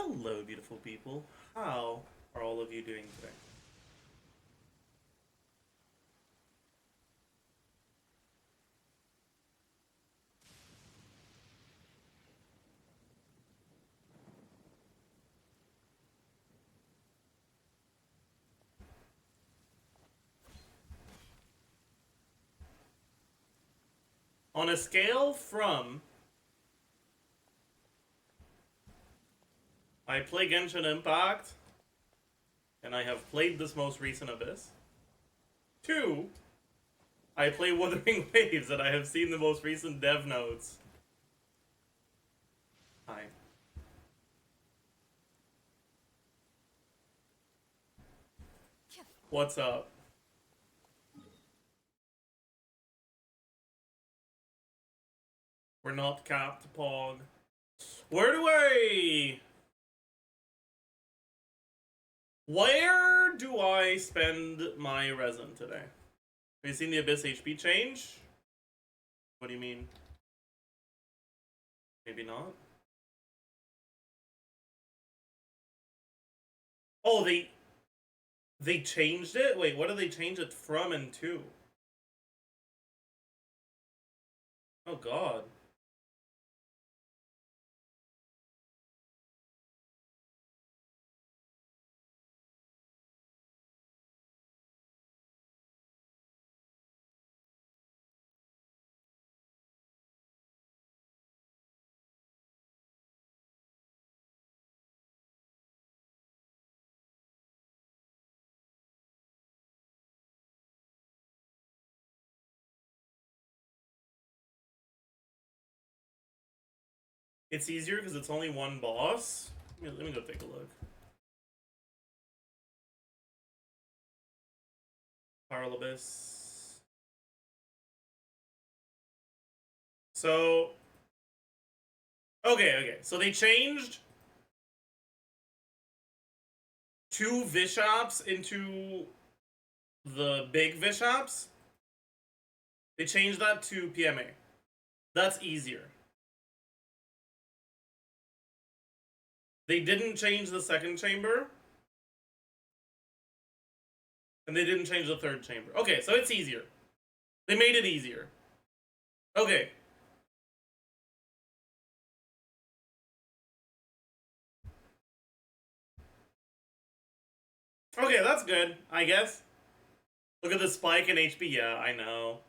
Hello, beautiful people. How are all of you doing today? On a scale from I play Genshin Impact, and I have played this most recent Abyss, to I play Wuthering Waves, and I have seen the most recent dev notes. Hi. What's up? We're not capped, Pog. Where do I spend my resin today? Have you seen the Abyss HP change? What do you mean? Maybe not? Oh, they changed it? Wait, what did they change it from and to? Oh god. It's easier because it's only one boss? Let me go take a look. Paralabus. So... Okay. So they changed 2 Vishops into the big Vishops. They changed that to PMA. That's easier. They didn't change the second chamber. And they didn't change the third chamber. Okay, so it's easier. They made it easier. Okay. Okay, that's good, I guess. Look at the spike in HP. Yeah, I know.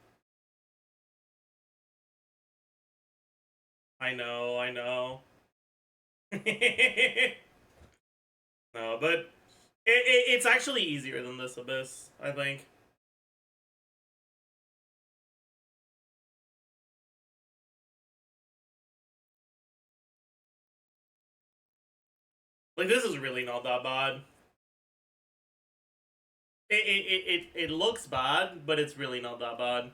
I know. No, but it's actually easier than this Abyss, I think. Like, this is really not that bad. It looks bad, but it's really not that bad.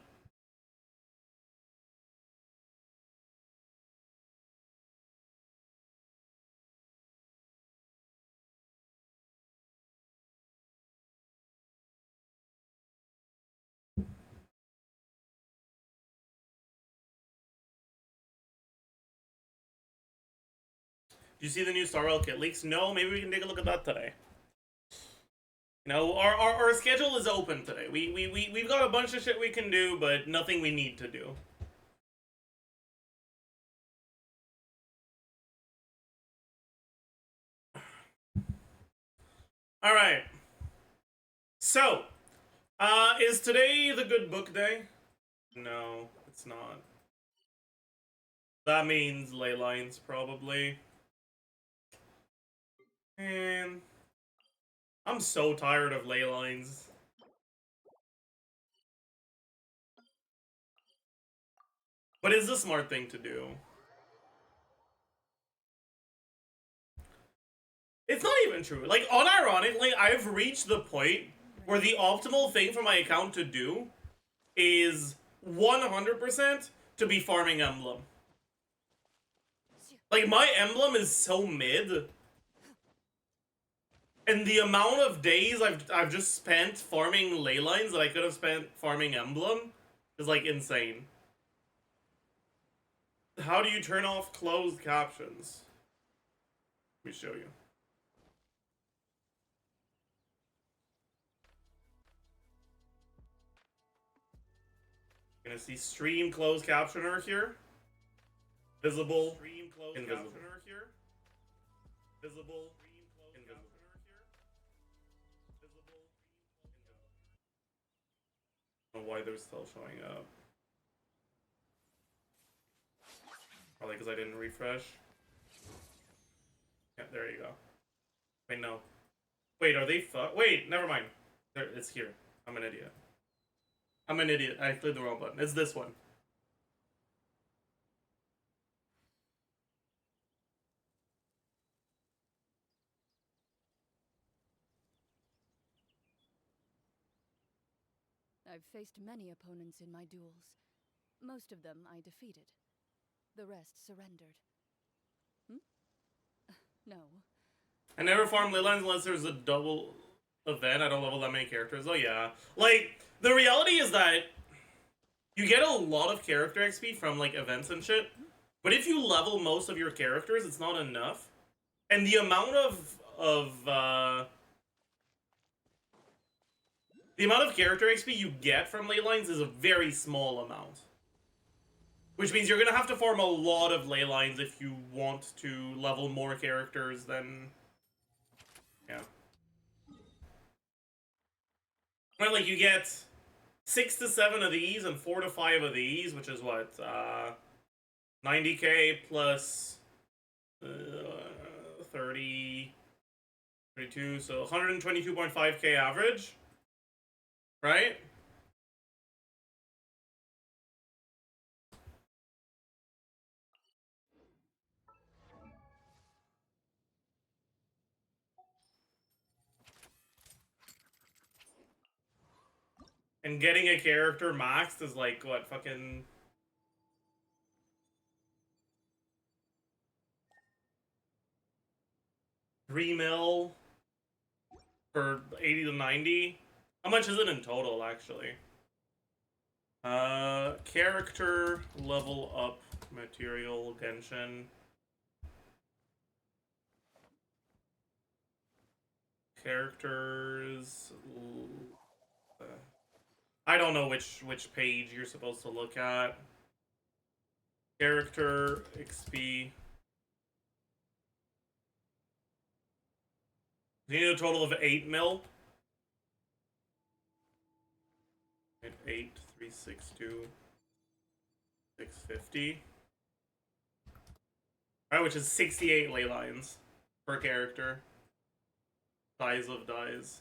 Do you see the new Star Rail kit leaks? No, maybe we can take a look at that today. You know, our schedule is open today. We've got a bunch of shit we can do, but nothing we need to do. Alright. So, is today the good book day? No, it's not. That means ley lines, probably. Man, I'm so tired of ley lines. But it's the smart thing to do. It's not even true. Like, unironically, I've reached the point where the optimal thing for my account to do is 100% to be farming emblem. Like, my emblem is so mid. And the amount of days I've just spent farming ley lines that I could have spent farming emblem is, like, insane. How do you turn off closed captions? Let me show you. You're gonna see stream closed captioner here. Visible, invisible. Here. Visible, invisible. I don't know why they're still showing up. Probably because I didn't refresh. Yeah, there you go. Wait, no. Wait, are they wait, never mind. There, it's here. I'm an idiot. I'm an idiot. I clicked the wrong button. It's this one. I've faced many opponents in my duels. Most of them I defeated. The rest surrendered. No. I never farm ley lines unless there's a double event. I don't level that many characters. Oh yeah. Like, the reality is that you get a lot of character XP from like events and shit. But if you level most of your characters, it's not enough. And the amount of character XP you get from ley lines is a very small amount. Which means you're gonna have to farm a lot of ley lines if you want to level more characters than... Yeah. But like, you get 6 to 7 of these and 4 to 5 of these, which is what? 90k plus 30... 32, so 122.5k average. Right? And getting a character maxed is like, what, fucking... 3 mil for 80 to 90? How much is it in total, actually? Character level up material Genshin. Characters... I don't know which page you're supposed to look at. Character XP. You need a total of 8 mil. 8, 362, 650. Alright, which is 68 ley lines per character. Size of dies.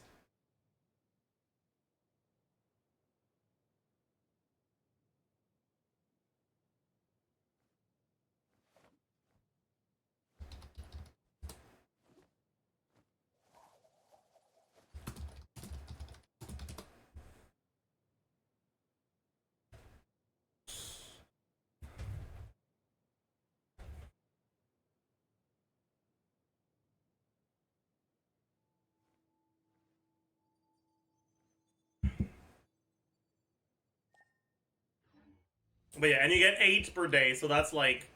But yeah, and you get 8 per day, so that's like,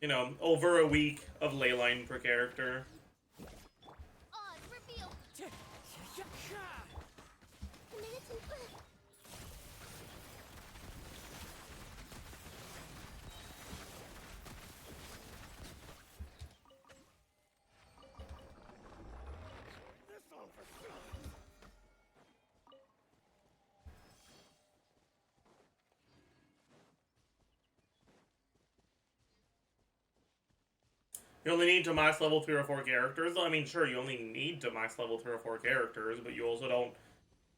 you know, over a week of ley line per character. You only need to max level 3 or 4 characters. I mean, sure, you only need to max level 3 or 4 characters, but you also don't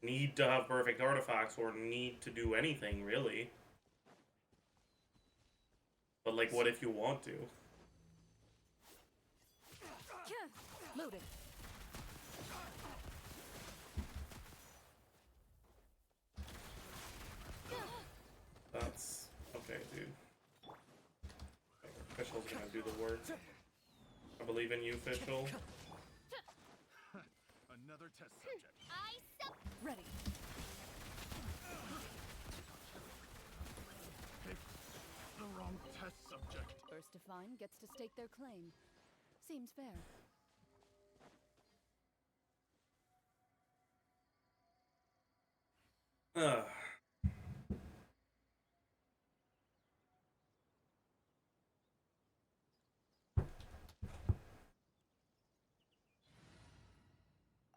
need to have perfect artifacts or need to do anything, really. But, like, what if you want to? Loaded. That's... okay, dude. Official's gonna do the work. I believe in you, Official. Another test subject. Ready. Pick the wrong test subject. First to find gets to stake their claim. Seems fair. Ugh.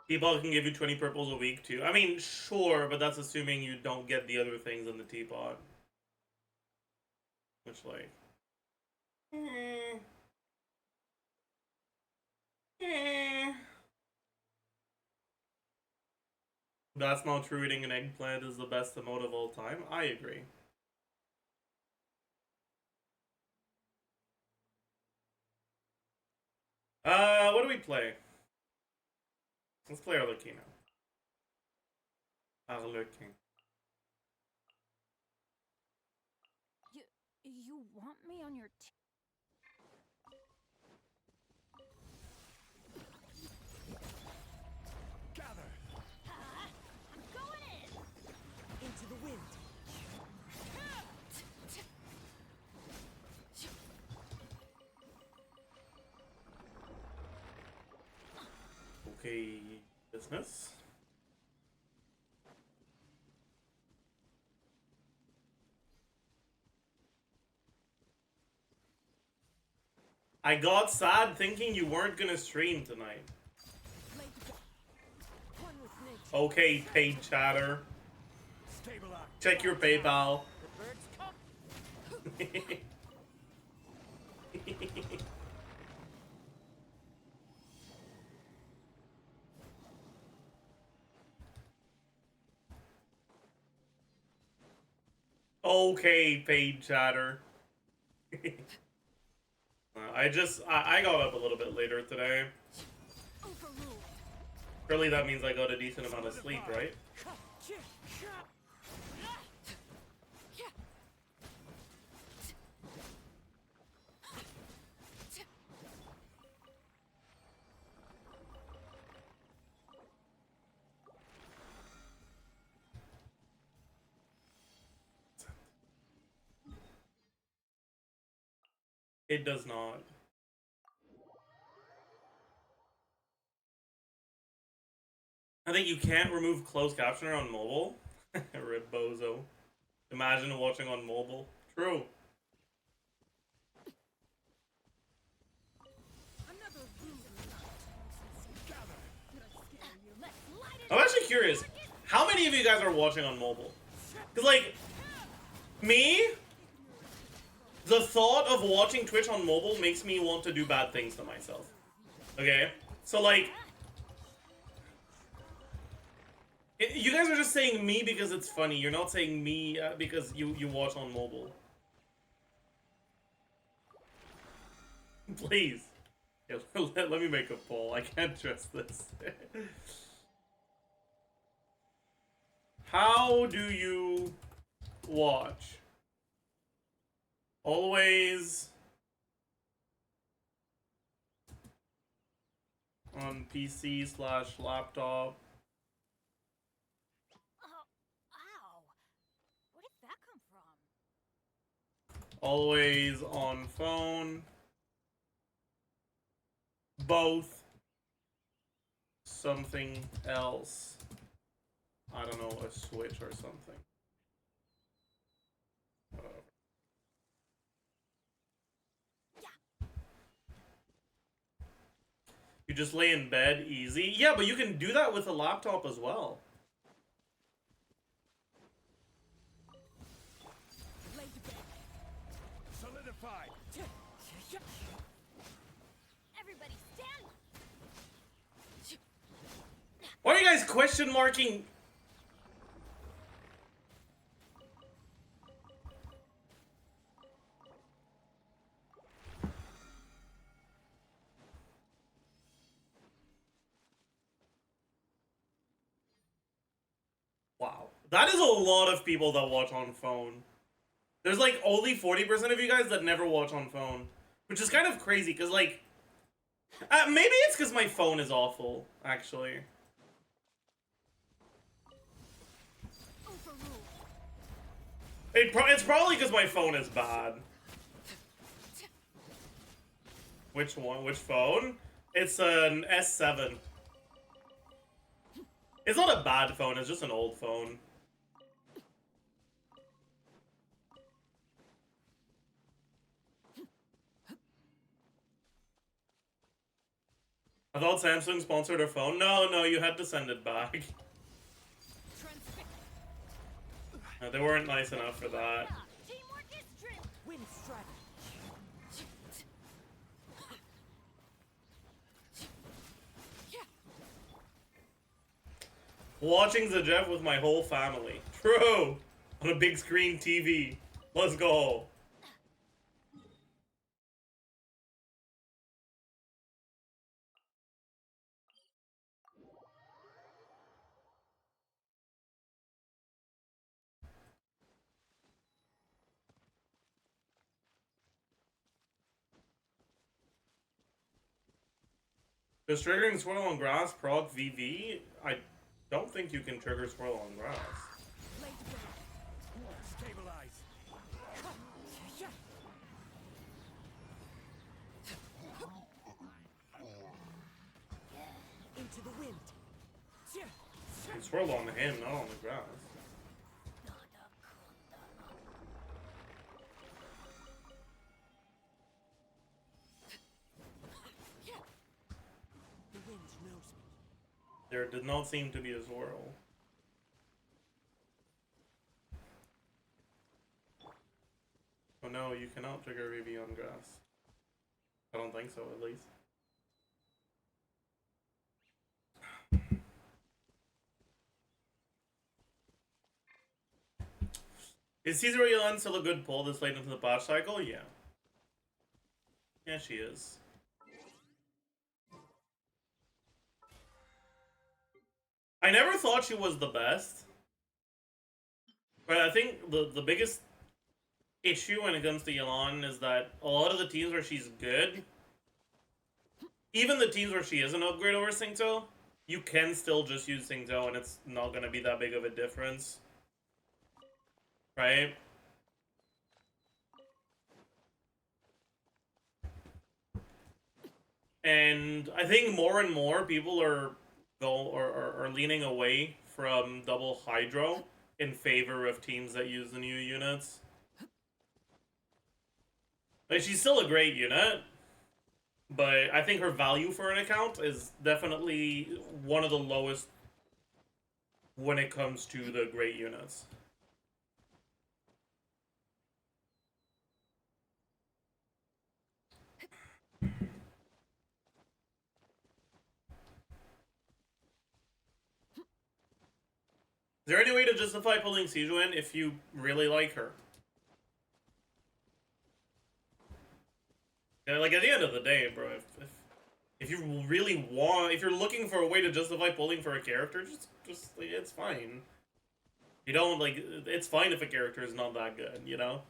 Teapot can give you 20 purples a week too. I mean, sure, but that's assuming you don't get the other things in the teapot. Which, like... That's not true. Eating an eggplant is the best emote of all time. I agree. What do we play? Let's play Arlecchino. Arlecchino. You want me on your team? Gather! I'm going in! Into the wind! Okay, business. I got sad thinking you weren't gonna stream tonight. Okay, paid chatter. Stabilize! Check your PayPal. The birds come! Okay, paid chatter. I got up a little bit later today. Surely that means I got a decent amount of sleep, right? It does not. I think you can't remove closed captioner on mobile. Rip bozo. Imagine watching on mobile. True. I'm actually curious. How many of you guys are watching on mobile? Because, like, me, the thought of watching Twitch on mobile makes me want to do bad things to myself. Okay? So, like, you guys are just saying me because it's funny. You're not saying me because you watch on mobile. Please. Yeah, let me make a poll. I can't trust this. How do you watch? Always on PC/laptop. Ow! Where did that come from? Always on phone. Both. Something else. I don't know, a switch or something. Whatever. You just lay in bed, easy. Yeah, but you can do that with a laptop as well. Solidified! Everybody stand! Why are you guys question marking? Wow. That is a lot of people that watch on phone. There's like only 40% of you guys that never watch on phone. Which is kind of crazy, because like... maybe it's because my phone is awful, actually. It's probably because my phone is bad. Which one? Which phone? It's an S7. It's not a bad phone, it's just an old phone. I thought Samsung sponsored our phone. No, you had to send it back. No, they weren't nice enough for that. Watching Zajef with my whole family. True! On a big screen TV. Let's go. Does triggering swirl on grass proc VV? I don't think you can trigger swirl on grass. Stabilize. Into the wind. You can swirl on him, not on the grass. There did not seem to be a swirl. Oh no, you cannot trigger VV on grass. I don't think so, at least. Is Caesar Yolan still a good pull this late into the patch cycle? Yeah. Yeah, she is. I never thought she was the best. But I think the biggest issue when it comes to Yolan is that a lot of the teams where she's good, even the teams where she is an upgrade over Singto, you can still just use Singto and it's not going to be that big of a difference. Right? And I think more and more people are leaning away from double Hydro in favor of teams that use the new units. Like, she's still a great unit, but I think her value for an account is definitely one of the lowest when it comes to the great units. Is there any way to justify pulling Sijuan if you really like her? Yeah, like, at the end of the day, bro, if you really want, if you're looking for a way to justify pulling for a character, just like, it's fine. You don't, like, it's fine if a character is not that good, you know?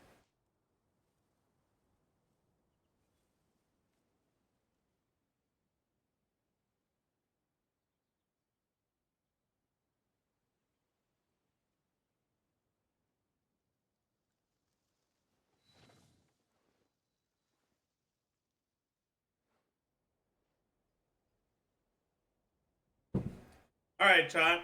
Alright, chat.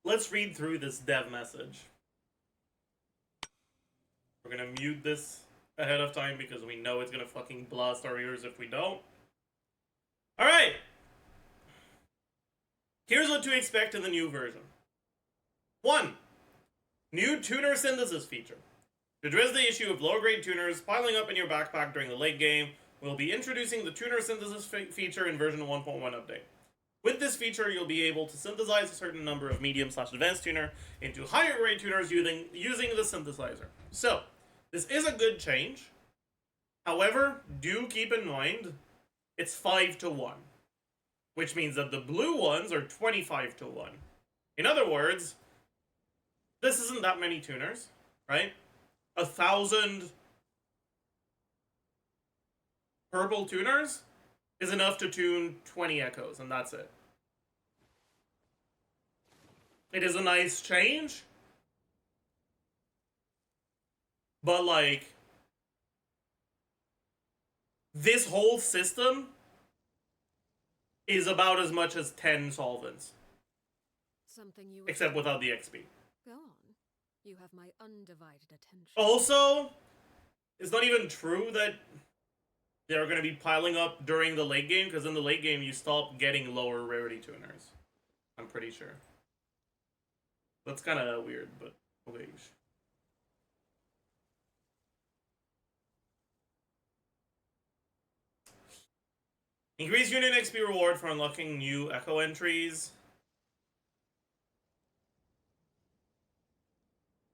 Let's read through this dev message. We're gonna mute this ahead of time because we know it's gonna fucking blast our ears if we don't. Alright! Here's what to expect in the new version. 1. New tuner synthesis feature. To address the issue of low-grade tuners piling up in your backpack during the late game, we'll be introducing the tuner synthesis feature in version 1.1 update. With this feature, you'll be able to synthesize a certain number of medium/advanced tuner into higher grade tuners using the synthesizer. So, this is a good change. However, do keep in mind, it's 5-to-1. Which means that the blue ones are 25-to-1. In other words, this isn't that many tuners, right? 1,000 purple tuners is enough to tune 20 echoes, and that's it. It is a nice change, but like, this whole system is about as much as 10 solvents. Something you Except without the XP. Go on. You have my undivided attention. Also, it's not even true that they're going to be piling up during the late game, because in the late game you stop getting lower rarity tuners. I'm pretty sure. That's kind of weird, but okay. Increase unit XP reward for unlocking new echo entries.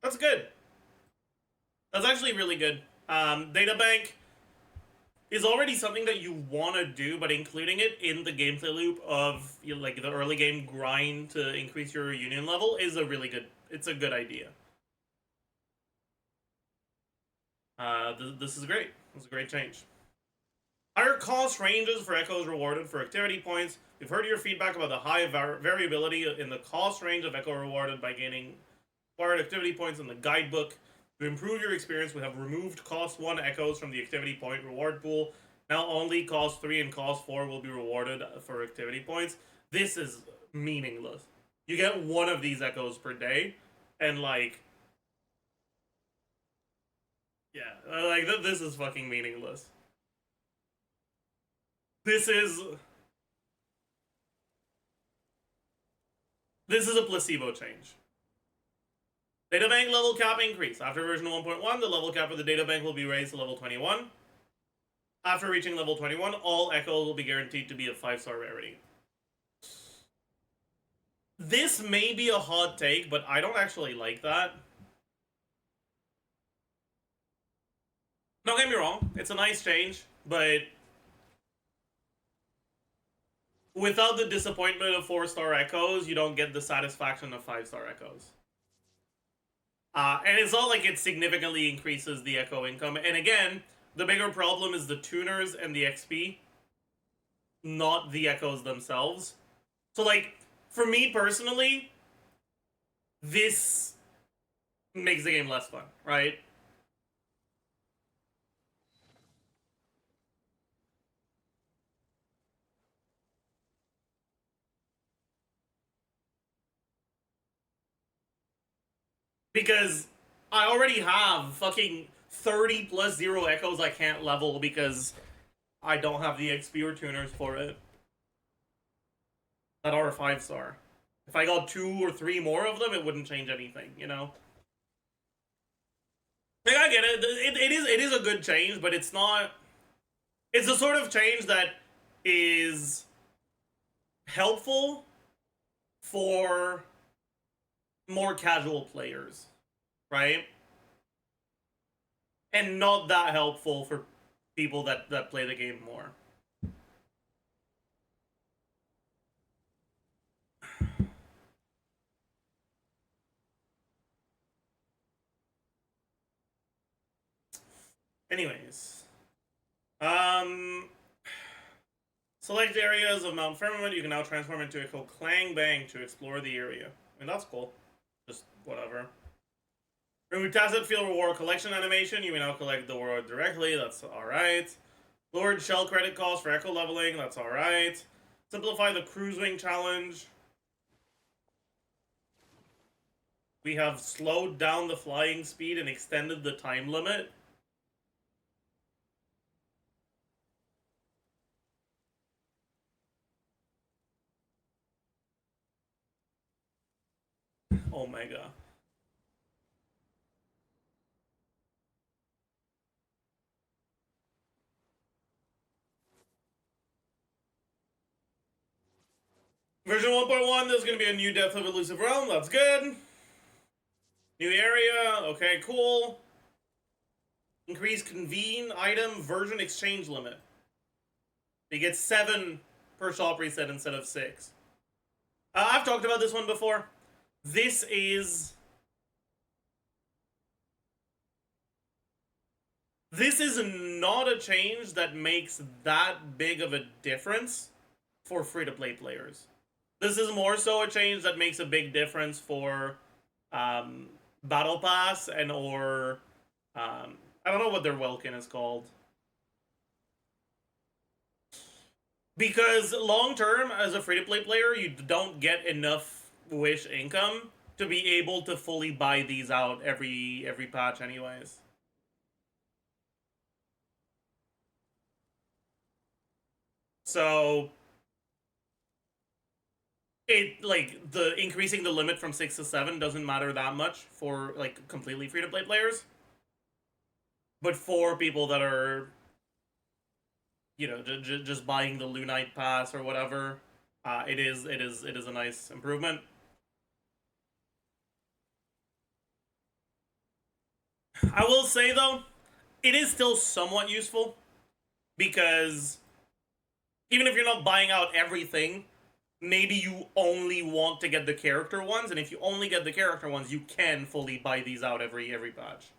That's good. That's actually really good. Databank is already something that you want to do, but including it in the gameplay loop of like the early game grind to increase your union level is a really good. It's a good idea. This is great. It's a great change. Higher cost ranges for echoes rewarded for activity points. We've heard your feedback about the high variability in the cost range of echo rewarded by gaining acquired activity points in the guidebook. To improve your experience, we have removed cost 1 echoes from the activity point reward pool. Now only cost 3 and cost 4 will be rewarded for activity points. This is meaningless. You get 1 of these echoes per day, and like, yeah, like this is fucking meaningless. This is a placebo change. Databank level cap increase. After version 1.1, the level cap of the databank will be raised to level 21. After reaching level 21, all echoes will be guaranteed to be of 5-star rarity. This may be a hot take, but I don't actually like that. Don't get me wrong, it's a nice change, but without the disappointment of 4-star echoes, you don't get the satisfaction of 5-star echoes. And it's not like it significantly increases the echo income. And again, the bigger problem is the tuners and the XP, not the echoes themselves. So like, for me personally, this makes the game less fun, right? Because I already have fucking 30 plus 0 echoes I can't level because I don't have the XP or tuners for it that are 5-star. If I got 2 or 3 more of them, it wouldn't change anything, you know? Like, I get it. It is a good change, but it's not... It's the sort of change that is helpful for more casual players, right? And not that helpful for people that play the game more. Anyways. Select areas of Mount Firmament. You can now transform into a Clang Bang to explore the area. I mean, that's cool. Just whatever. Remove Tacit Field Reward Collection animation. You may now collect the reward directly. That's alright. Lowered shell credit cost for echo leveling. That's alright. Simplify the Cruise Wing challenge. We have slowed down the flying speed and extended the time limit. Omega. Version 1.1, there's going to be a new Depth of Elusive Realm. That's good. New area. Okay, cool. Increase convene item version exchange limit. You get 7 per shop reset instead of 6. I've talked about this one before. This is this is not a change that makes that big of a difference for free-to-play players. This is more so a change that makes a big difference for Battle Pass and or I don't know what their Welkin is called. Because long term, as a free-to-play player, you don't get enough Wish income to be able to fully buy these out every patch anyways. So it like the increasing the limit from 6 to 7 doesn't matter that much for like completely free-to-play players. But for people that are, you know, just buying the Lunite Pass or whatever, it is a nice improvement. I will say though, it is still somewhat useful because even if you're not buying out everything, maybe you only want to get the character ones, and if you only get the character ones, you can fully buy these out every patch.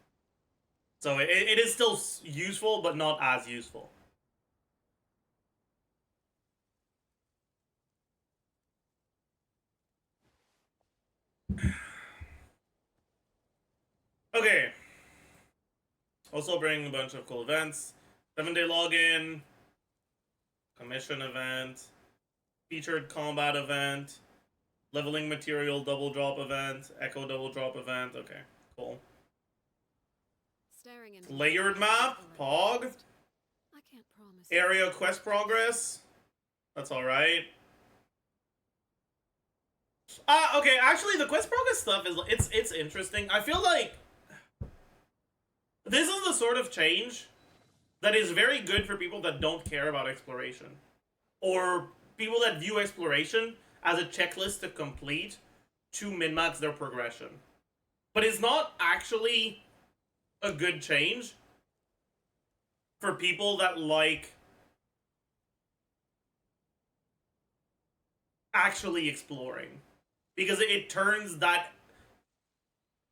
So it is still useful, but not as useful. Okay. Also bring a bunch of cool events. 7-day login. Commission event. Featured combat event. Leveling material double drop event. Echo double drop event. Okay, cool. Layered map. Pog. I can't promise. Area quest progress. That's alright. Okay, actually the quest progress stuff is it's interesting. I feel like this is the sort of change that is very good for people that don't care about exploration. Or people that view exploration as a checklist to complete to min-max their progression. But it's not actually a good change for people that like actually exploring. Because it turns that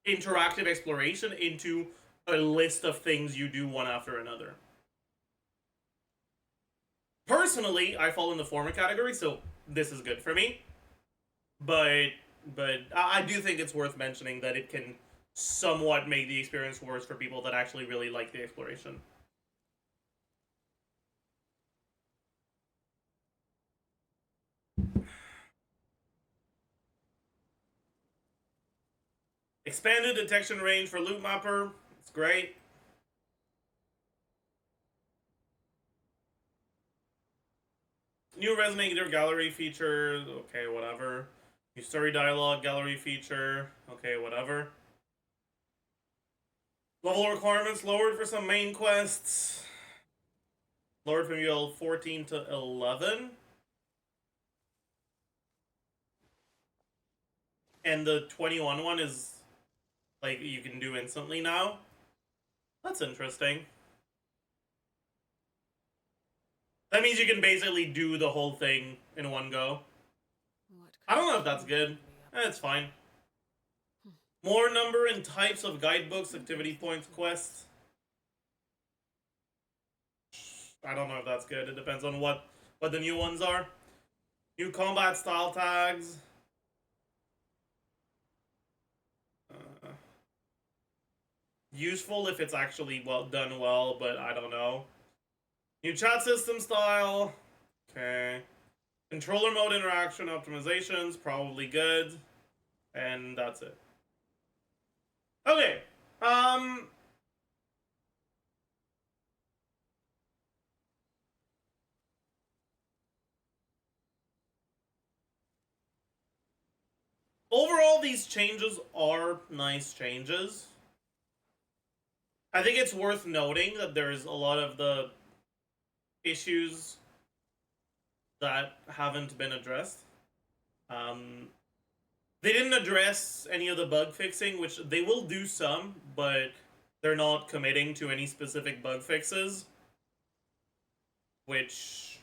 interactive exploration into a list of things you do one after another. Personally, I fall in the former category, so this is good for me. But I do think it's worth mentioning that it can somewhat make the experience worse for people that actually really like the exploration. Expanded detection range for Loot Mapper. It's great. New Resonator gallery feature. Okay, whatever. New story dialogue gallery feature. Okay, whatever. Level requirements lowered for some main quests. Lowered from UL 14 to 11. And the 21 one is like you can do instantly now. That's interesting. That means you can basically do the whole thing in one go. I don't know if that's good. It's fine. More number and types of guidebooks, activity points, quests. I don't know if that's good. It depends on what the new ones are. New combat style tags. Useful if it's actually done well, but I don't know. New chat system style. Okay. Controller mode interaction optimizations, probably good. And that's it. Okay. Overall, these changes are nice changes. I think it's worth noting that there's a lot of the issues that haven't been addressed. They didn't address any of the bug fixing, which they will do some, but they're not committing to any specific bug fixes. Which,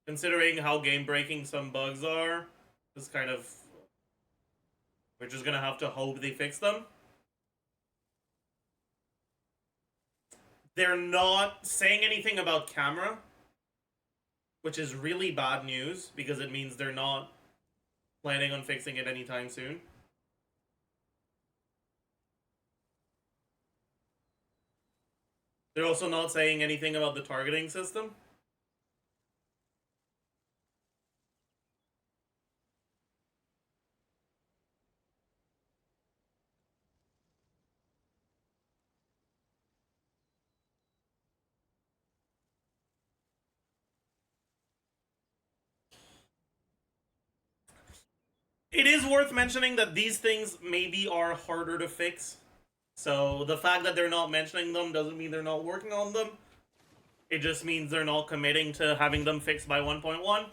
considering how game-breaking some bugs are, is kind of... We're just gonna have to hope they fix them. they're not saying anything about camera, which is really bad news because it means they're not planning on fixing it anytime soon. They're also not saying anything about the targeting system. It is worth mentioning that these things maybe are harder to fix. So the fact that they're not mentioning them doesn't mean they're not working on them. It just means they're not committing to having them fixed by 1.1.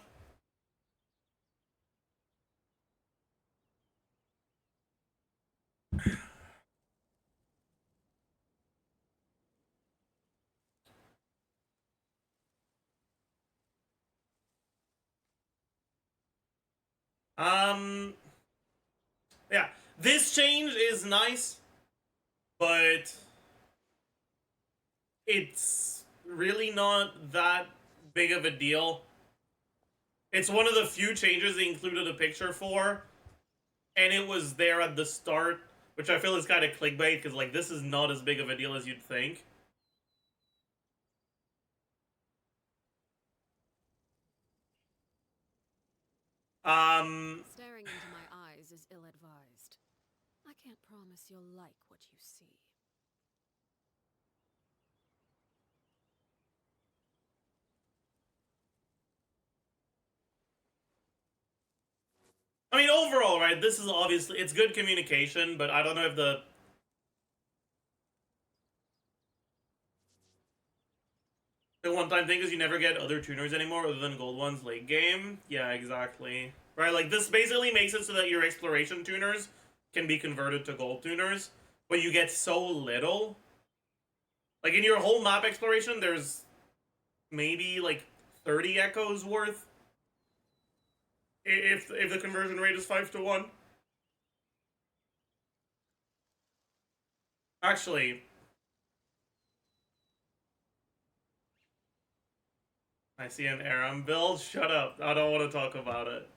Yeah, this change is nice, but it's really not that big of a deal. It's one of the few changes they included a picture for, and it was there at the start, which I feel is kind of clickbait, because, like, this is not as big of a deal as you'd think. Staring into my eyes is ill-advised. I can't promise you'll like what you see. I mean, overall, right, this is obviously, it's good communication, but I don't know if the one-time thing is you never get other tuners anymore other than gold ones late game. Yeah, exactly. Right, like, this basically makes it so that your exploration tuners can be converted to gold tuners, but you get so little. Like, in your whole map exploration, there's maybe, like, 30 echoes worth. If the conversion rate is 5 to 1. Actually, I see an Aram build. Shut up. I don't want to talk about it.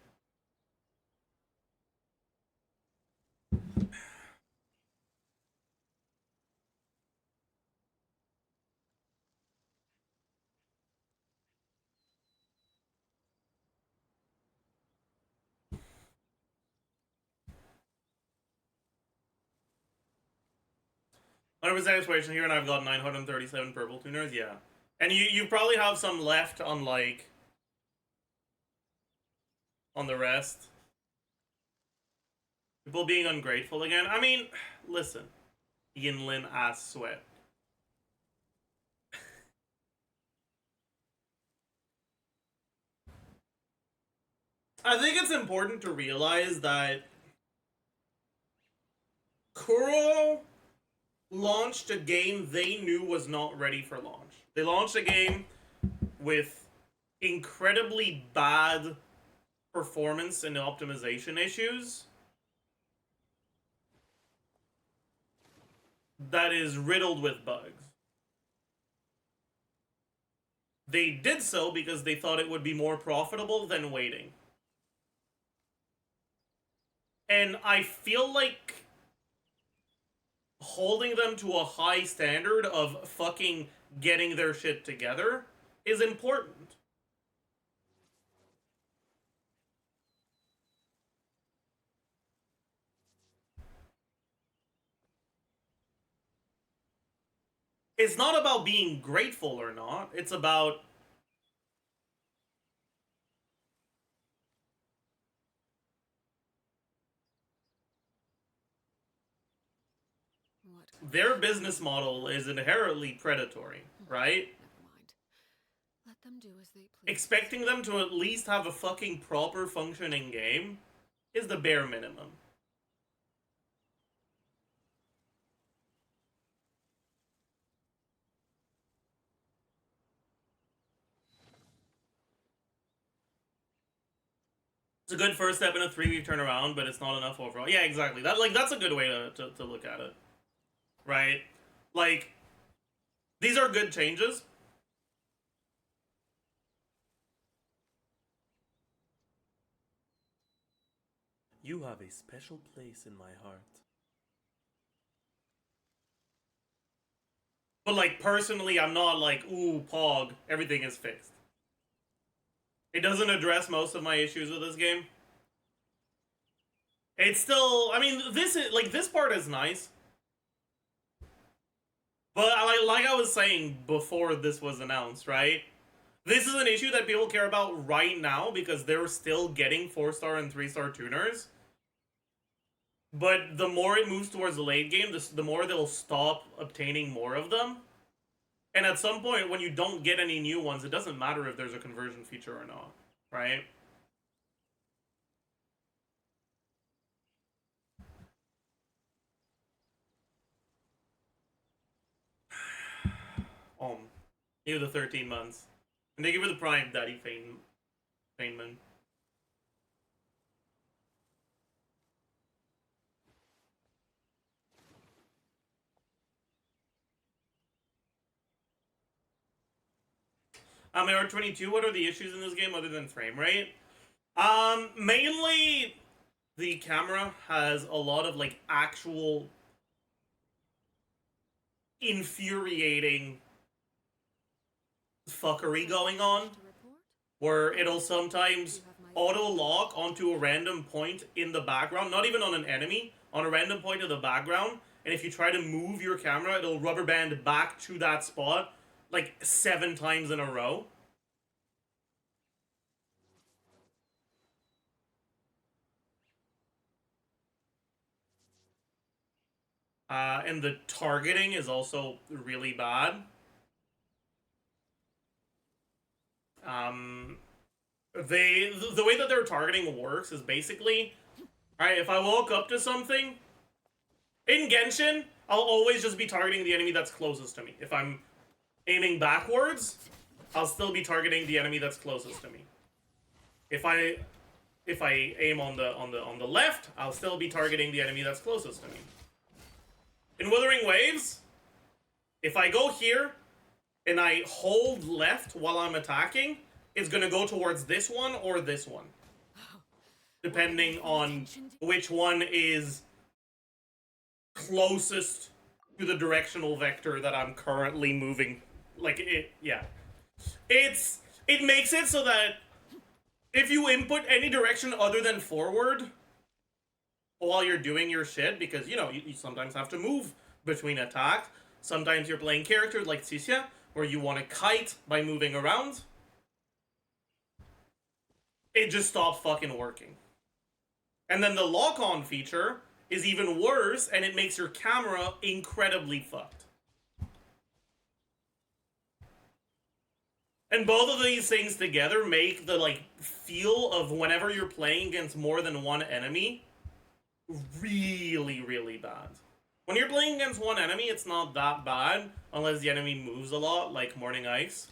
Hundred percent exploration here, and I've got 937 purple tuners. Yeah, and you probably have some left on, like, on the rest. People being ungrateful again. I mean, listen, Yinlin ass sweat. I think it's important to realize that Kuro launched a game they knew was not ready for launch. They launched a game with incredibly bad performance and optimization issues that is riddled with bugs. They did so because they thought it would be more profitable than waiting. And I feel like holding them to a high standard of fucking getting their shit together is important. It's not about being grateful or not. It's about What? their business model is inherently predatory, right? Never mind. Let them do as they please. Expecting them to at least have a fucking proper functioning game is the bare minimum. It's a good first step in a 3-week turnaround, but it's not enough overall. Yeah, exactly. That's a good way to look at it. Right? Like, These are good changes. You have a special place in my heart. But, like, personally, I'm not like, ooh, Pog, everything is fixed. It doesn't address most of my issues with this game. It's still, I mean, this part is nice. But, like I was saying before this was announced, right? This is an issue that people care about right now because they're still getting 4-star and 3-star tuners. But the more it moves towards the late game, the more they'll stop obtaining more of them. And at some point, when you don't get any new ones, it doesn't matter if there's a conversion feature or not, right? You the 13 months. And thank you for the Prime, Daddy Feynman. AR22, what are the issues in this game other than frame rate? Mainly the camera has a lot of, like, actual infuriating fuckery going on, where it'll sometimes auto-lock onto a random point in the background, not even on an enemy, on a random point in the background, and if you try to move your camera, it'll rubber band back to that spot, like, 7 times in a row. And the targeting is also really bad. The way that their targeting works is basically, alright, if I walk up to something, in Genshin, I'll always just be targeting the enemy that's closest to me. If I'm aiming backwards, I'll still be targeting the enemy that's closest to me. If I aim on the left, I'll still be targeting the enemy that's closest to me. In Withering Waves, if I go here and I hold left while I'm attacking, it's gonna go towards this one or this one, depending on which one is closest to the directional vector that I'm currently moving. Like, yeah. It makes it so that if you input any direction other than forward while you're doing your shit, because, you know, you sometimes have to move between attacks. Sometimes you're playing characters like Xixia, where you want to kite by moving around. It just stops fucking working. And then the lock-on feature is even worse, and it makes your camera incredibly fucked. And both of these things together make the, like, feel of whenever you're playing against more than one enemy really, really bad. When you're playing against one enemy, it's not that bad, unless the enemy moves a lot, like Morning Ice.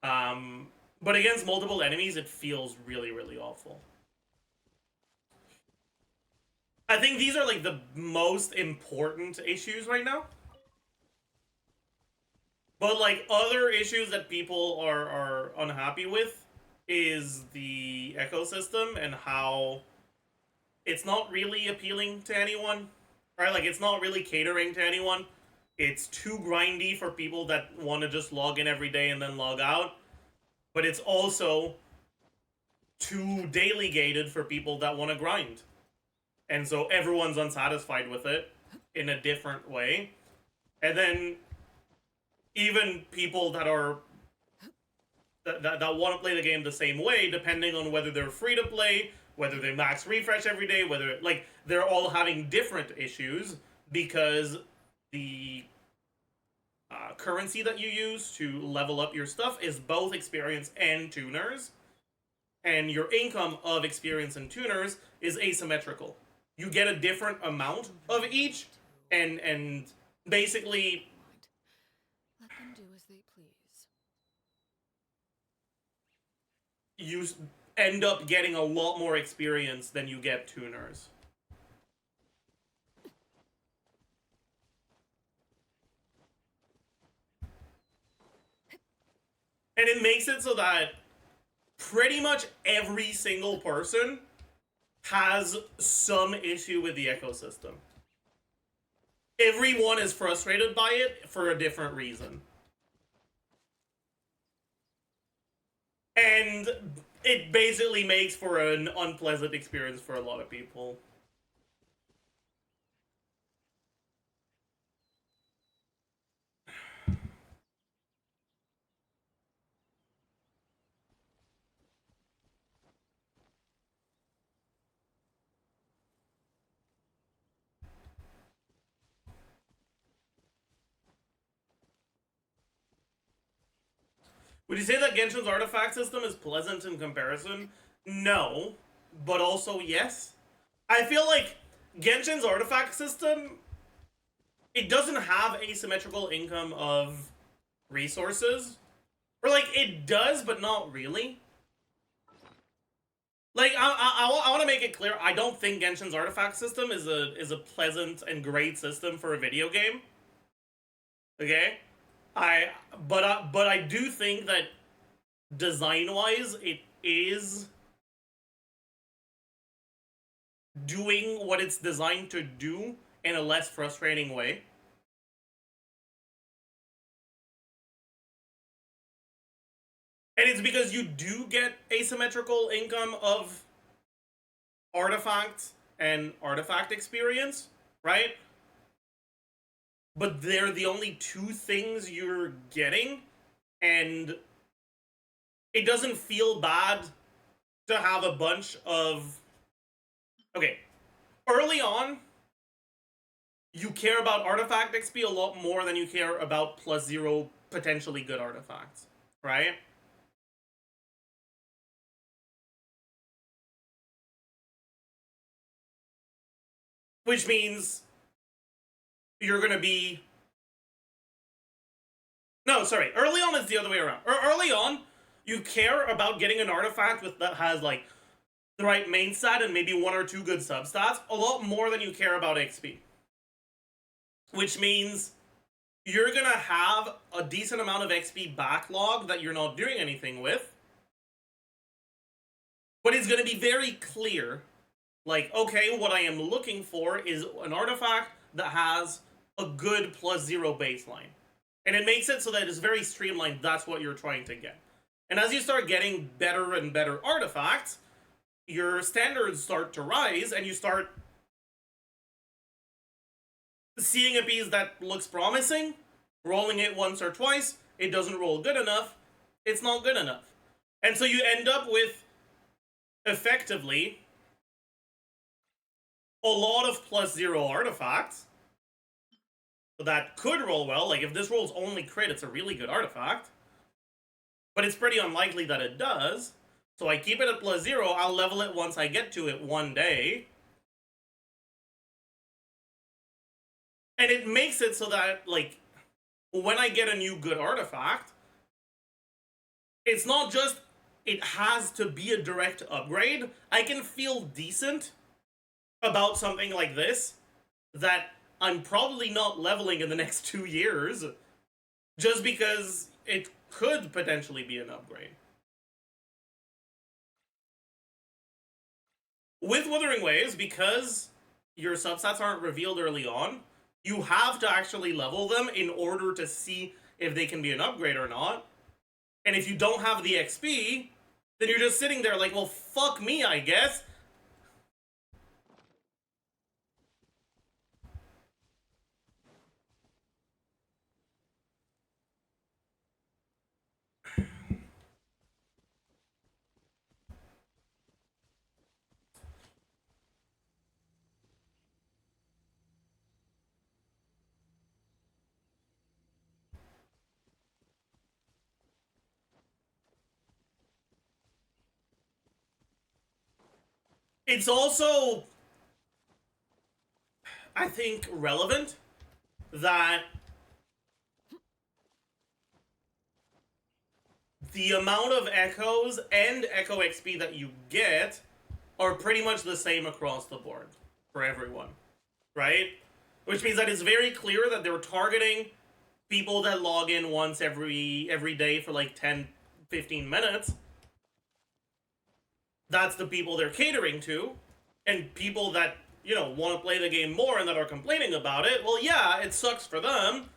But against multiple enemies, it feels really, really awful. I think these are, like, the most important issues right now. But, like, other issues that people are unhappy with is the ecosystem and how it's not really appealing to anyone. Right? Like, it's not really catering to anyone. It's too grindy for people that want to just log in every day and then log out. But it's also too daily gated for people that want to grind. And so everyone's unsatisfied with it in a different way. And then even people that are that want to play the game the same way, depending on whether they're free to play, whether they max refresh every day, whether, like, they're all having different issues because the currency that you use to level up your stuff is both experience and tuners, and your income of experience and tuners is asymmetrical. You get a different amount of each, and basically Let them do as they please. you end up getting a lot more experience than you get tuners. And it makes it so that pretty much every single person has some issue with the ecosystem. Everyone is frustrated by it for a different reason. And it basically makes for an unpleasant experience for a lot of people. Would you say that Genshin's artifact system is pleasant in comparison? No, but also yes. I feel like Genshin's artifact system, it doesn't have asymmetrical income of resources. Or like, it does, but not really. Like, I want to make it clear, I don't think Genshin's artifact system is a pleasant and great system for a video game. Okay? But I do think that design-wise, it is doing what it's designed to do in a less frustrating way. And it's because you do get asymmetrical income of artifacts and artifact experience, right? But they're the only two things you're getting, and it doesn't feel bad to have a bunch of... Okay, early on, you care about artifact XP a lot more than you care about +0 potentially good artifacts, right? Which means you're gonna be... No, sorry. Early on, it's the other way around. Early on, you care about getting an artifact that has, like, the right main stat and maybe 1 or 2 good substats a lot more than you care about XP. Which means you're gonna have a decent amount of XP backlog that you're not doing anything with. But it's gonna be very clear, like, okay, what I am looking for is an artifact that has a good +0 baseline. And it makes it so that it's very streamlined, that's what you're trying to get. And as you start getting better and better artifacts, your standards start to rise, and you start seeing a piece that looks promising, rolling it once or twice, it doesn't roll good enough, it's not good enough. And so you end up with, effectively, a lot of +0 artifacts that could roll well. Like, if this rolls only crit, it's a really good artifact. But it's pretty unlikely that it does. So I keep it at +0, I'll level it once I get to it one day. And it makes it so that, like, when I get a new good artifact, it's not just it has to be a direct upgrade. I can feel decent about something like this that I'm probably not leveling in the next 2 years just because it could potentially be an upgrade. With Wuthering Waves, because your substats aren't revealed early on, you have to actually level them in order to see if they can be an upgrade or not. And if you don't have the XP, then you're just sitting there like, well, fuck me, I guess. It's also, I think, relevant that the amount of echoes and echo XP that you get are pretty much the same across the board for everyone, right? Which means that it's very clear that they're targeting people that log in once every day for like 10 15 minutes. That's the people they're catering to. And people that, you know, want to play the game more and that are complaining about it, well, yeah, it sucks for them.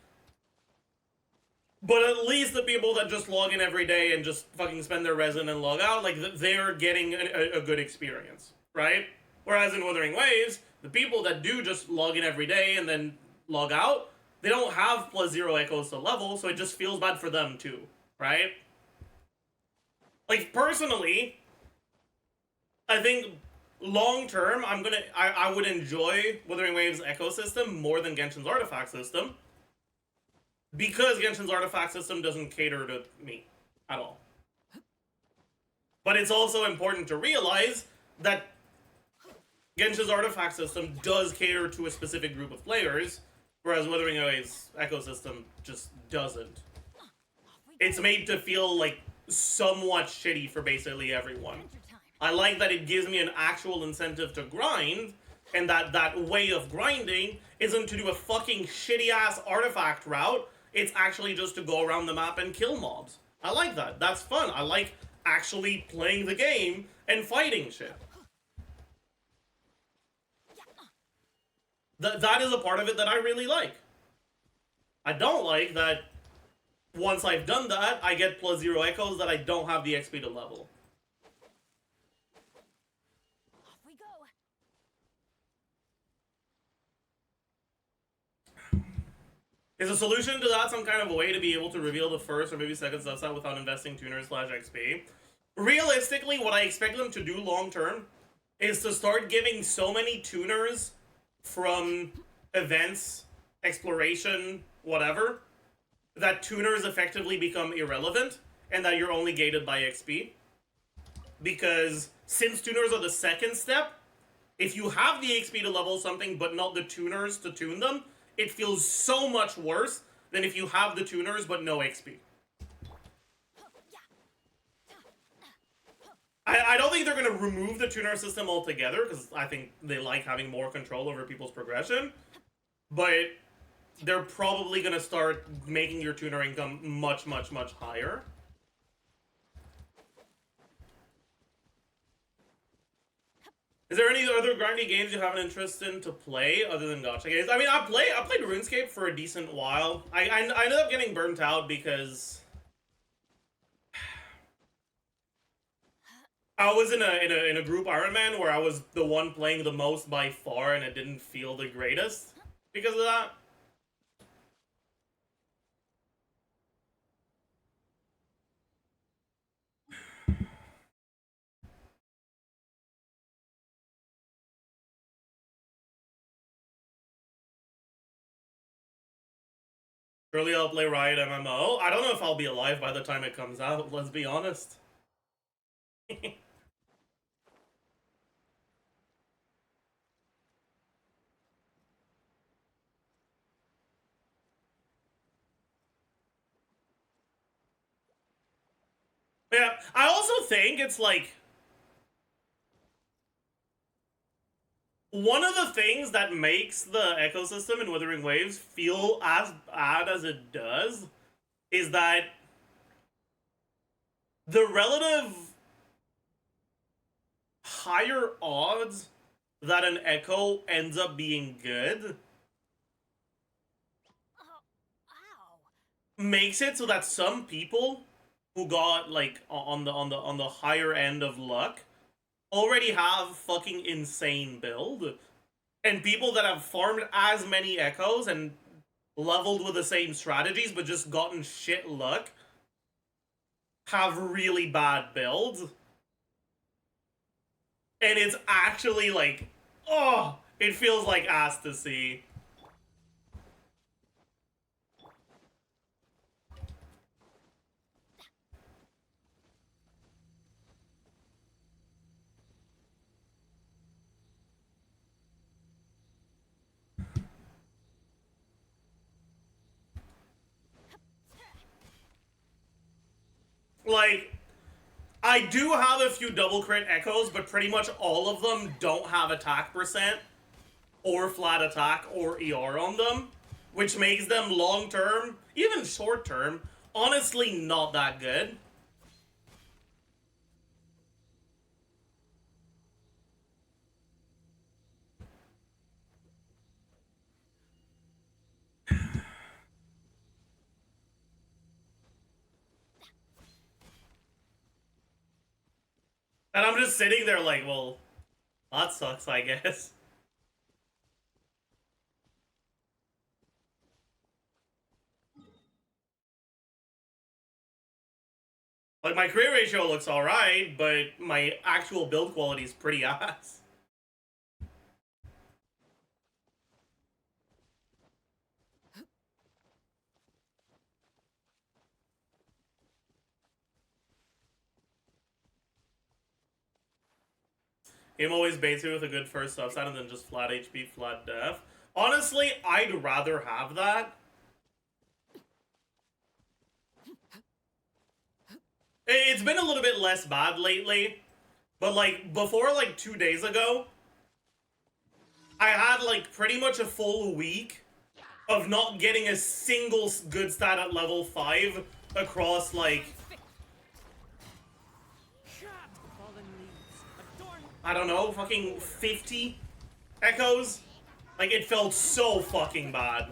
But at least the people that just log in every day and just fucking spend their resin and log out, like, they're getting a good experience, right? Whereas in Wuthering Waves, the people that do just log in every day and then log out, they don't have +0 echoes to level, so it just feels bad for them too, right? Like, personally, I think long term, I would enjoy Wuthering Waves' ecosystem more than Genshin's artifact system. Because Genshin's artifact system doesn't cater to me at all. But it's also important to realize that Genshin's artifact system does cater to a specific group of players, whereas Wuthering Waves' ecosystem just doesn't. It's made to feel like somewhat shitty for basically everyone. I like that it gives me an actual incentive to grind, and that way of grinding isn't to do a fucking shitty-ass artifact route. It's actually just to go around the map and kill mobs. I like that. That's fun. I like actually playing the game and fighting shit. That is a part of it that I really like. I don't like that once I've done that, I get +0 echoes that I don't have the XP to level. Off we go. Is a solution to that some kind of a way to be able to reveal the first or maybe second subset without investing tuners/XP? Realistically, what I expect them to do long term is to start giving so many tuners from events, exploration, whatever, that tuners effectively become irrelevant and that you're only gated by XP. Because since tuners are the second step, if you have the XP to level something but not the tuners to tune them, it feels so much worse than if you have the tuners but no XP. I don't think they're going to remove the tuner system altogether, because I think they like having more control over people's progression. But they're probably going to start making your tuner income much, much, much higher. Is there any other grindy games you have an interest in to play other than gacha games? I mean, I played RuneScape for a decent while. I ended up getting burnt out because I was in a group Ironman where I was the one playing the most by far, and it didn't feel the greatest because of that. Surely I'll play Riot MMO. I don't know if I'll be alive by the time it comes out, let's be honest. Yeah, I also think it's like one of the things that makes the ecosystem in Wuthering Waves feel as bad as it does is that the relative higher odds that an echo ends up being good makes it so that some people who got like on the higher end of luck already have fucking insane build, and people that have farmed as many echoes and leveled with the same strategies but just gotten shit luck have really bad builds. And it's actually like, oh, it feels like ass to see. Like, I do have a few double crit echoes, but pretty much all of them don't have attack percent or flat attack or ER on them, which makes them long term, even short term, honestly not that good. And I'm just sitting there like, well, that sucks, I guess. Like, my crit ratio looks alright, but my actual build quality is pretty ass. Game always baits me with a good first subset and then just flat HP, flat def. Honestly, I'd rather have that. It's been a little bit less bad lately, but like before like 2 days ago, I had like pretty much a full week of not getting a single good stat at level 5 across like, Fallen leaves adorn. I don't know, fucking 50 echoes. Like, it felt so fucking bad.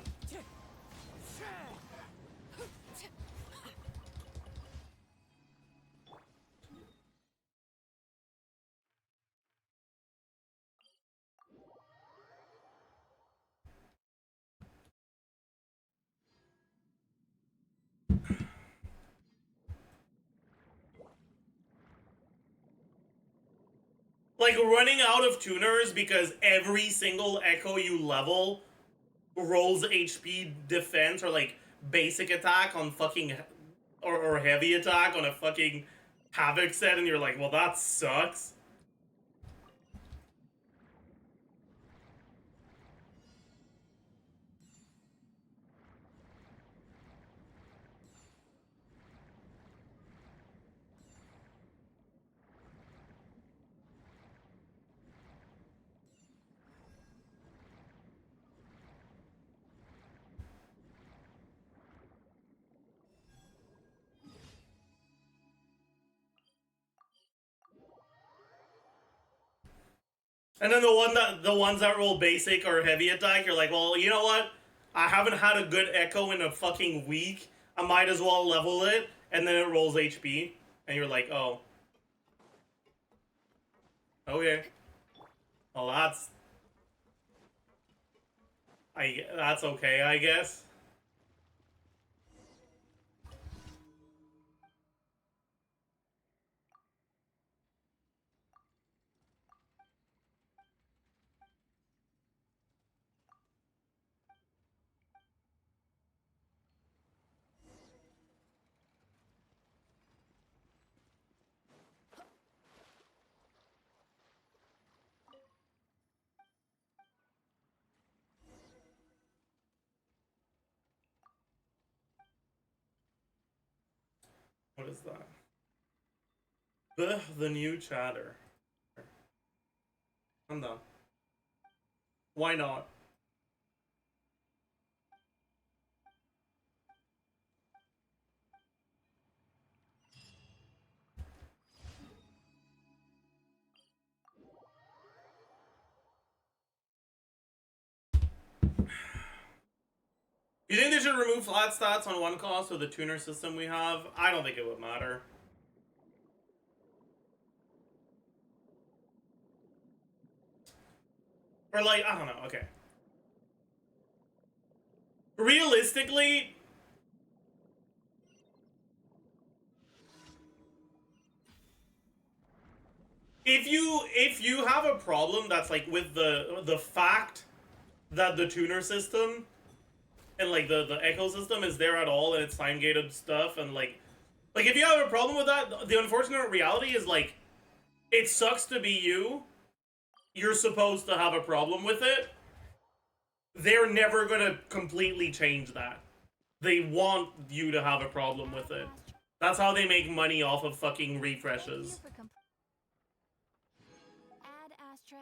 Like, running out of tuners because every single echo you level rolls HP defense or like basic attack on fucking or heavy attack on a fucking Havoc set, and you're like, well, that sucks. And then the ones that roll basic or heavy attack, you're like, well, you know what? I haven't had a good echo in a fucking week. I might as well level it, and then it rolls HP, and you're like, oh, okay. Well, that's okay, I guess. What is that? The new chatter. I'm done. Why not? You think they should remove flat stats on one cost with the tuner system we have? I don't think it would matter. Or like, I don't know, okay. Realistically, if you have a problem that's like with the fact that the tuner system and like the echo system is there at all and it's time gated stuff, and like if you have a problem with that, the unfortunate reality is like it sucks to be you. You're supposed to have a problem with it. They're never gonna completely change that. They want you to have a problem with it. That's how they make money off of fucking refreshes. Add Astra.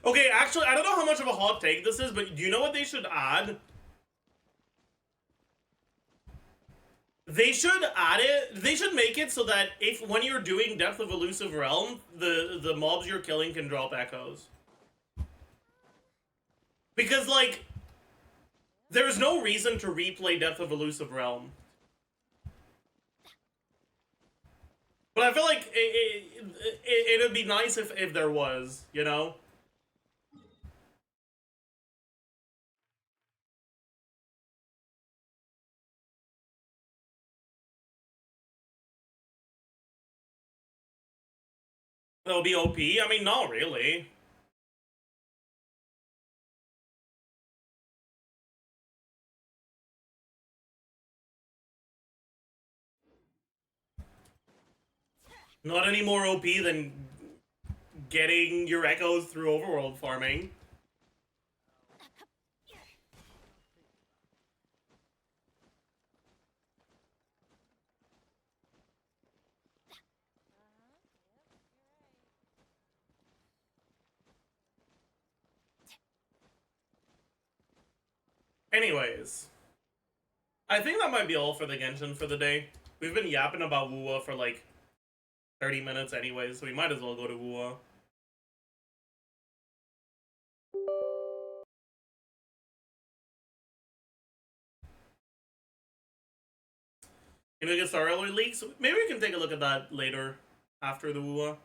Okay, actually, I don't know how much of a hot take this is, but do you know what they should add? They should add it. They should make it so that if when you're doing Depth of Elusive Realm, the mobs you're killing can drop echoes. Because like, there's no reason to replay Depth of Elusive Realm. But I feel like it'd be nice if there was, you know? That would be OP. I mean, not really. Not any more OP than getting your echoes through overworld farming. Anyways, I think that might be all for the Genshin for the day. We've been yapping about Wuwa for like 30 minutes anyways, so we might as well go to Wuwa. You know, get Star Rail leaks? Maybe we can take a look at that later, after the Wuwa.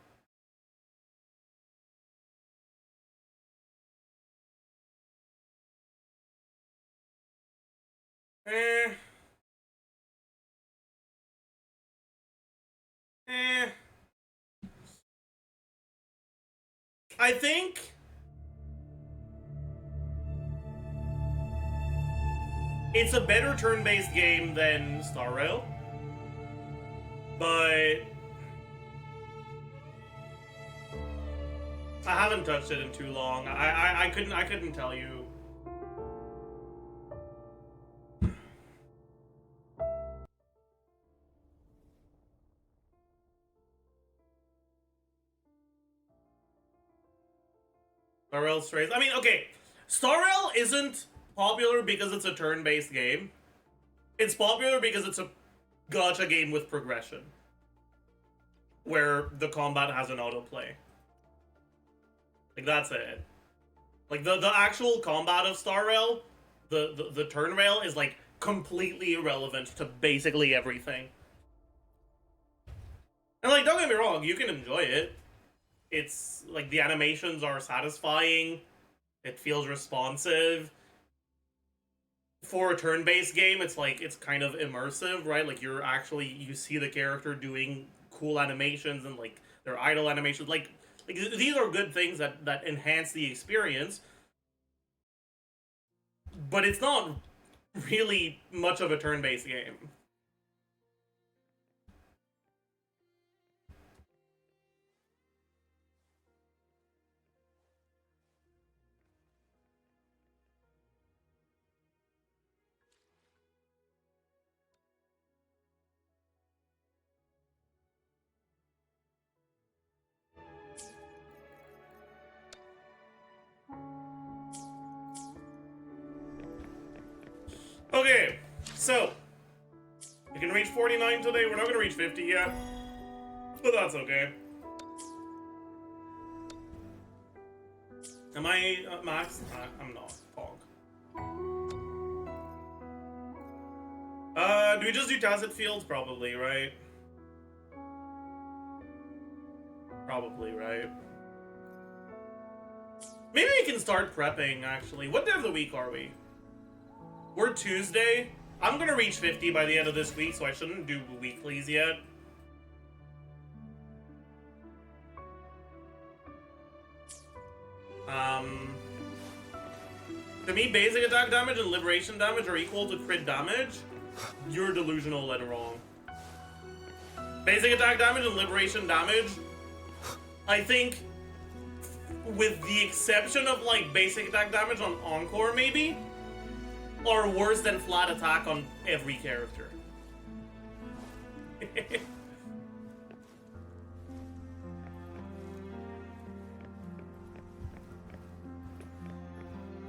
Eh. I think it's a better turn-based game than Star Rail, but I haven't touched it in too long. I couldn't tell you. Star Rail strays. I mean, okay, Star Rail isn't popular because it's a turn-based game. It's popular because it's a gacha game with progression, where the combat has an autoplay. Like, that's it. Like, the actual combat of Star Rail, the turn rail is, like, completely irrelevant to basically everything. And, like, don't get me wrong, you can enjoy it. It's, like, the animations are satisfying. It feels responsive. For a turn-based game, it's, like, it's kind of immersive, right? Like, you see the character doing cool animations and, like, their idle animations. Like these are good things that enhance the experience. But it's not really much of a turn-based game. Okay, so we can reach 49 today. We're not gonna reach 50 yet, but that's okay. Am I max? I'm not. Fog. Do we just do Tacit Fields? Probably, right? Probably, right? Maybe we can start prepping, actually. What day of the week are we? We're Tuesday. I'm gonna reach 50 by the end of this week, so I shouldn't do weeklies yet. To me, basic attack damage and liberation damage are equal to crit damage. You're delusional and wrong. Basic attack damage and liberation damage, I think, with the exception of, like, basic attack damage on Encore, maybe, are worse than flat attack on every character.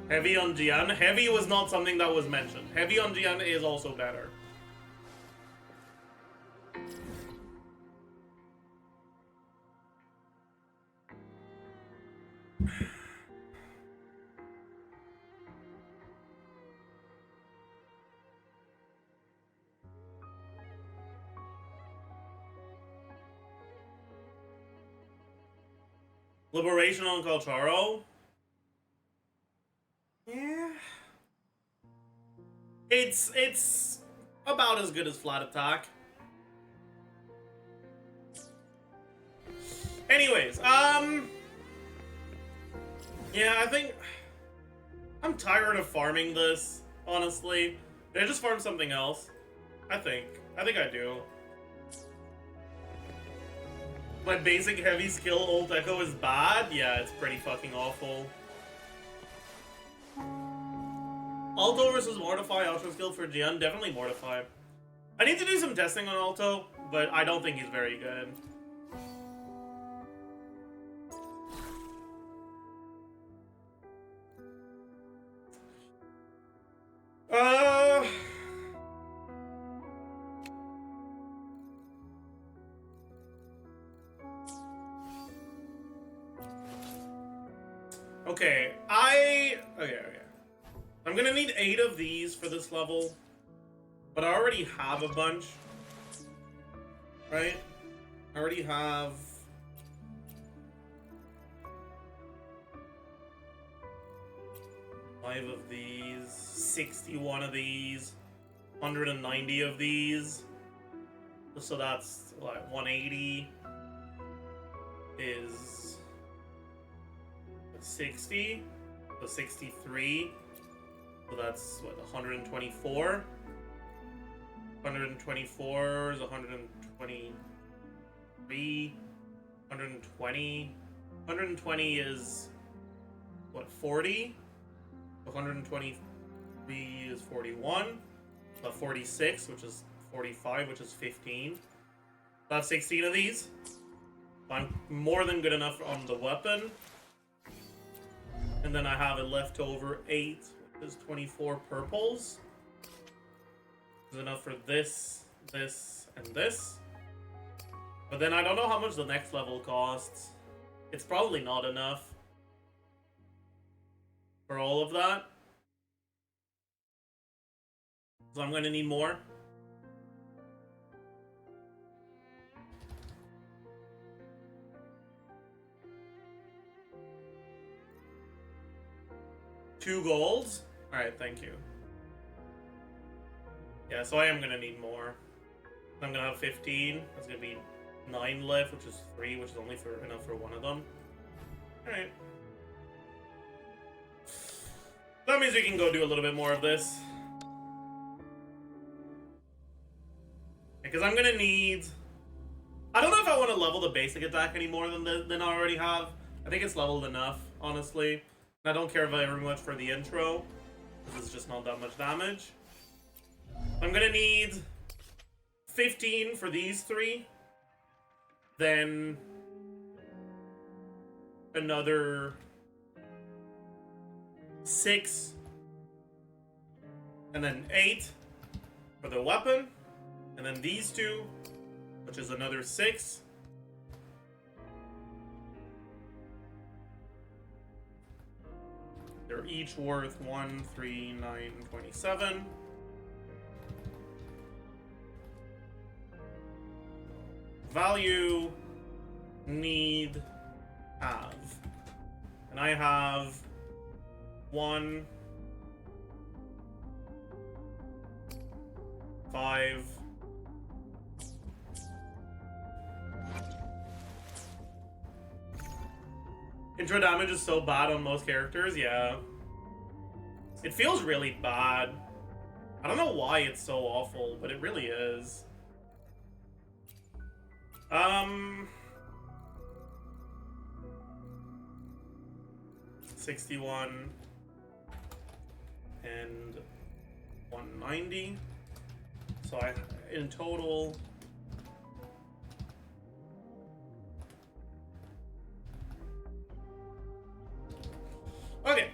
Heavy on Jian. Heavy was not something that was mentioned. Heavy on Jian is also better. Liberation on Calcharo? Yeah. It's about as good as flat attack. Anyways, yeah, I think I'm tired of farming this, honestly. Did I just farm something else? I think I do. My basic heavy skill ult echo is bad? Yeah, it's pretty fucking awful. Alto versus Mortify, Ultra skill for Gian, definitely Mortify. I need to do some testing on Alto, but I don't think he's very good. Okay, okay. I'm gonna need 8 of these for this level, but I already have a bunch, right? I already have... five of these, 61 of these, 190 of these. So that's, what, 180 is 60, so 63. So that's, what, 124? 124 is 123. 120. 120 is, what, 40? 123 is 41. 46, which is 45, which is 15. I have 16 of these. I'm more than good enough on the weapon. And then I have a leftover 8, which is 24 purples. Is enough for this, this, and this. But then I don't know how much the next level costs. It's probably not enough for all of that. So I'm going to need more. $2 golds? Alright, thank you. Yeah, so I am going to need more. I'm going to have 15. That's going to be 9 left, which is 3, which is only enough for one of them. Alright. That means we can go do a little bit more of this. Because I'm going to need... I don't know if I want to level the basic attack any more than I already have. I think it's leveled enough, honestly. And I don't care very much for the intro, because it's just not that much damage. I'm gonna need 15 for these 3. Then another 6. And then 8 for the weapon. And then these 2, which is another 6. They're each worth 1, 3, 9, 27. Value, need, have. And I have 1, 5. Intro damage is so bad on most characters, yeah. It feels really bad. I don't know why it's so awful, but it really is. 61 and 190. So in total, okay.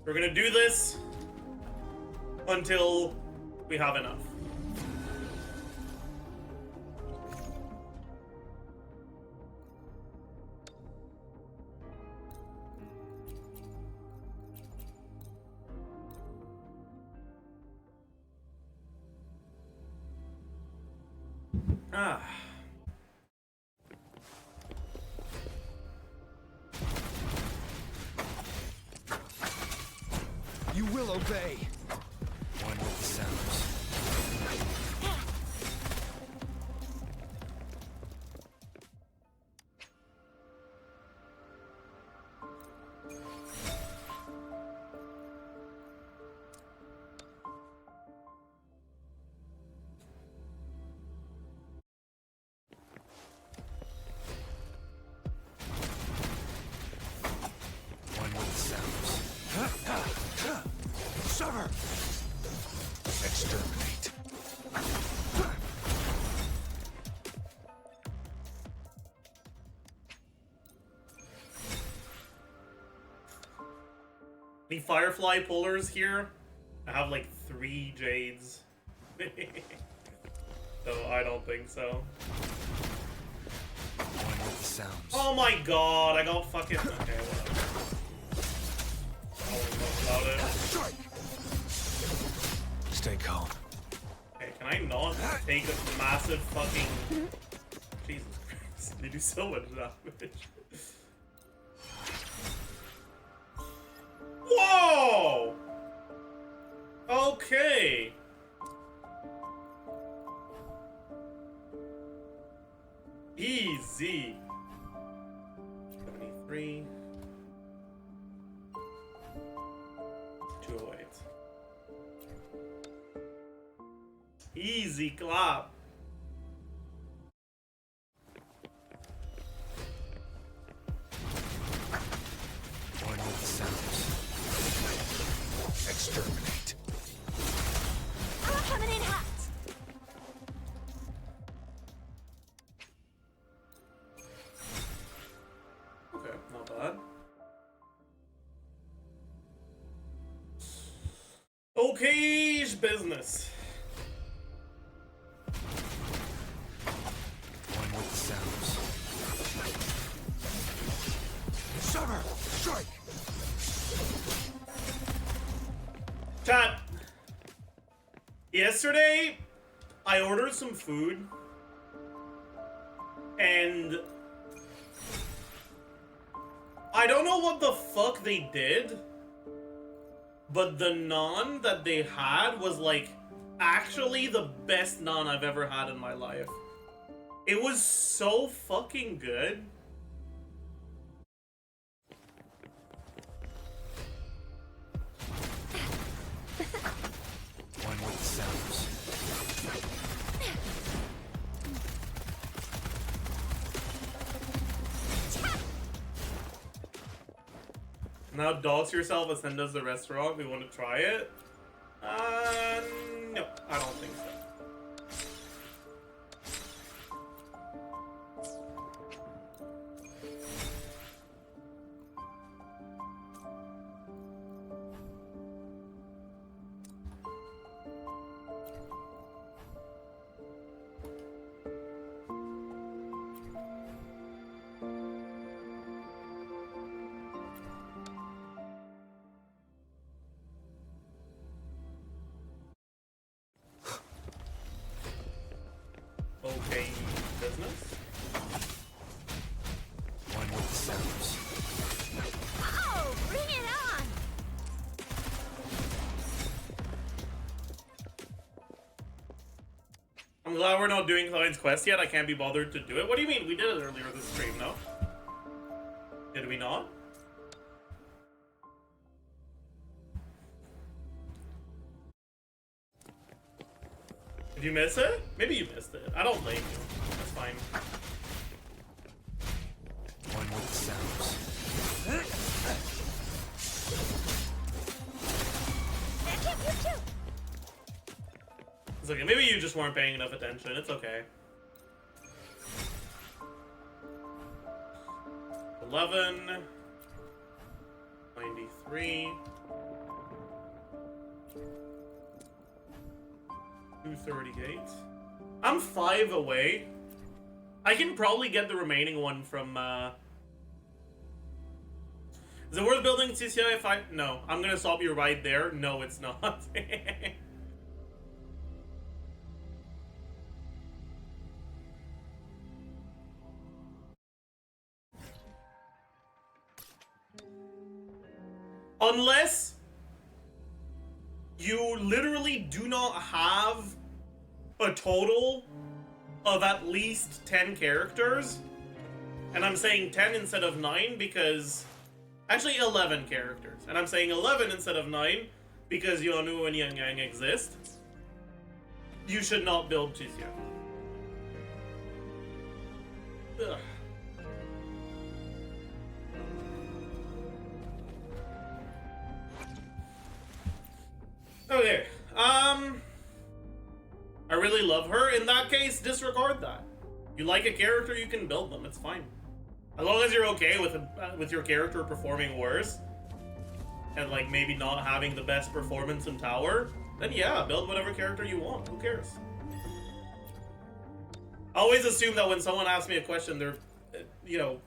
We're gonna do this until we have enough. Ah. You will obey. One with the sounds. One with the sounds. Sever. Exterminate. The Firefly pullers here, I have like 3 jades. So I don't think so. One with the sounds. Oh my god, I got fucking... Okay, whatever. I don't know about it. Strike. Stay calm. Okay, can I not take a massive fucking... Jesus Christ, they do so much damage. Whoa! Okay. Easy. 73. 208. Easy clap. One with the sounds. Exterminate. I'm coming in hot. Okay, not bad. Okay, business. One with the sounds. Sever. Strike. Chat. Yesterday, I ordered some food, and I don't know what the fuck they did, but the naan that they had was like actually the best naan I've ever had in my life. It was so fucking good. One with the sounds. Now dox yourself and send us the restaurant. We want to try it. No, I don't think so. Okay, business. One with the sounds. Oh, bring it on. I'm glad we're not doing Klein's quest yet. I can't be bothered to do it. What do you mean? We did it earlier this stream, no? Did we not? Did you miss it? Maybe you missed it. I don't blame you. That's fine. One with the sounds. It's okay. Maybe you just weren't paying enough attention. It's okay. 11. 93. 238. I'm 5 away. I can probably get the remaining one from, Is it worth building CCI if I... No. I'm gonna stop you right there. No, it's not. Unless you literally do not have a total of at least 10 characters. And I'm saying 10 instead of 9 because... Actually, 11 characters. And I'm saying 11 instead of 9 because Yonu and Yang Yang exist. You should not build Chizia. Ugh. Okay, I really love her. In that case, disregard that. You like a character, you can build them. It's fine. As long as you're okay with your character performing worse, and like maybe not having the best performance in tower, then yeah, build whatever character you want. Who cares? I always assume that when someone asks me a question, they're, you know,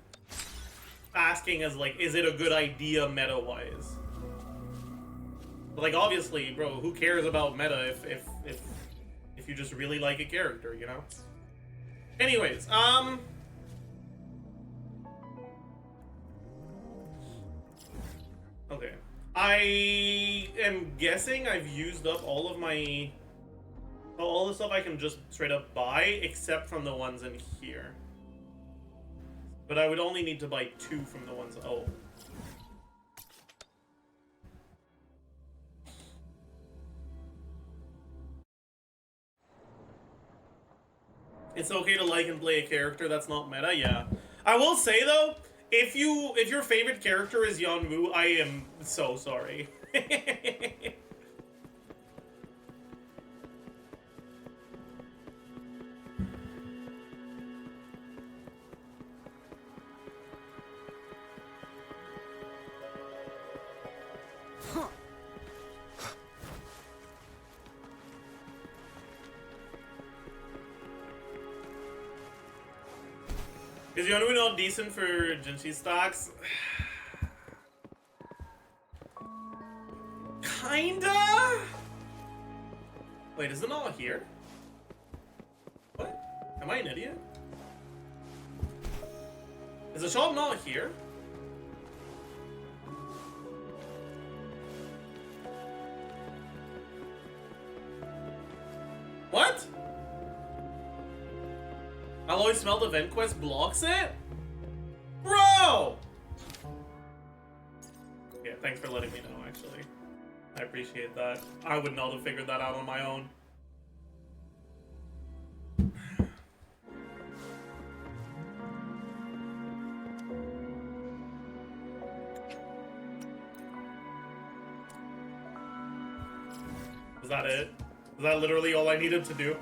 asking as like, is it a good idea meta-wise? But like, obviously, bro, who cares about meta if you just really like a character, you know? Anyways, okay. I am guessing I've used up all of my... all the stuff I can just straight up buy, except from the ones in here. But I would only need to buy 2 from the ones... oh. It's okay to like and play a character that's not meta, yeah. I will say though, if your favorite character is Yanwu, I am so sorry. Is Yonu not decent for Jinshi stocks? Kinda? Wait, is it not here? What? Am I an idiot? Is the shop not here? What? Alloy Smelt Event Quest blocks it? Bro! Yeah, thanks for letting me know, actually. I appreciate that. I would not have figured that out on my own. Was that it? Was that literally all I needed to do?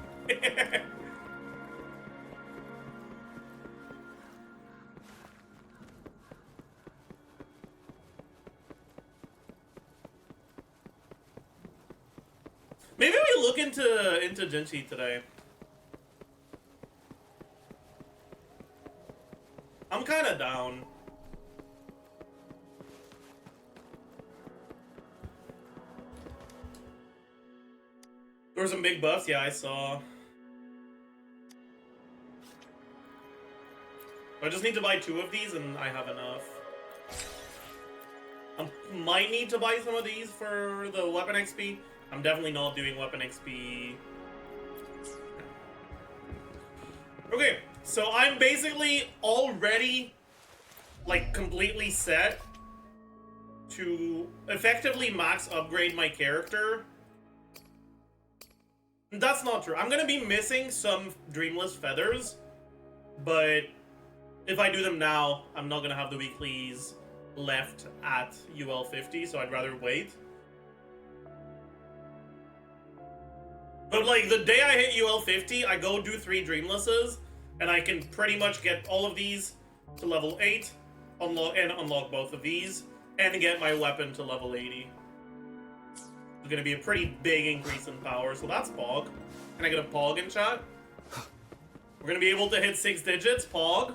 Maybe we look into Jinshi today. I'm kind of down. There were some big buffs, yeah, I saw. I just need to buy 2 of these and I have enough. I might need to buy some of these for the weapon XP. I'm definitely not doing weapon XP. Okay, so I'm basically already, like, completely set to effectively max upgrade my character. That's not true. I'm gonna be missing some Dreamless Feathers, but if I do them now, I'm not gonna have the weeklies left at UL 50, so I'd rather wait. But like the day I hit UL 50, I go do 3 Dreamlesses, and I can pretty much get all of these to level 8, unlock both of these, and get my weapon to level 80. It's gonna be a pretty big increase in power, so that's Pog. Can I get a Pog in chat? We're gonna be able to hit 6 digits, Pog.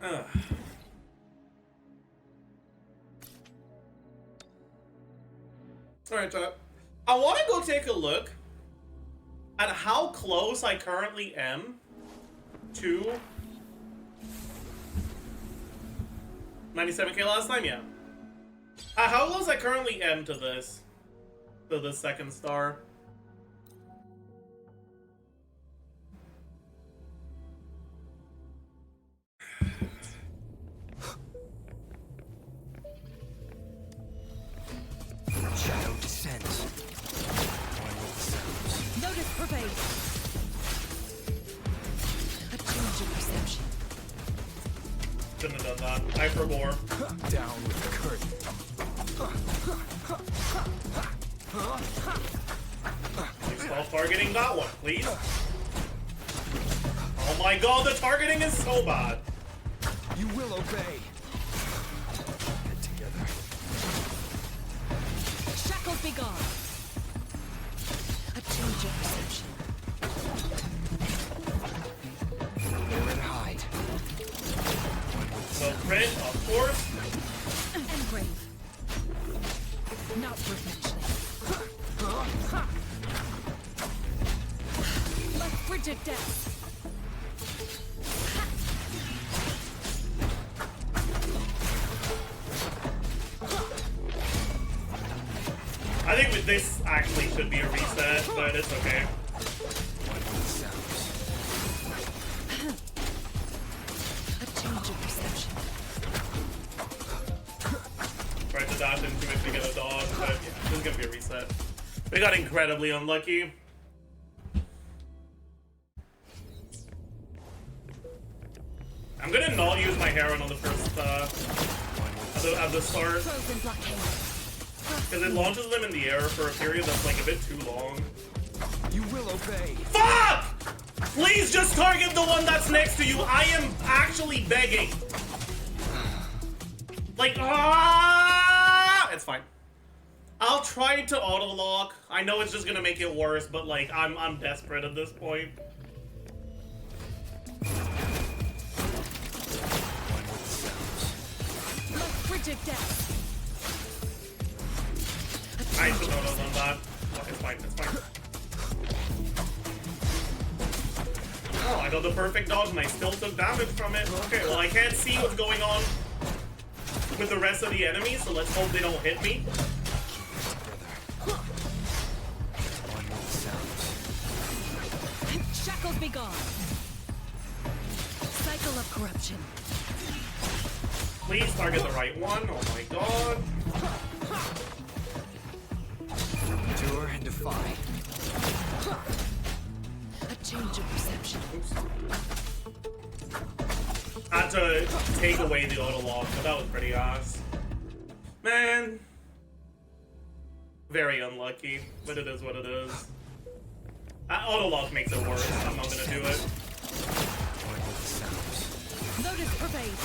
Ugh. Alright, chat. I want to go take a look at how close I currently am to 97k last time, yeah. How close I currently am to this? To the second star? Shadow descends. One with the sounds. Notice pervade. A change of perception. Shouldn't have done that. I forbore. Down with the curtain. Please stop targeting that one, please. Oh my god, the targeting is so bad. You will obey. Get together. Shackles be gone. A change of perception. There and hide. So crit, of course. And brave. Not worth mentioning. Like frigid death. I think with this actually should be a reset, but it's okay. One with the sounds. A change of perception. Tried to dash into it to get a dodge, but yeah, this is gonna be a reset. We got incredibly unlucky. I'm gonna not use my Heron on the first, at the start, Frozen blockade. because it launches them in the air for a period that's like a bit too long. You will obey. Fuck! Please just target the one that's next to you. I am actually begging. Like, it's fine. I'll try to auto lock. I know it's just gonna make it worse, but like, I'm desperate at this point. One with the sounds. Like frigid death. I should not have done that. Oh, it's fine, it's fine. Oh, I got the perfect dodge and I still took damage from it. Okay, well I can't see what's going on with the rest of the enemies, so let's hope they don't hit me. One with the sounds. Shackles be gone. Cycle of corruption. Please target the right one. Oh my god. Endure and defy. A change of perception. Oops. Had to take away the auto lock, but that was pretty ass. Man. Very unlucky, but it is what it is. Auto lock makes it worse. I'm not gonna do it. One with the sounds. Notice pervade.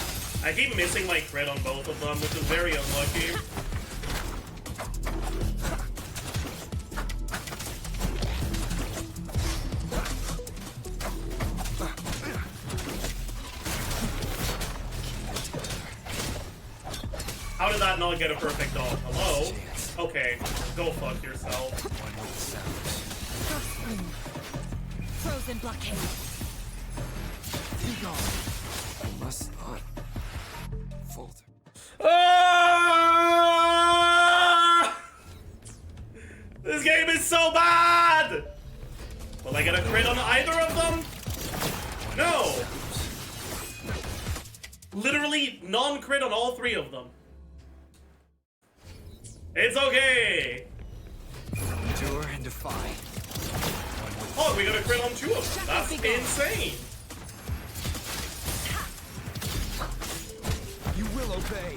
I keep missing my crit on both of them, which is very unlucky. How did that not get a perfect dodge? Hello? Okay, go fuck yourself. One with the sounds. Frost bloom. Frozen blockade. Be gone. I must not falter. Ah! This game is so bad! Will I get a crit on either of them? No! Literally non-crit on all three of them. It's okay! Endure and defy. Oh, we got a crit on two of them. That's insane! You will obey.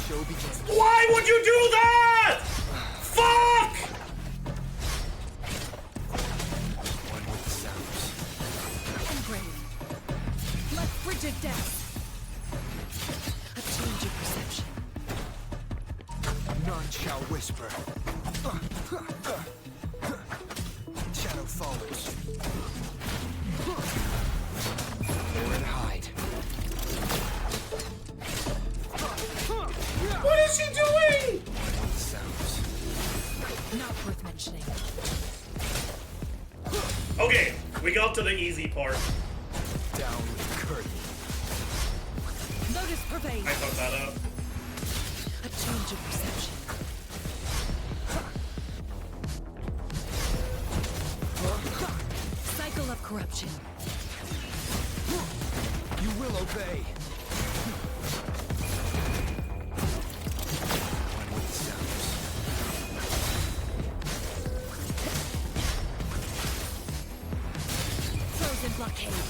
Show begins. Why would you do that? Fuck! One with the sounds. Engraved. Like frigid death. A change of perception. None shall whisper. Shadow follows. There and hide. What is she doing? One with the sounds. Not worth mentioning. easy part. Down with the curtain. Notice pervade. I fucked that up. A change of perception. Cycle of corruption. You will obey. One with the sounds. Frozen blockade.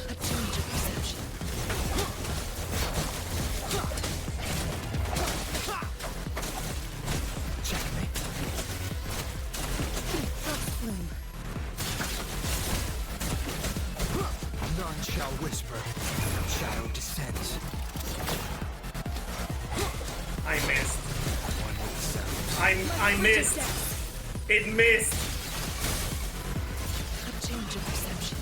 A change of perception. Checkmate. Frost bloom. None shall whisper. Shadow descends. I missed. One with the sounds. I missed. It missed. A change of perception.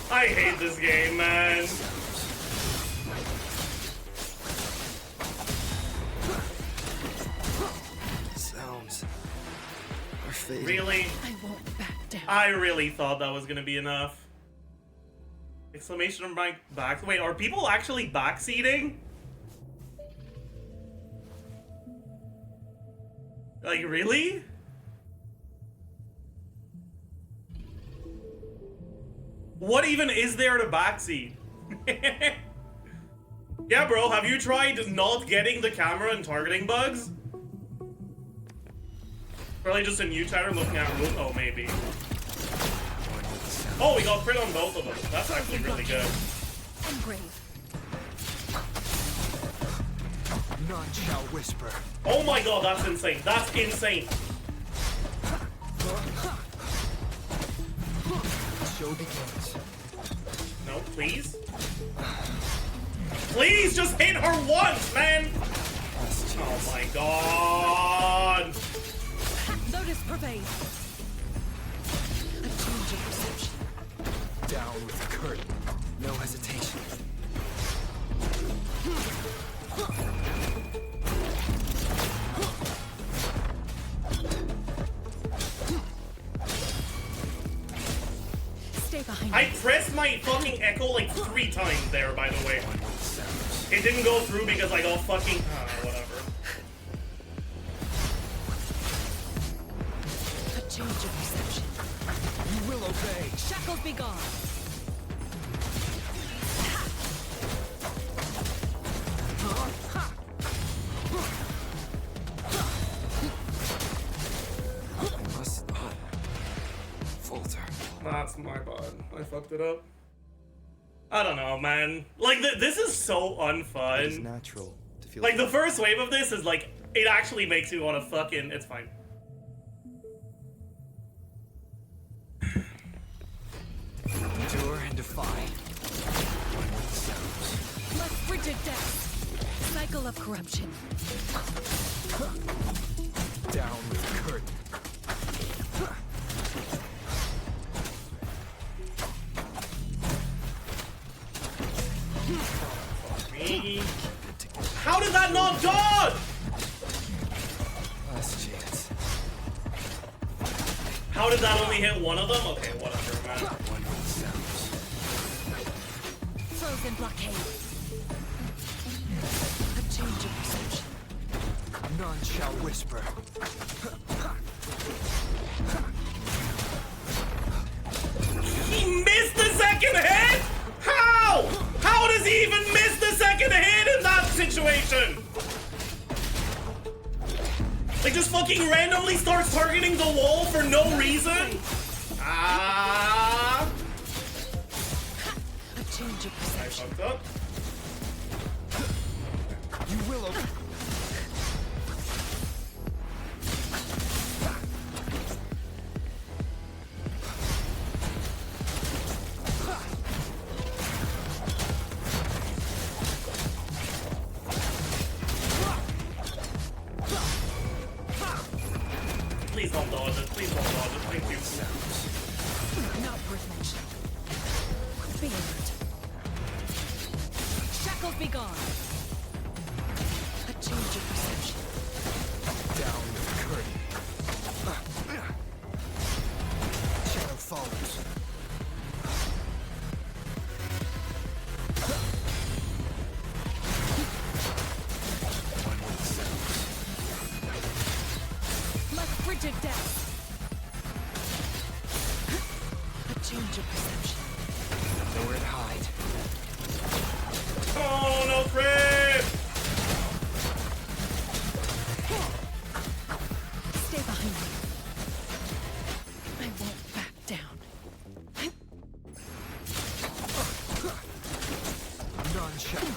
I hate this game, man. Sounds are fading. Really? I won't back down. I really thought that was gonna be enough. Exclamation mark back. Wait, are people actually backseating? Like, really? What even is there to backseat? Yeah, bro, have you tried not getting the camera and targeting bugs? Probably just a new chatter looking at root. Oh, maybe. One with the sounds. Oh, we got crit on both of them. That's actually really good. Engrave. None shall whisper. Oh my god, that's insane. That's insane. Show begins. No, please. Please just hit her once, man. Oh my god. Notice pervade. A change of perception. Down with the curtain. No hesitation. Stay behind I me. pressed my fucking echo like 3 times there, by the way. One with the sounds. It didn't go through because I got fucking... whatever. A change of perception. You will obey. Shackles be gone. I must not falter. That's my bad. I fucked it up. I don't know, man. Like, this is so unfun. It's natural to feel. Like, the first wave of this is like, it actually makes you want to fucking... It's fine. Endure and defy. One with the sounds. Left frigid death. Cycle of corruption. Down with the curtain. Me. How did that not dodge? Last chance. How did that only hit one of them? Okay, whatever, man. One with the sounds. Frozen blockade. A change of perception. None shall whisper. He missed the second hit? How? How does he even miss the second hit in that situation? Like, just fucking randomly starts targeting the wall for no reason? Ah. A change of I perception. fucked up. You will obey. Please don't dodge it. Please don't dodge it. Thank you. Not worth mentioning. Be alert. Shackles be gone. A change of perception. Down with the curtain. Shadow follows. One with the sounds. Like frigid death. A change of perception. Nowhere to hide. Oh no, Fred! Stay behind me. I won't back down. None shall.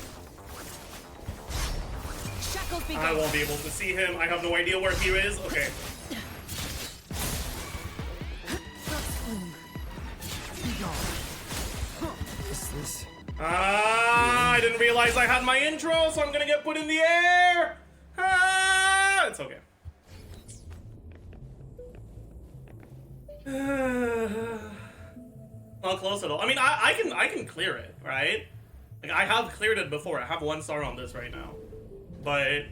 Shackles be I gone. won't be able to see him. I have no idea where he is. Okay. Be gone. Is this? I didn't realize I had my intro, so I'm gonna get put in the air. It's okay. Not close at all. I mean, I can clear it, right? Like I have cleared it before. I have 1 star on this right now, but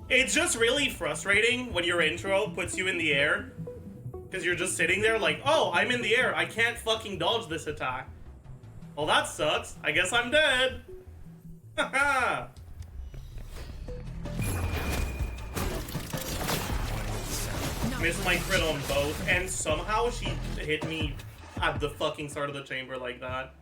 it's just really frustrating when your intro puts you in the air because you're just sitting there like, oh, I'm in the air. I can't fucking dodge this attack. Well, that sucks. I guess I'm dead. Haha. Missed my crit on both, and somehow she hit me at the fucking start of the chamber like that.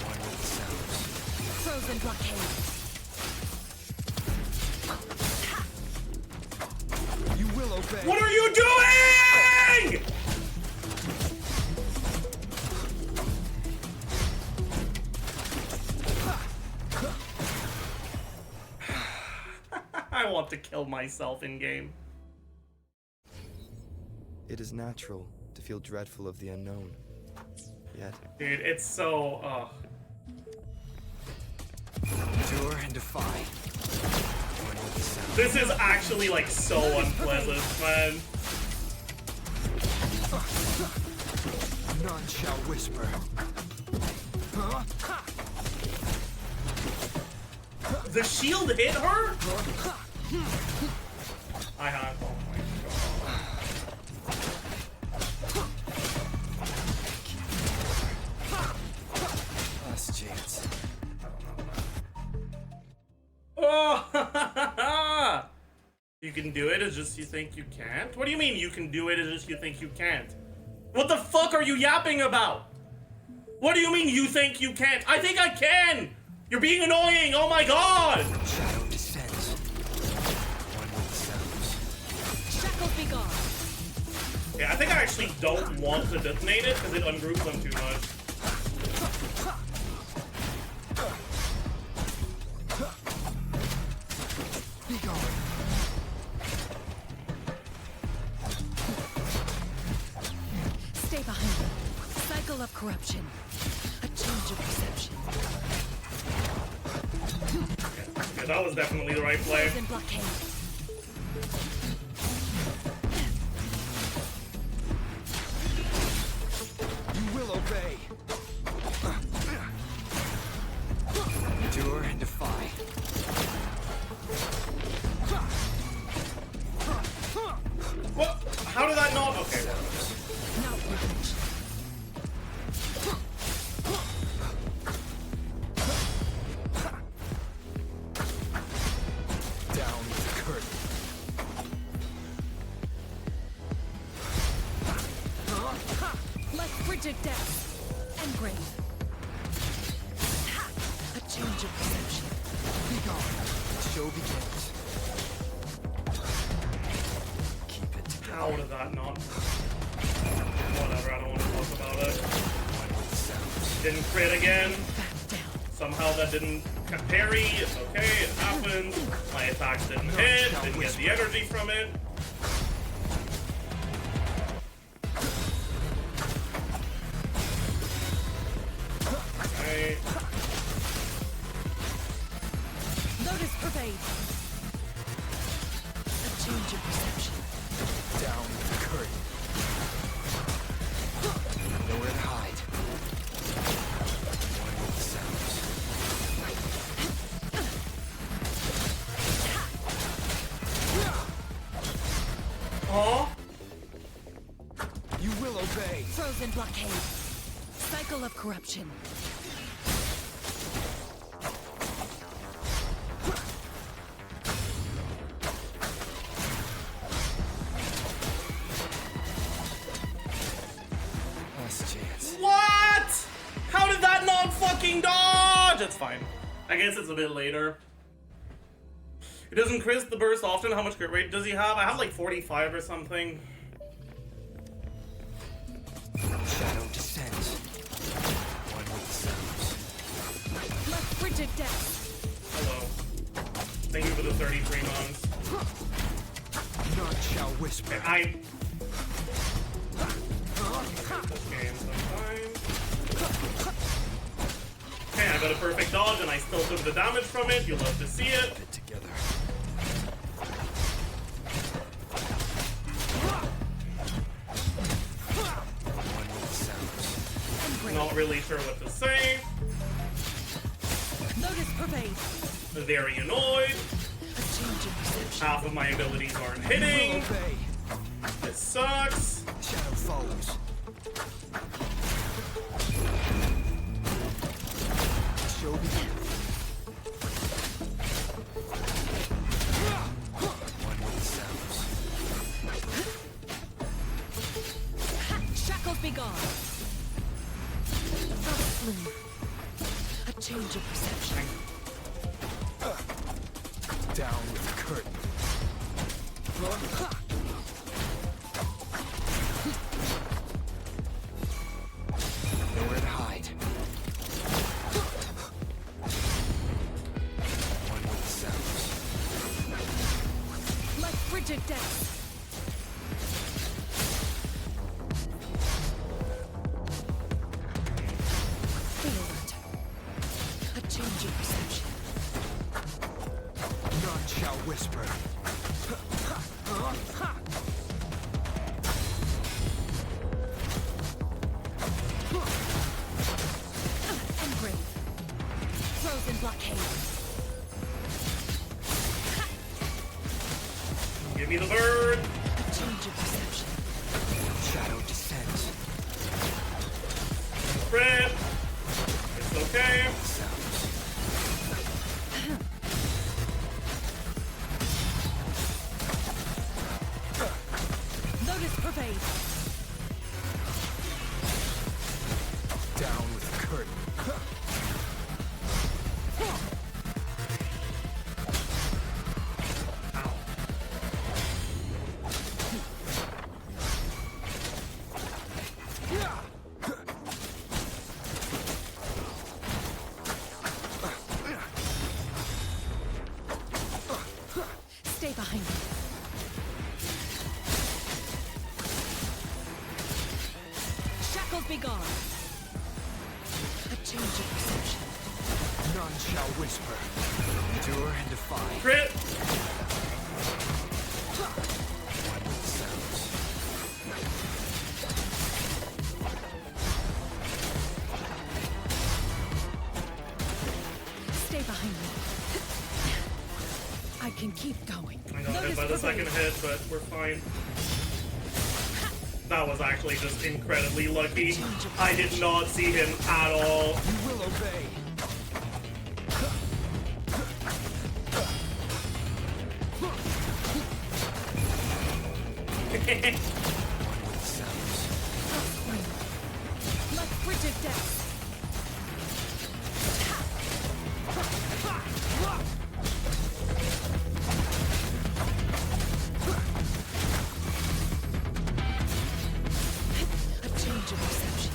One with the sounds. Frozen blockade. You will obey. What are you doing? I want to kill myself in game. It is natural to feel dreadful of the unknown. Yet, Dude, it's so, Endure and defy. one with the sounds. This is actually, like, so unpleasant, man. None shall whisper. The shield hit her? I have. Oh my Last chance. god. Oh! You can do it, it's just you think you can't? What do you mean you can do it, it's just you think you can't? What the fuck are you yapping about? What do you mean you think you can't? I think I can! You're being annoying, oh my god! Shadow descends. One with the sounds. Shackles be gone. Yeah, I think I actually don't want to detonate it because it ungroups them too much. Be gone. Stay behind me. Cycle of corruption. A change of perception. Yeah, that was definitely the right play. Frozen blockade. You will obey. Endure and defy. What? How did that not? Okay. Now revenge. Down with the curtain. Like frigid death. Engrave. A change of perception. Be gone. The show begins. Keep it together. How did that not? Whatever, I don't want to talk about it. One with the sounds. Didn't crit again. Back down. Somehow that didn't parry. It's okay, it happens. My attacks didn't hit. Didn't get the energy from it. Okay. Lotus pervade. change of perception. Down with the curtain. Nowhere to hide. One with the sounds. Aw. You will obey. Frozen blockade. Cycle of corruption. Last chance. What? How did that not fucking dodge? It's fine. I guess it's a bit later. It doesn't crit the burst often. How much crit rate does he have? I have like 45 or something. Shadow descends. One with the sounds. Left frigid death. Hello. Thank you for the 33 months. None shall whisper. I this game sometimes. Okay, I got a perfect dodge and I still took the damage from it. You'll love to see it. Fit together. One with the sounds. Not really sure what to say. Lotus pervade. Very annoyed. A change of perception. Half of my abilities aren't You hitting. will obey. This sucks. Shadow follows. Show begins. One with the sounds. Shackles be gone. Flume. A change of perception. Down with the curtain. Nowhere to hide. One with the sounds. Like frigid death. Feel it. A change of perception. None shall whisper. Engrave. Frozen blockade. Give me the bird. A change of perception. Shadow descends. Crit. It's okay. Sounds. Lotus pervade. Down with the curtain. Ow. Stay behind me. Shackles be gone. A change of perception. None shall whisper. Endure and defy. Crit. One with the sounds. Stay behind me. I can keep going. I got hit by the second hit, but we're fine. That was actually just incredibly lucky. I did not see him at all. You will obey. One with the sounds. Like frigid death. A change of perception.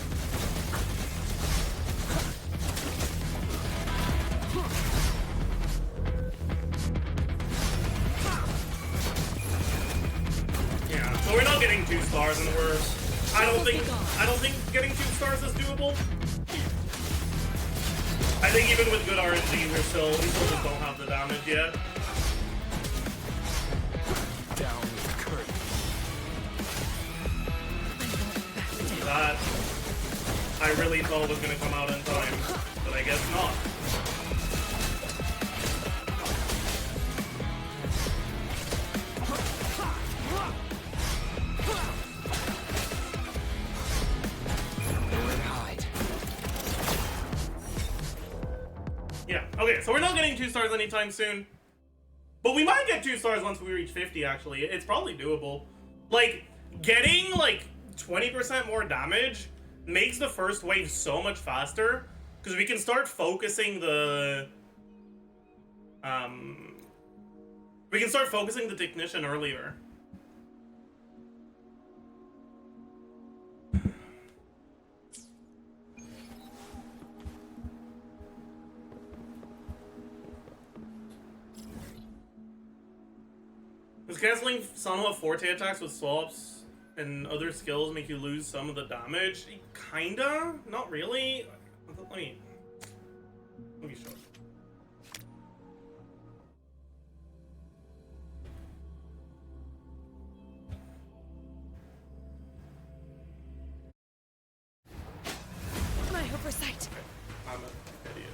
Yeah, so we're not getting 2 stars, and I don't think getting 2 stars is doable. I think even with good RNG, we still just don't have the damage yet. Down That I really thought was gonna come out in time, but I guess not. Yeah, okay, so we're not getting 2 stars anytime soon. But we might get 2 stars once we reach 50, actually. It's probably doable. Like, getting, like, 20% more damage makes the first wave so much faster. Because we can start focusing the... we can start focusing the technician earlier. Does canceling Sanwa Forte attacks with swaps and other skills make you lose some of the damage? Kinda? Not really. Let me show you. My oversight. Okay. I'm an idiot.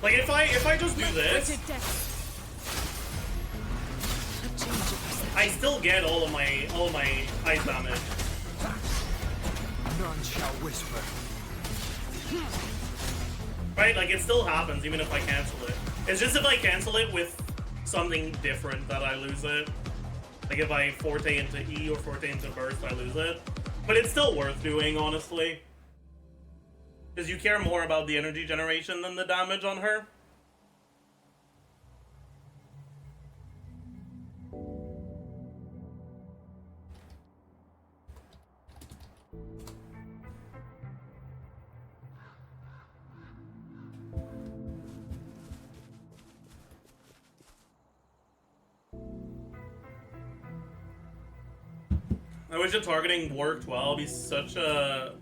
Like if I just do this, I still get all of my ice damage. None shall whisper. Right? Like it still happens even if I cancel it. It's just if I cancel it with something different that I lose it. Like if I forte into E or forte into burst, I lose it. But it's still worth doing, honestly. Because you care more about the energy generation than the damage on her. I wish the targeting worked well. It'd be such a...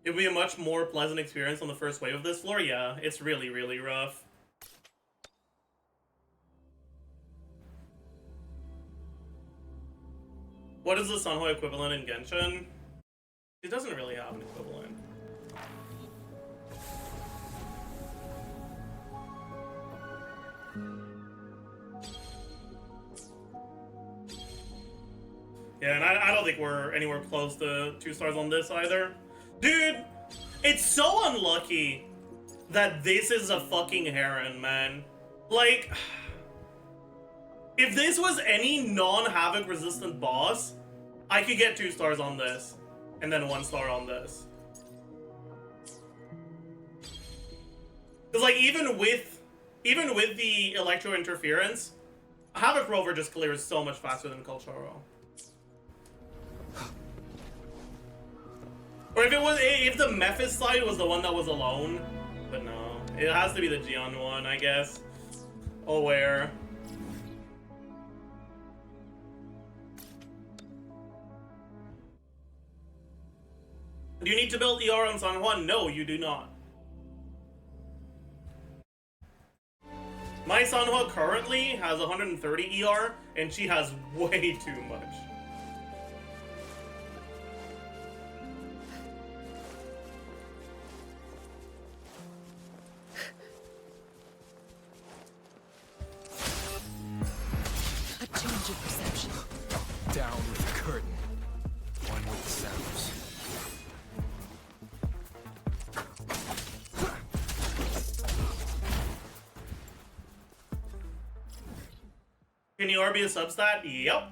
It'd be a much more pleasant experience on the first wave of this floor. Yeah, it's really, really rough. What is the Sunhoi equivalent in Genshin? It doesn't really have an equivalent. Yeah, and I don't think we're anywhere close to 2 stars on this either. Dude, it's so unlucky that this is a fucking Heron, man. Like, if this was any non-Havoc resistant boss, I could get 2 stars on this, and then 1 star on this. Because like, even with the Electro Interference, Havoc Rover just clears so much faster than Culchoro. Or if the Mephis side was the one that was alone, but no, it has to be the Gion one, I guess. Oh, where? Do you need to build ER on San Juan? No, you do not. My San Juan currently has 130 ER, and she has way too much. Change of perception. Down with the curtain. One with the sounds. Can ER be a substat? Yep.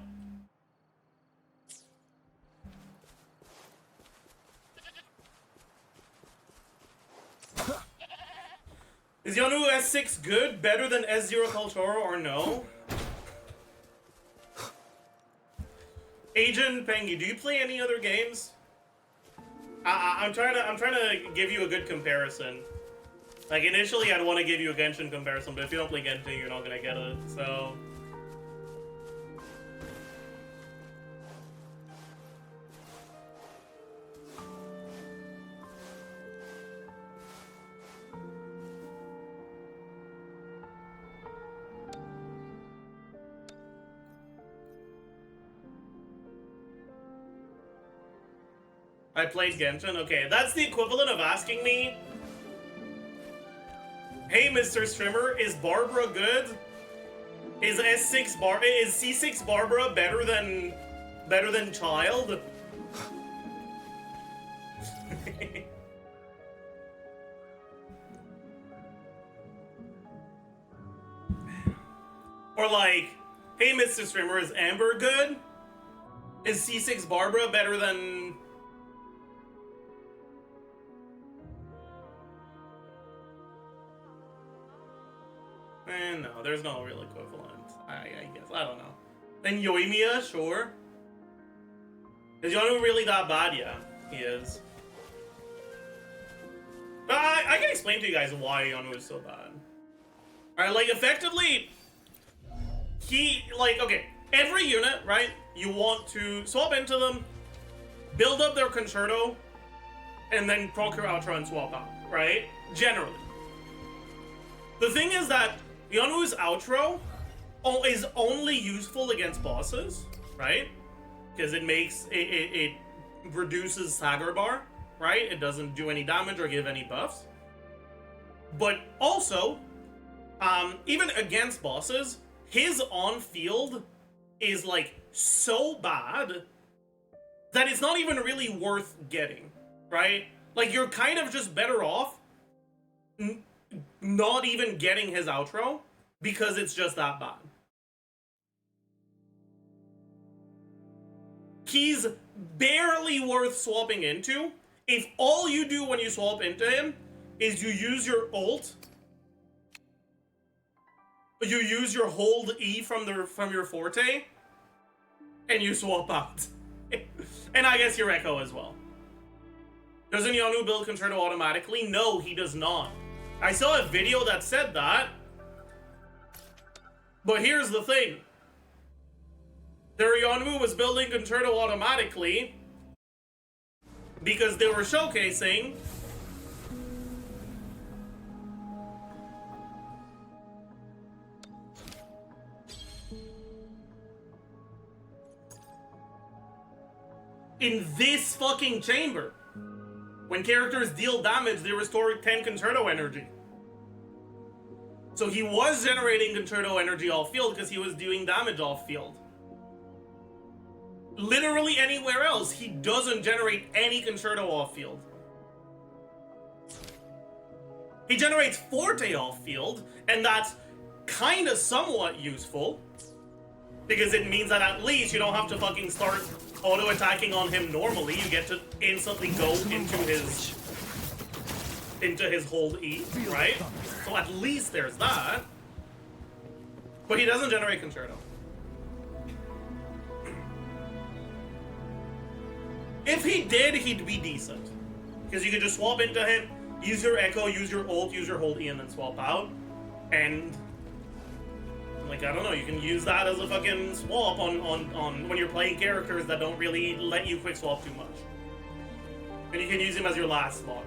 Is Yonu S6 good? Better than S0 Cultoro or no? Agent Pengi, do you play any other games? I'm trying to give you a good comparison. Like initially, I'd want to give you a Genshin comparison, but if you don't play Genshin, you're not gonna get it. So. I played Genshin. Okay, that's the equivalent of asking me, hey, Mr. Streamer, is Barbara good? Is C6 Barbara better than Child? Or like, hey, Mr. Streamer, is Amber good? Is C6 Barbara better than... no, there's no real equivalent. I guess. I don't know. Then Yoimiya, sure. Is Yonu really that bad? Yeah, he is. But I can explain to you guys why Yonu is so bad. Alright, like, effectively, okay, every unit, right, you want to swap into them, build up their concerto, and then proc your outro and swap out, right? Generally. The thing is that Yonu's outro is only useful against bosses, right? Because it reduces Sagar Bar, right? It doesn't do any damage or give any buffs. But also, even against bosses, his on-field is like so bad that it's not even really worth getting, right? Like, you're kind of just better off not even getting his outro because it's just that bad. He's barely worth swapping into if all you do when you swap into him is you use your ult, you use your hold E from your forte, and you swap out. And I guess your echo as well. Doesn't Yonu build Concerto automatically? No, he does not. I saw a video that said that. But here's the thing. Their Yonu was building Concerto automatically because they were showcasing in this fucking chamber. When characters deal damage, they restore 10 Concerto energy. So he was generating Concerto energy off field because he was doing damage off field. Literally anywhere else, he doesn't generate any Concerto off field. He generates Forte off field, and that's kind of somewhat useful because it means that at least you don't have to fucking start auto-attacking on him normally. You get to instantly go into his hold E, right? So at least there's that. But he doesn't generate Concerto. If he did, he'd be decent. Because you could just swap into him, use your echo, use your ult, use your hold E, and then swap out. And, like, I don't know, you can use that as a fucking swap on when you're playing characters that don't really let you quick swap too much. And you can use him as your last slot.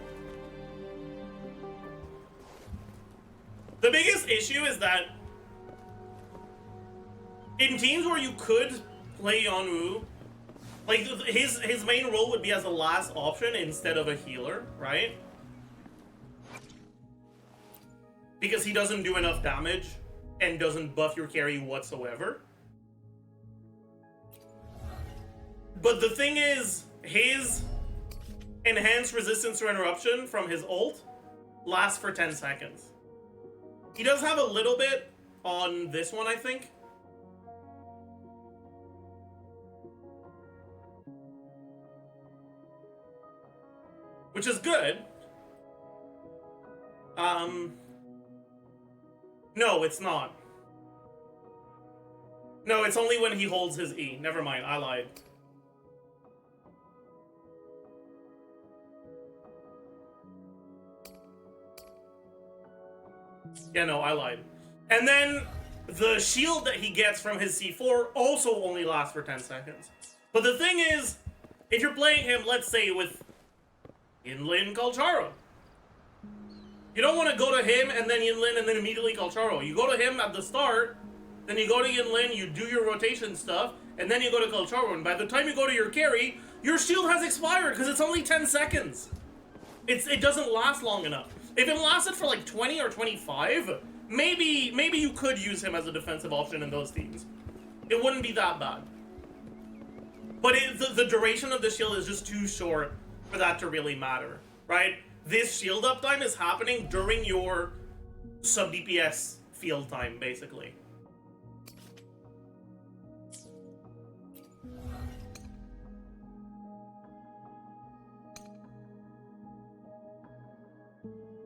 The biggest issue is that in teams where you could play Yonu, like, his main role would be as a last option instead of a healer, right? Because he doesn't do enough damage and doesn't buff your carry whatsoever. But the thing is, his enhanced resistance to interruption from his ult lasts for 10 seconds. He does have a little bit on this one, I think. Which is good. No, it's not. No, it's only when he holds his E. Never mind, I lied. Yeah, no, I lied. And then the shield that he gets from his C4 also only lasts for 10 seconds. But the thing is, if you're playing him, let's say, with Yinlin Kalcharo, you don't want to go to him and then Yinlin and then immediately Kalcharo. You go to him at the start, then you go to Yinlin, you do your rotation stuff, and then you go to Kalcharo. And by the time you go to your carry, your shield has expired because it's only 10 seconds. It doesn't last long enough. If it lasted for like 20 or 25, maybe you could use him as a defensive option in those teams. It wouldn't be that bad. But the duration of the shield is just too short for that to really matter, right? This shield uptime is happening during your sub DPS field time, basically.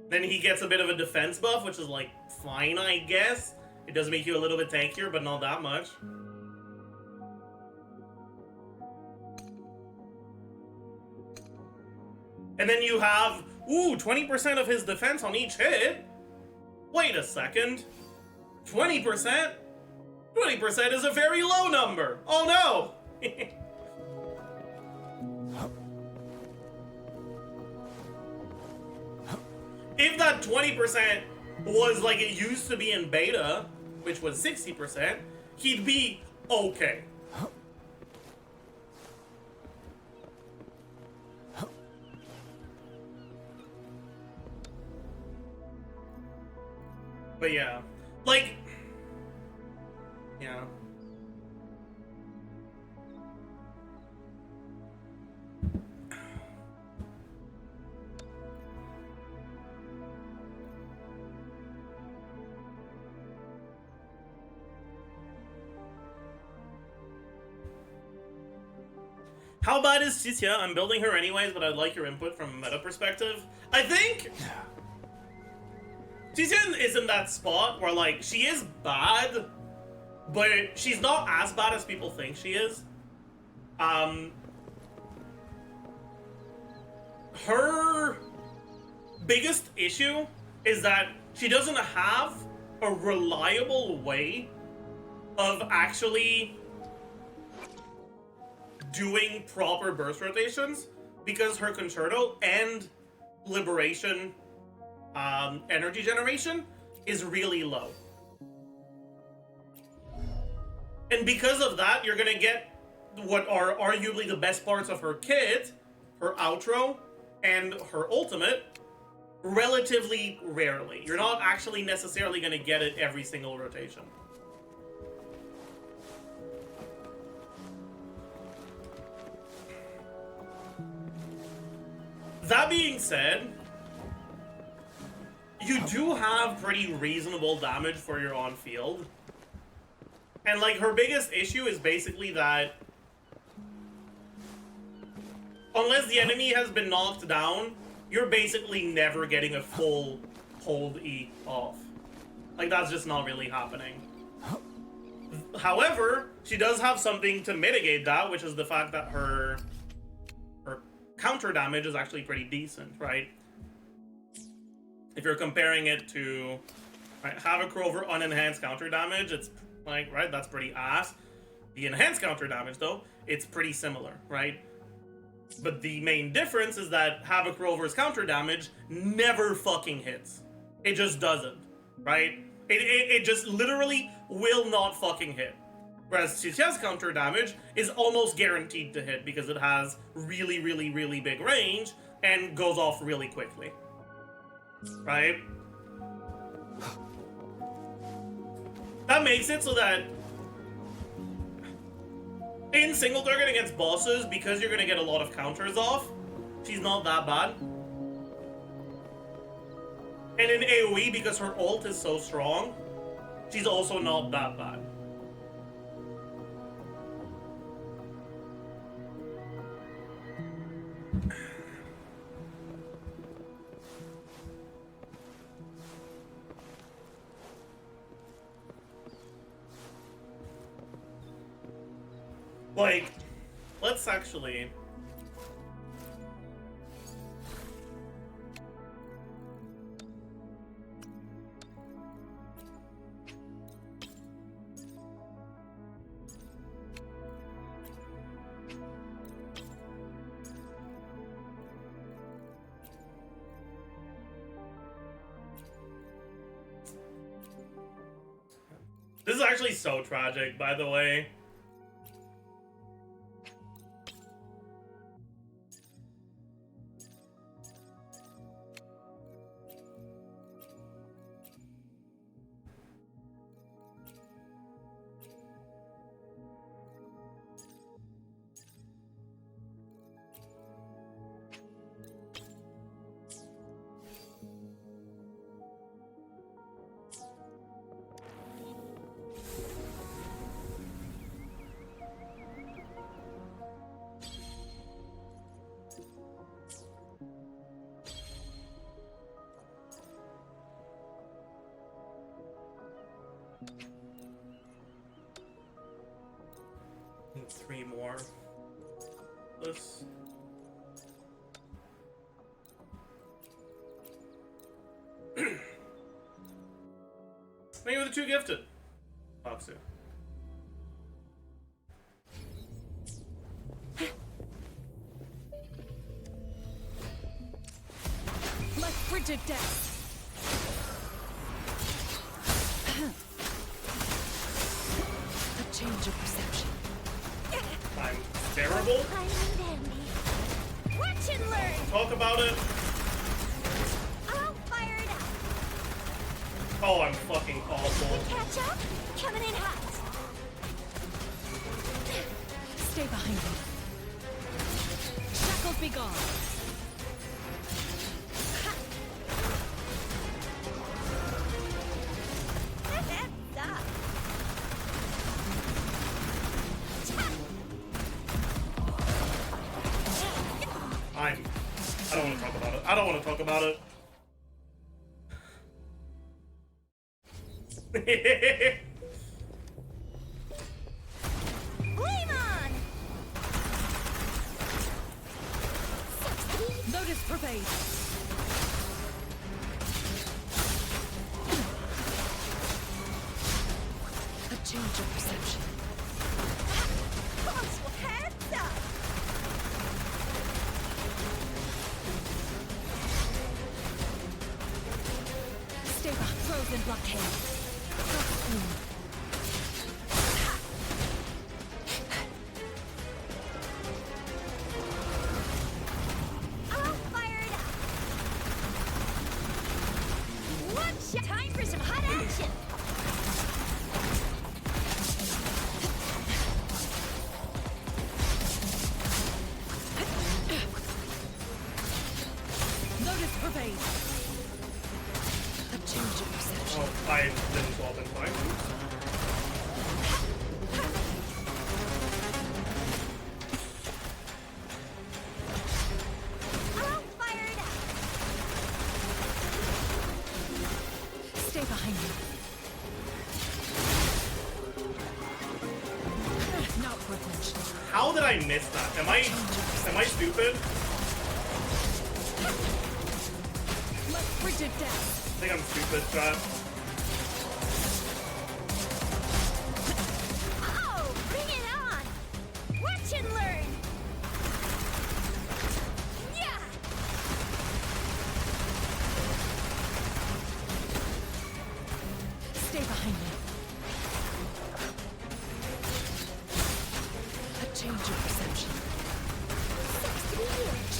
Then he gets a bit of a defense buff, which is like fine, I guess. It does make you a little bit tankier, but not that much. And then you have, ooh, 20% of his defense on each hit. Wait a second. 20%? 20% is a very low number. Oh no! If that 20% was like it used to be in beta, which was 60%, he'd be okay. But yeah, like, yeah. How bad is Cisia? I'm building her anyways, but I'd like your input from a meta perspective. I think Cisia is in that spot where, like, she is bad, but she's not as bad as people think she is. Her biggest issue is that she doesn't have a reliable way of actually doing proper burst rotations, because her concerto and liberation energy generation is really low. And because of that, you're gonna get what are arguably the best parts of her kit, her outro, and her ultimate, relatively rarely. You're not actually necessarily gonna get it every single rotation. That being said, you do have pretty reasonable damage for your on-field. And, like, her biggest issue is basically that unless the enemy has been knocked down, you're basically never getting a full hold E off. Like, that's just not really happening. However, she does have something to mitigate that, which is the fact that her counter damage is actually pretty decent, right? If you're comparing it to Havoc Rover unenhanced counter damage, it's like, right, that's pretty ass. The enhanced counter damage, though, it's pretty similar, right? But the main difference is that Havoc Rover's counter damage never fucking hits. It just doesn't, right? It just literally will not fucking hit. Whereas Cisia's counter damage is almost guaranteed to hit because it has really, really, really big range and goes off really quickly. Right? That makes it so that in single target against bosses, because you're going to get a lot of counters off, she's not that bad. And in AoE, because her ult is so strong, she's also not that bad. Like, let's actually... This is actually so tragic, by the way. 3 more. This. Maybe with the 2 gifted. Foxu. Like frigid death. A change of perception. I'm terrible. Watch and learn. Talk about it. I'll fire it up. Oh, I'm fucking awful. Catch up. Coming in hot. Stay behind me. Shackles be gone. I don't want to talk about it. I don't want to talk about it. Flame on. Notice pervade. A change of perception. Close heads up. Stay behind. Frozen blockade. I'll fire it up. Watch. Time for some hot action. Notice pervade. A change of perception. Oh, I didn't swap in time. I'll fire it up. Stay behind me. Not privileged. How did I miss that? Am I stupid? Let frigid death. I think I'm stupid, chat. Oh, bring it on. Watch and learn. Yeah. Stay behind me. A change of perception.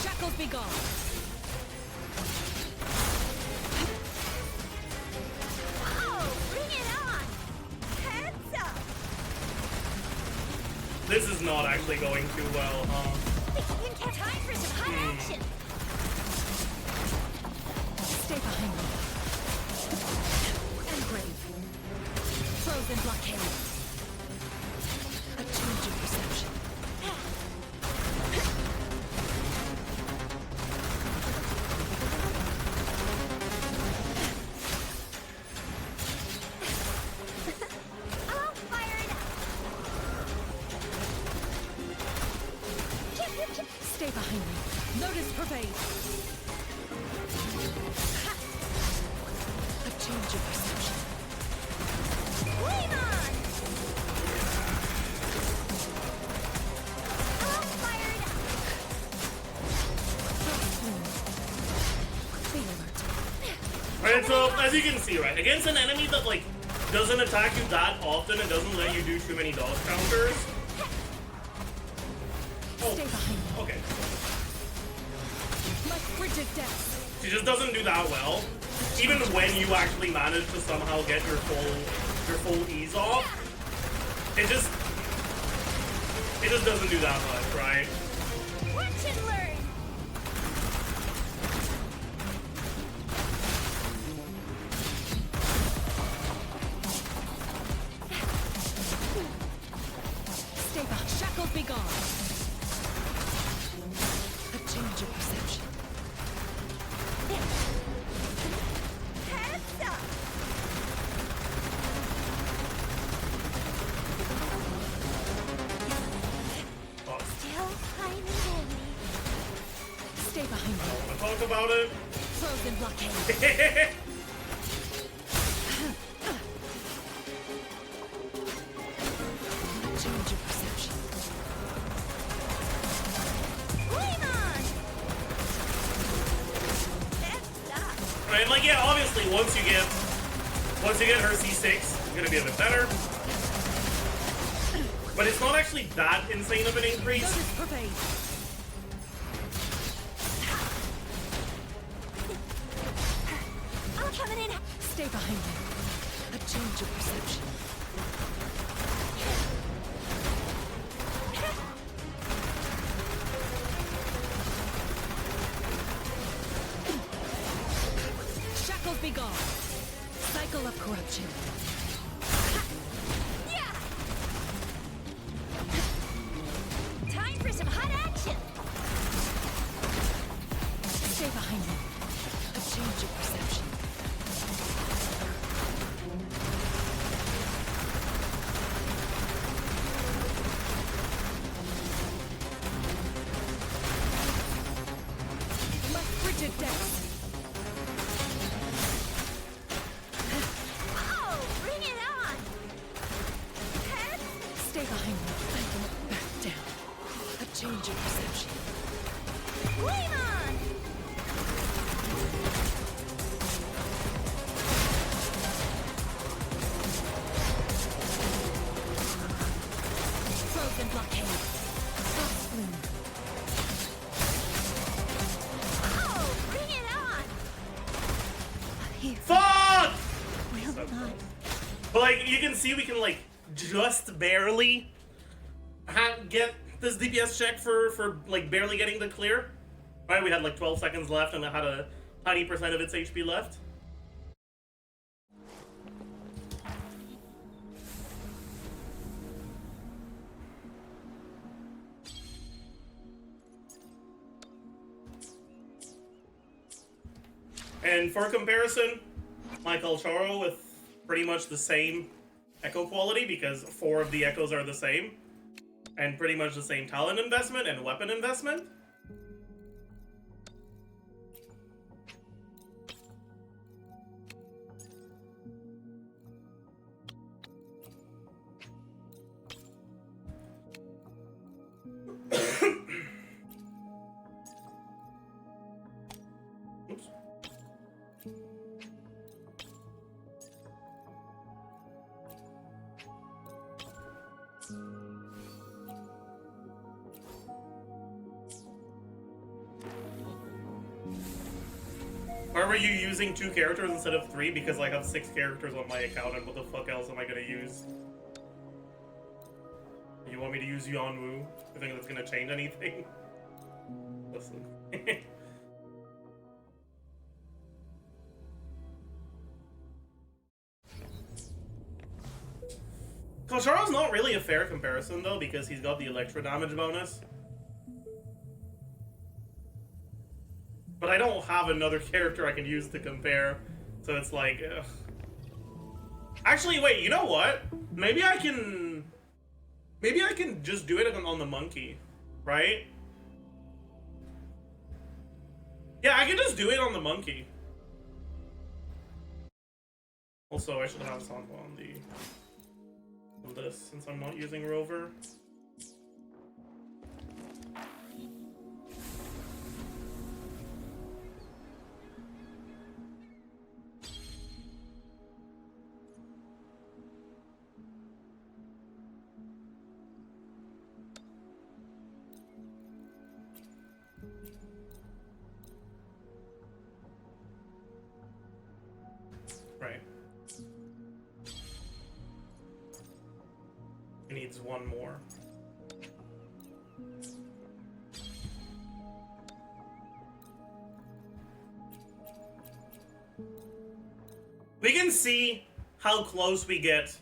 Shackles be gone. Oh, bring it on. Heads up. This is not actually going too well, huh? Time for some hot action. Stay behind me. Engrave. Frozen blockade. A change of perception. I'll fire it up. Stay behind me. Notice pervade. A change of perception. Flame on. I'll fire it up. Be alert. Alright, so as you can see, right, against an enemy that like doesn't attack you that often and doesn't let you do too many dodge counters. Stay behind me. Okay. Like frigid death. She just doesn't do that well. Even when you actually manage to somehow get your full ease off, it just doesn't do that much, right? Watch and learn. Stay behind. Shackles be gone. A change of perception. Heads up. joke about it. Frozen blockade. Change of perception. Flame on! Heads up! Right, like yeah, obviously once you get her C6, it's gonna be a bit better. But it's not actually that insane of an increase. Notice pervade. I'm coming in! Stay behind me. A change of perception. Shackles be gone. Cycle of corruption. Yeah! Time for some hot action! Stay behind me. A change of perception. My frigid depths. Oh, bring it on! Heads! Stay behind me. I won't back down. A change of perception. Flame on! Frozen blockade. Frost bloom. Oh, bring it on! Here. Fuck! Will not. But like you can see, we can like just barely get this DPS check for like barely getting the clear. Right, we had like 12 seconds left, and it had a tiny percent of its HP left. And for comparison, my Kalcharo with pretty much the same echo quality, because 4 of the echoes are the same, and pretty much the same talent investment and weapon investment. Oops. Why were you using 2 characters instead of 3? Because I have 6 characters on my account, and what the fuck else am I gonna use? You want me to use Yuanwu? You think that's gonna change anything? Listen. Kalcharo's not really a fair comparison though, because he's got the electro damage bonus. But I don't have another character I can use to compare, so it's like, ugh. Actually, wait, you know what? Maybe I can just do it on the monkey, right? Yeah, I can just do it on the monkey. Also, I should have Santo on this, since I'm not using Rover. Right. He needs one more. We can see how close we get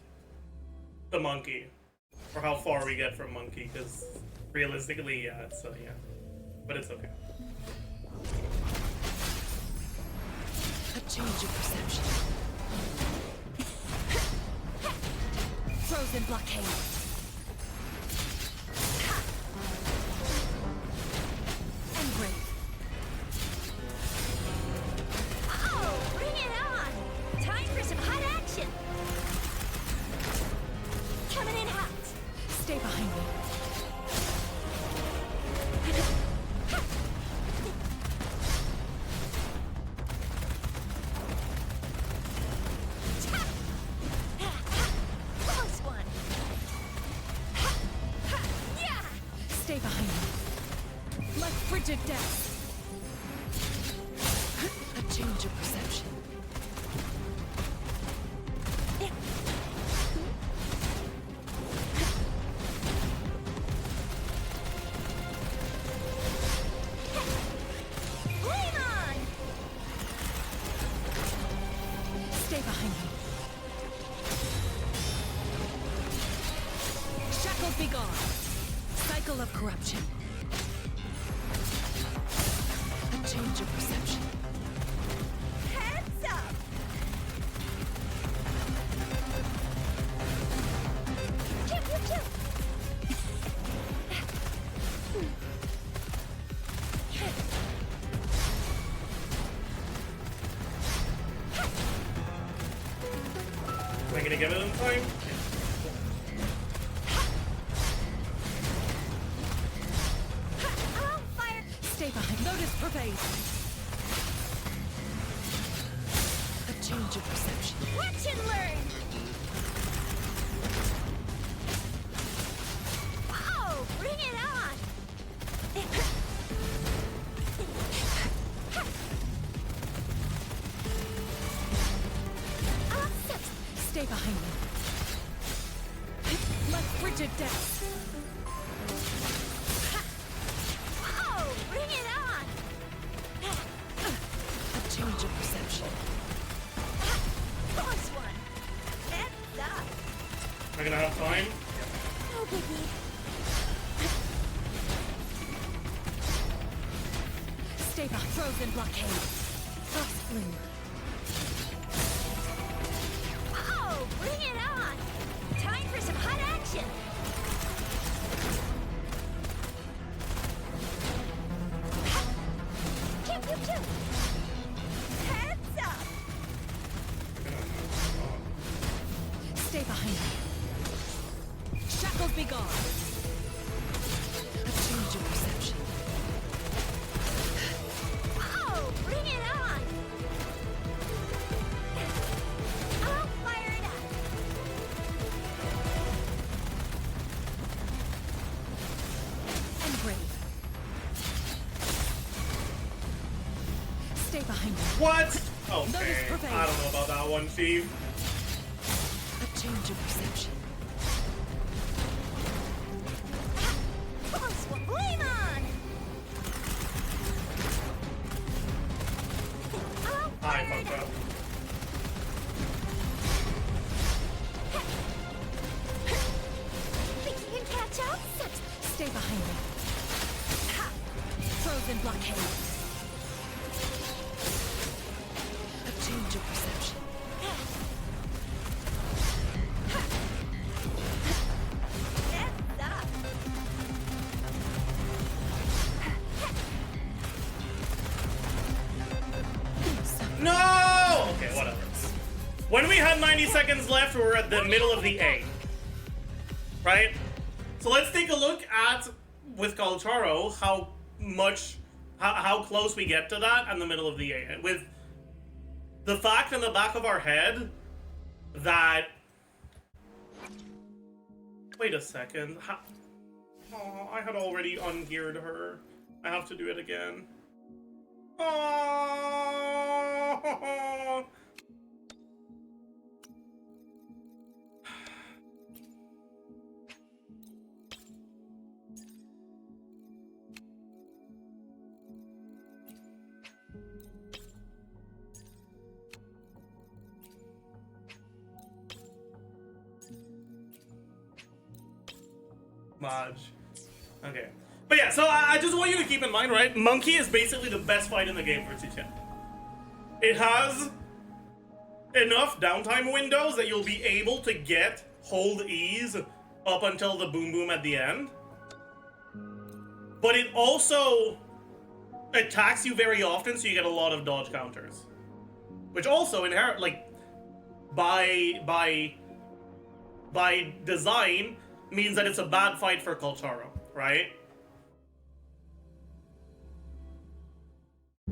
the monkey, or how far we get from monkey, because realistically, yeah, it's yeah, but it's okay. A change of perception. Frozen blockade. Engrave. Stay behind me. Like frigid death. A change of perception. Flame on! Stay behind me. Shackles be gone. Cycle of corruption. A change of perception. Heads up! Pew, pew, pew. Am I gonna give it in time? I'm on fire! Stay behind. Notice pervade. A change of perception. Watch and learn! Wow! Bring it on! Stay behind me. Like frigid death. Wow! Bring it on! A change of perception. Close one! Heads up! Am I gonna have time? No biggie. Stay behind. Frozen blockade. Frost fling. Wow! Bring it on! Time for some hot action! Pew, pew, pew! Heads up! Stay behind me. Shackles be gone. A change of perception. Wow! Bring it on! I'll fire it up! And brave. Stay behind me. What? Okay, Notice pervade. I don't know about that one, Steve. A change of perception. Close one! Flame on! I'll I fire it fucked up! up. Think you can catch up? Stay behind me. Frozen blockade. A change of perception. Heads up! No! Okay, whatever. When we had 90 seconds left, we were at the middle of the A. Right? So let's take a look at, with Calcharo, how close we get to that in the middle of the A. With the fact in the back of our head that... Wait a second. Oh, I had already ungeared her. I have to do it again. Oh. Maj. Okay. But yeah, so I just want you to keep in mind, right? Monkey is basically the best fight in the game for Chichen. It has enough downtime windows that you'll be able to get hold ease up until the boom boom at the end. But it also attacks you very often, so you get a lot of dodge counters. Which also inherent, like, by design, means that it's a bad fight for Calcharo, right?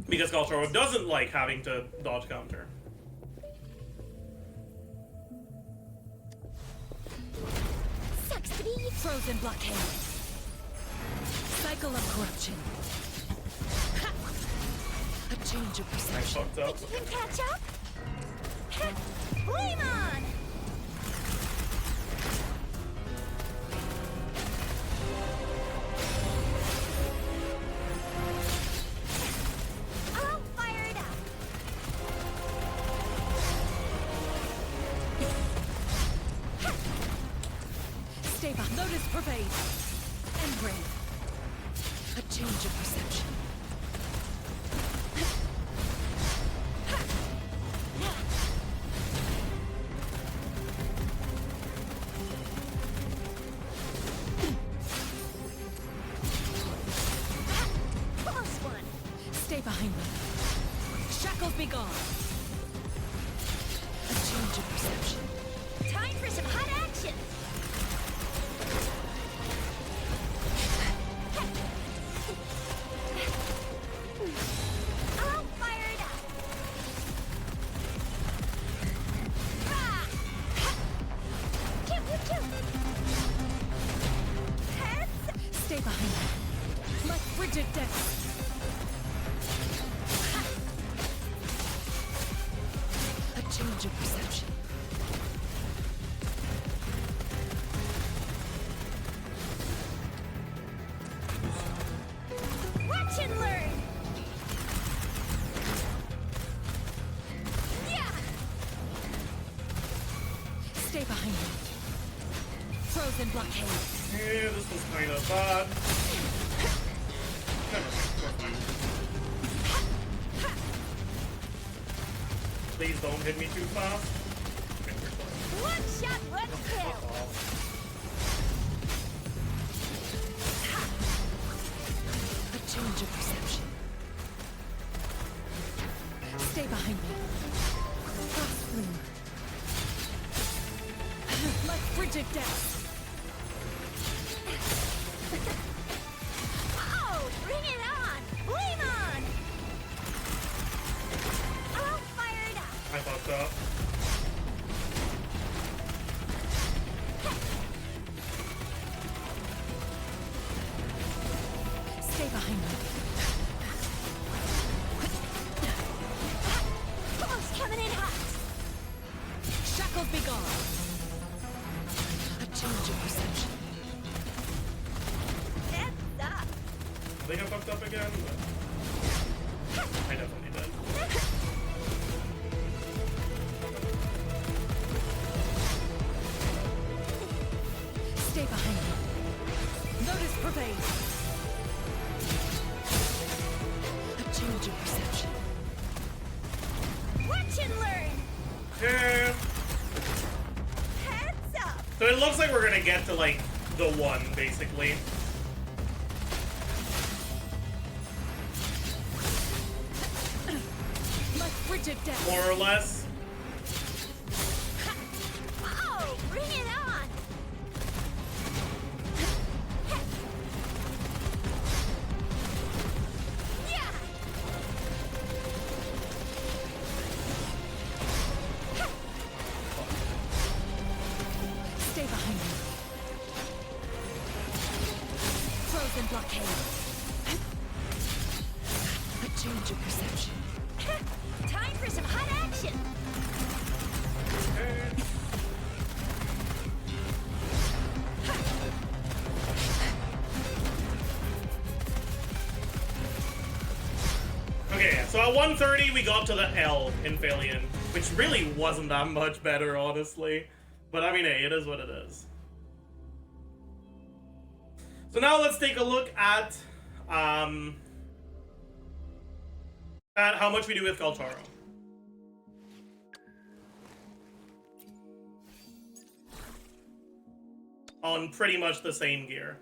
Because Calcharo doesn't like having to dodge counter. Sucks to be Frozen blockade. cycle of corruption. Ha! A change of I perception. fucked up. Think you can catch up? Flame on! I'll fire it up. Stay back. Lotus pervade. Embrace. A change of perception. Close one. Stay behind me. Shackles be gone. A change of perception. Time for some hot action. I'll fire it up. Ah! Pew, pew, pew. Heads. Stay behind me. Like frigid death. A change of perception. Watch and learn. Yeah. Stay behind me. Frozen blockade. Yeah, this was kind of bad. Never mind, we're fine. Please don't hit me too fast. Okay, we're fine. One shot, one kill. A change of perception. Stay behind me. Fast fling. Like frigid death. Oh, bring it on! Flame on! I'll fire it up. I fucked up. Stay behind me. Close, coming in hot. Shackles be gone. A change of perception. Heads up. I think I fucked up again, but I definitely did. Stay behind me. Lotus pervade. A change of perception. Watch and learn. Yeah. Heads up. So it looks like we're gonna get to like the one, basically. Like frigid death. More or less. Oh, bring it on. Yeah. Stay behind me. Frozen blockade. A change of perception. Time for some hot action. Okay, so at 130 we got to the L in Phalion, which really wasn't that much better, honestly. But I mean, hey, it is what it is. So now let's take a look at how much we do with Kaltaro. On pretty much the same gear.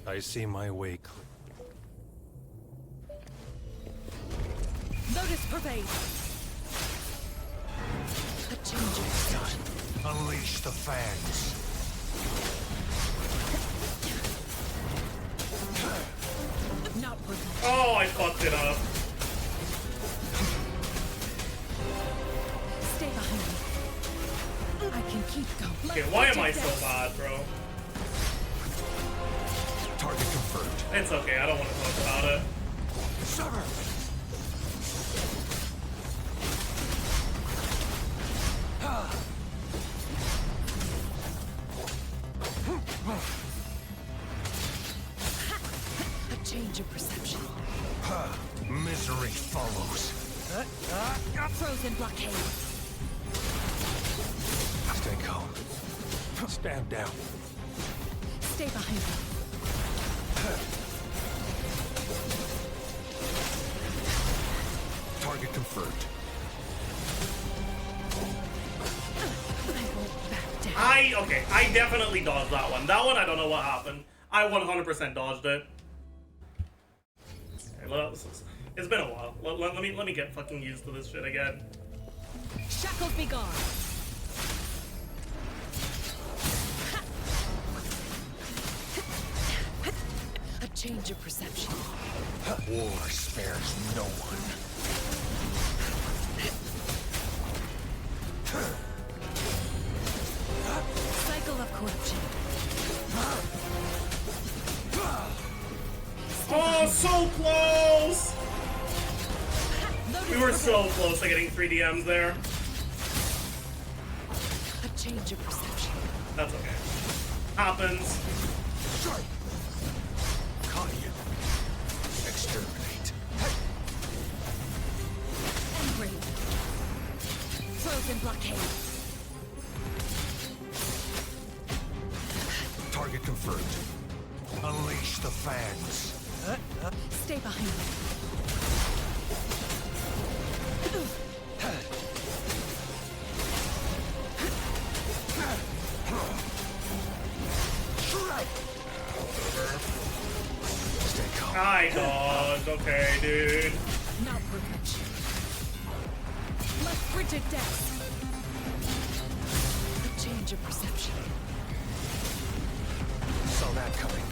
I see my way clear. Lotus pervade. A change of perception. Unleash the fangs. Not worth Oh, I fucked it up. it. Stay behind me. I can keep going. Okay, why am I so bad, bro? Target confirmed. It's okay, I don't want to talk about it. Sever. A change of perception. Misery follows. Frozen blockade. Stay calm. Stand down. Stay behind me. Target confirmed. I won't back down. Okay, I definitely dodged that one. That one, I don't know what happened. I 100% dodged it. Okay, it's been a while. Let me get fucking used to this shit again. Shackles be gone. A change of perception. War spares no one. Cycle of corruption. Oh, so close! Lotus We were so pervade. close to getting 3 DMs there. A change of perception. That's okay. Happens. Strike. Caught you. Exterminate. Engrave. Frozen blockade. Target confirmed. Unleash the fangs. Stay behind me. Stay calm. I dodged. Okay, dude. Not perfection. Less frigid depths. A change of perception. Saw that coming.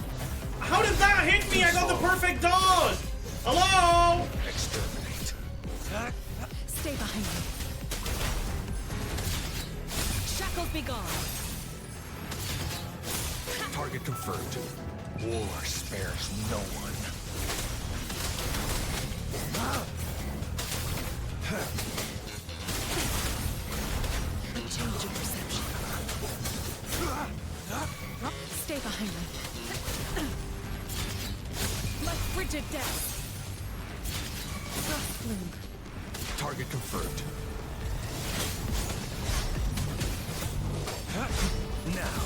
How did that hit me? I got the perfect dodge! Hello? Exterminate. Stay behind me. Shackles be gone. Target confirmed. War spares no one. A change of perception. Stay behind me. Less frigid depths. Frost bloom. Target confirmed. Now.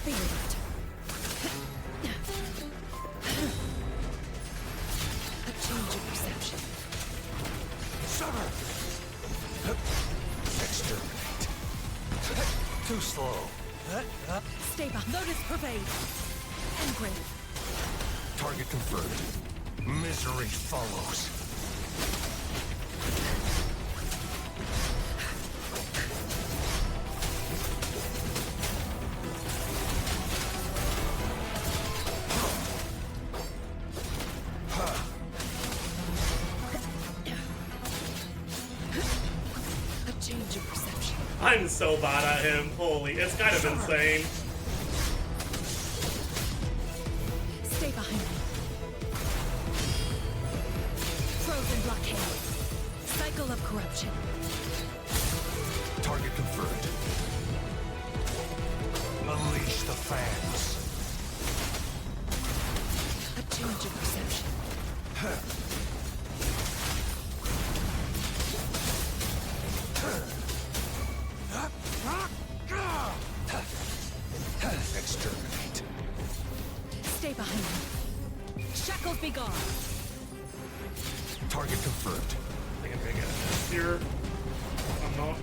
Figure it. A change of perception. Sever. Exterminate. Too slow. Stay behind. Lotus pervade. Engrave. Target confirmed. Misery follows. A change of perception. I'm so bad at him. Holy, it's kind of insane. Stay behind me. Frozen blockade. Cycle of corruption. Target confirmed. Unleash the fangs. A change of perception. Exterminate. Stay behind me. Shackles be gone. Target confirmed. I think I'm gonna get this here. I'm not.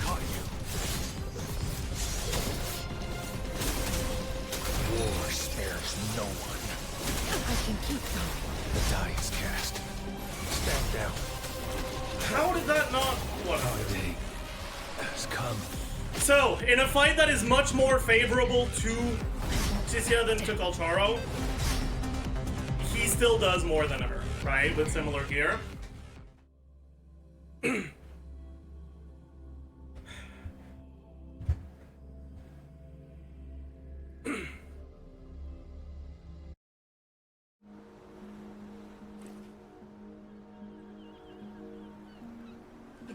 Caught you. no one. I can keep going. The die is cast. Stand down. How did that not... What? Our day has come. So, in a fight that is much more favorable to Chissia than to Kalcharo, he still does more than her, right? With similar gear.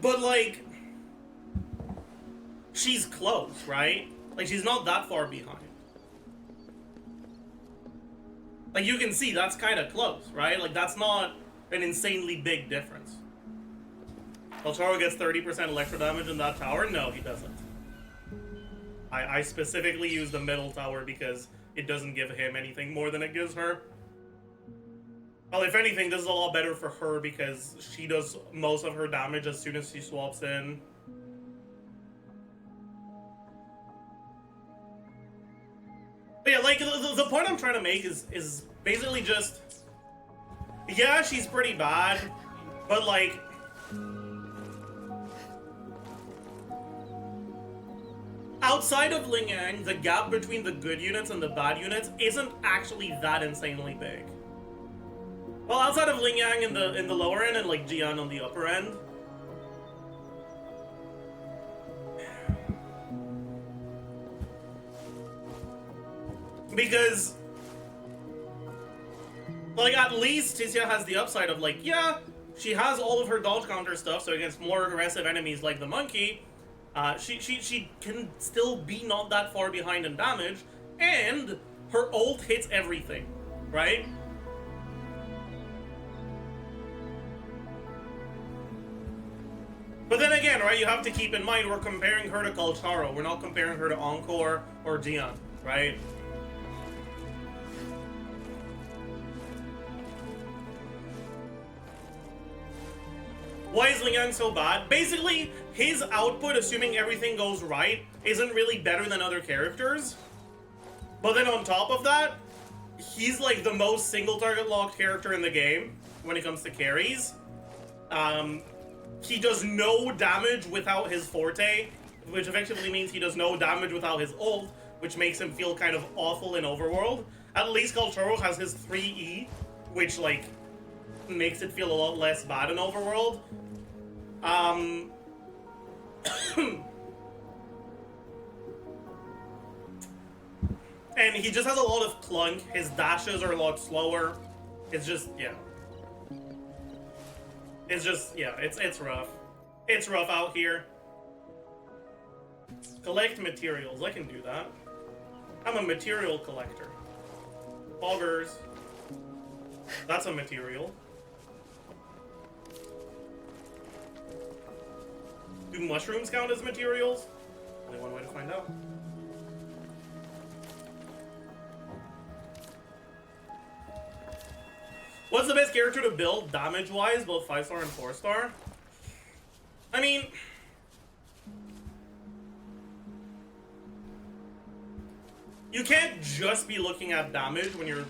But, like, she's close, right? Like, she's not that far behind. Like, you can see that's kind of close, right? Like, that's not an insanely big difference. Kalcharo gets 30% electro damage in that tower? No, he doesn't. I specifically use the middle tower because it doesn't give him anything more than it gives her. Well, if anything, this is a lot better for her because she does most of her damage as soon as she swaps in. But yeah, like, the point I'm trying to make is basically just... Yeah, she's pretty bad, but, like... Outside of Ling Yang, the gap between the good units and the bad units isn't actually that insanely big. Well, outside of Ling Yang in the lower end and like Jian on the upper end. Because, like, at least Chissia has the upside of, like, yeah, she has all of her dodge counter stuff, so against more aggressive enemies like the monkey, she can still be not that far behind in damage, and her ult hits everything, right? But then again, right, you have to keep in mind we're comparing her to Kalcharo. We're not comparing her to Encore or Jian, right? Why is Ling Yang so bad? Basically, his output, assuming everything goes right, isn't really better than other characters. But then on top of that, he's like the most single target locked character in the game when it comes to carries. He does no damage without his forte, which effectively means he does no damage without his ult, which makes him feel kind of awful in Overworld. At least Kalcharo has his 3E, which, like, makes it feel a lot less bad in Overworld. And he just has a lot of clunk. His dashes are a lot slower. It's just, yeah. It's just, yeah, it's rough. It's rough out here. Collect materials. I can do that. I'm a material collector. Poggers. That's a material. Do mushrooms count as materials? Only one way to find out. What's the best character to build damage-wise, both 5-star and 4-star? I mean... You can't just be looking at damage when you're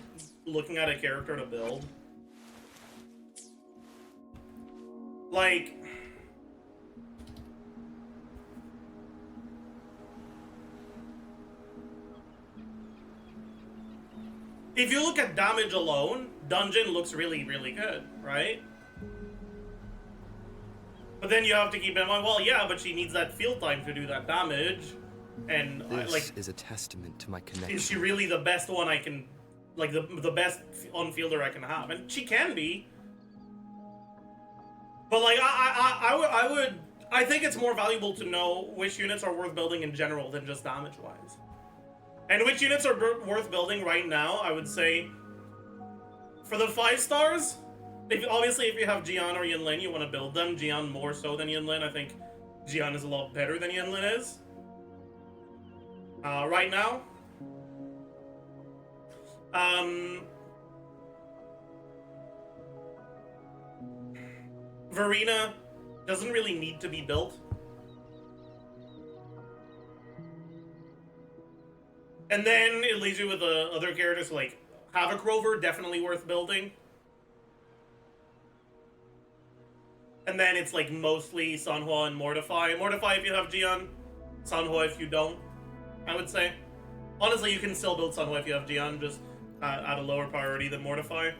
looking at a character to build. Like... If you look at damage alone, Dungeon looks really, really good, right? But then you have to keep in mind, well, yeah, but she needs that field time to do that damage. And, This like, is a testament to my connection. is she really the best one I can, like, the best on-fielder I can have? And she can be. But, like, I think it's more valuable to know which units are worth building in general than just damage-wise. And which units are worth building right now, I would say, for the 5-stars, obviously if you have Jian or Yinlin, you want to build them. Jian more so than Yinlin. I think Jian is a lot better than Yinlin is. Right now. Verena doesn't really need to be built. And then it leaves you with the other characters like Havoc Rover, definitely worth building. And then it's like mostly Sanhua and Mortify. Mortify if you have Jian, Sanhua if you don't, I would say. Honestly, you can still build Sanhua if you have Jian, just at a lower priority than Mortify.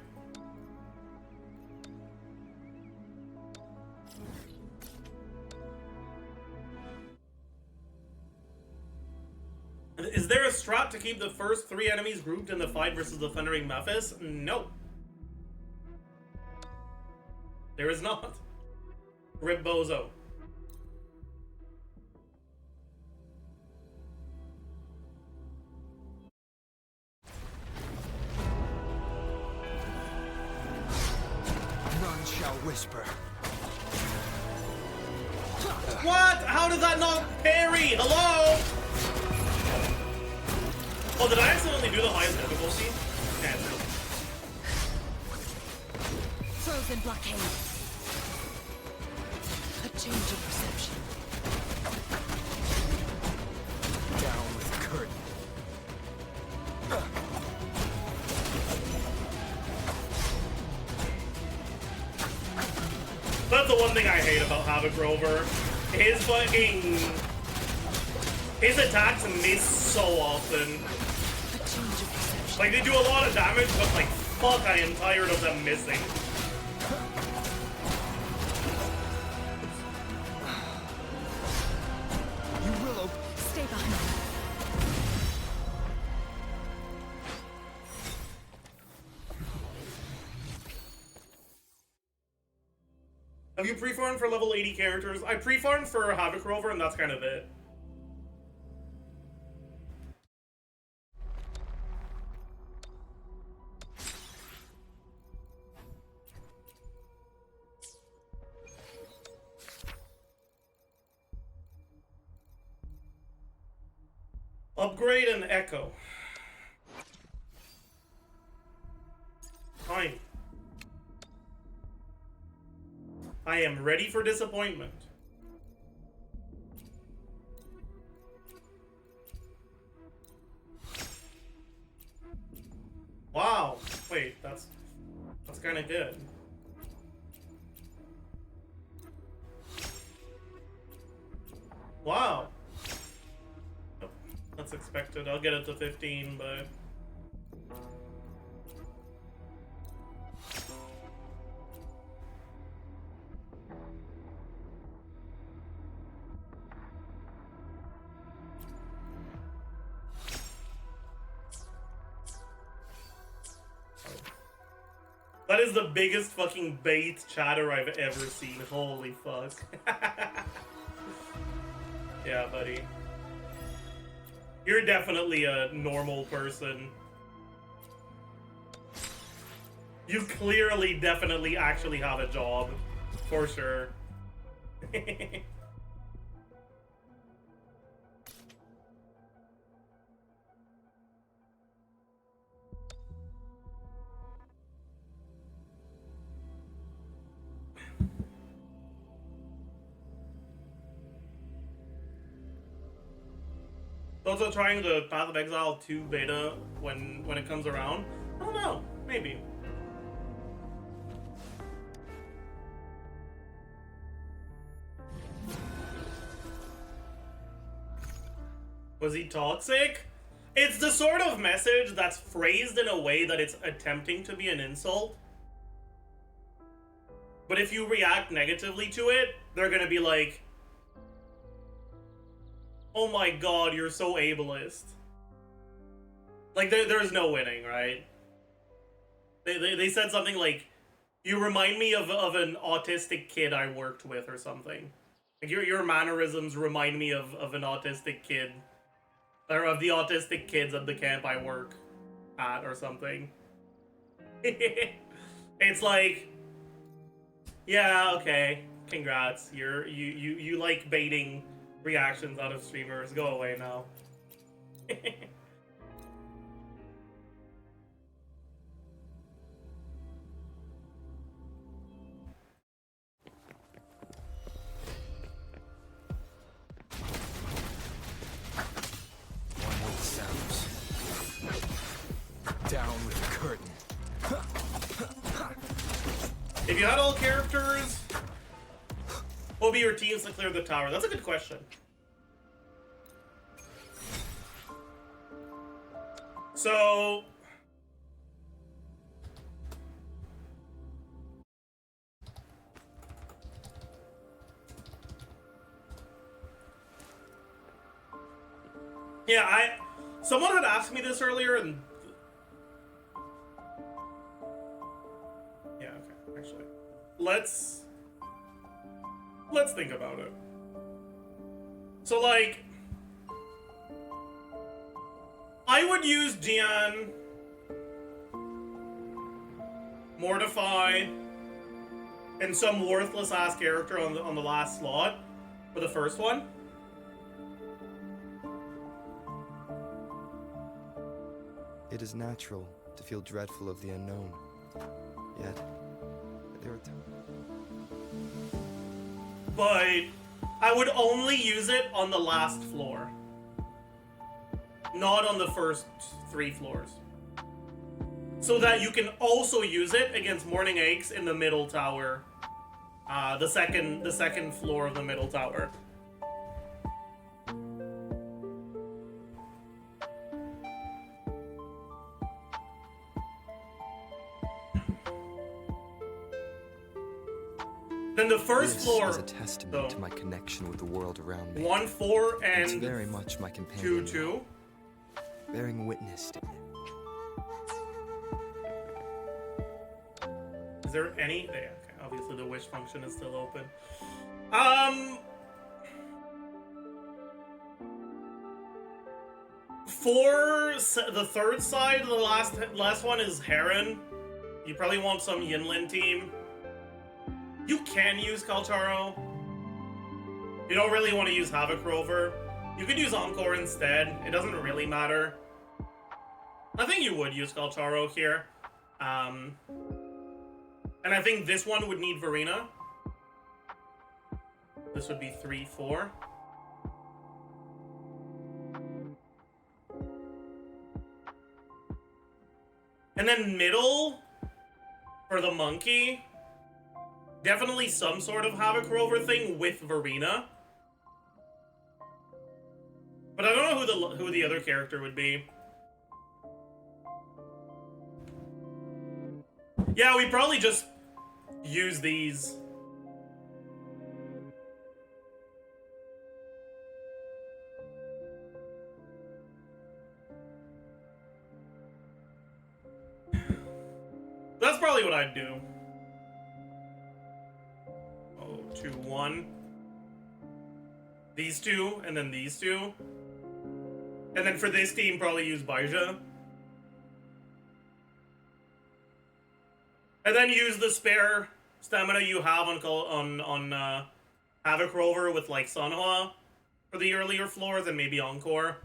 Is there a strat to keep the first 3 enemies grouped in the fight versus the Thundering Mephis? No. There is not. Rip Bozo. None shall whisper. What? How did that not parry? Hello? Oh, did I accidentally do the highest difficulty? Okay. Frozen blockade. A change of perception. Down with the curtain. That's the one thing I hate about Havoc Rover. His attacks miss so often. A change of perception. Like, they do a lot of damage, but like, fuck, I am tired of them missing. You will Stay behind. Have you pre-farmed for level 80 characters? I pre-farmed for Havoc Rover, and that's kind of it. Upgrade and Echo. Fine. I am ready for disappointment. Wow. Wait, that's kind of good. Wow. That's expected. I'll get it to 15, but... That is the biggest fucking bait chatter I've ever seen. Holy fuck. Yeah, buddy. You're definitely a normal person. You clearly, definitely, actually have a job. For sure. Also trying the Path of Exile 2 beta when it comes around. I don't know. Maybe. Was he toxic? It's the sort of message that's phrased in a way that it's attempting to be an insult. But if you react negatively to it, they're gonna be like, oh my god, you're so ableist. Like, there's no winning, right? They said something like, you remind me of an autistic kid I worked with or something. Like, your mannerisms remind me of an autistic kid. Or of the autistic kids at the camp I work at or something. It's like, yeah, okay, congrats. You like baiting reactions out of streamers. Go away now. One with sounds. Down with the curtain. If you had all characters, what would be your teams to clear the tower? That's a good question. So... yeah, someone had asked me this earlier, and... yeah, okay, actually. Let's think about it. So, like... I would use Jian, Mortify, and some worthless-ass character on the last slot for the first one. It is natural to feel dreadful of the unknown. Yet, there are times. But I would only use it on the last floor. Not on the first 3 floors. So that you can also use it against Morning Eggs in the middle tower. The second floor of the middle tower. Then the first floor is a testament to my connection with the world around me. 1, 4, and it's very much my companion. 2, 2. Bearing witness to it. Is there any? Yeah, okay. Obviously, the wish function is still open. For the third side, the last one is Heron. You probably want some Yinlin team. You can use Kalcharo. You don't really want to use Havoc Rover. You could use Encore instead. It doesn't really matter. I think you would use Kalcharo here. And I think this one would need Verena. This would be 3, 4. And then middle, for the monkey, definitely some sort of Havoc Rover thing with Verena. But I don't know who the other character would be. Yeah, we probably just use these. That's probably what I'd do. 2, 1. These 2, and then these 2. And then for this team, probably use Baija. And then use the spare stamina you have on Havoc Rover with like Sanhua for the earlier floors, and maybe Encore.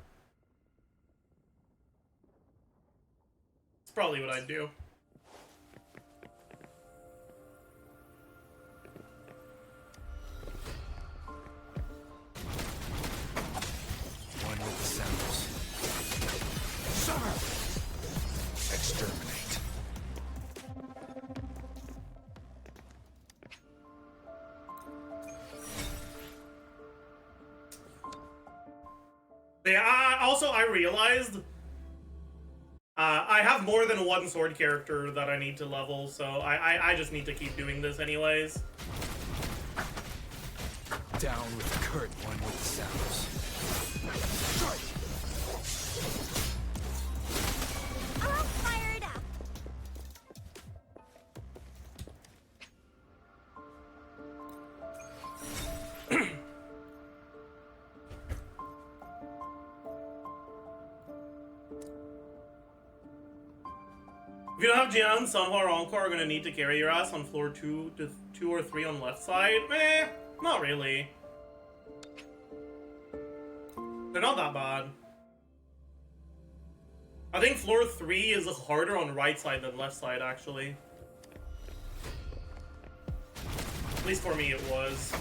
It's probably what I'd do. One with the sounds. Summer! Exterminate. Yeah, also I realized I have more than one sword character that I need to level, so I just need to keep doing this anyways. Down with the curtain. One with the sounds. I'll fire it up. If you don't have Jian, Sanhua, or Encore are gonna need to carry your ass on floor 2 or 3 on left side. Not really. They're not that bad. I think floor 3 is harder on right side than left side, actually. At least for me it was.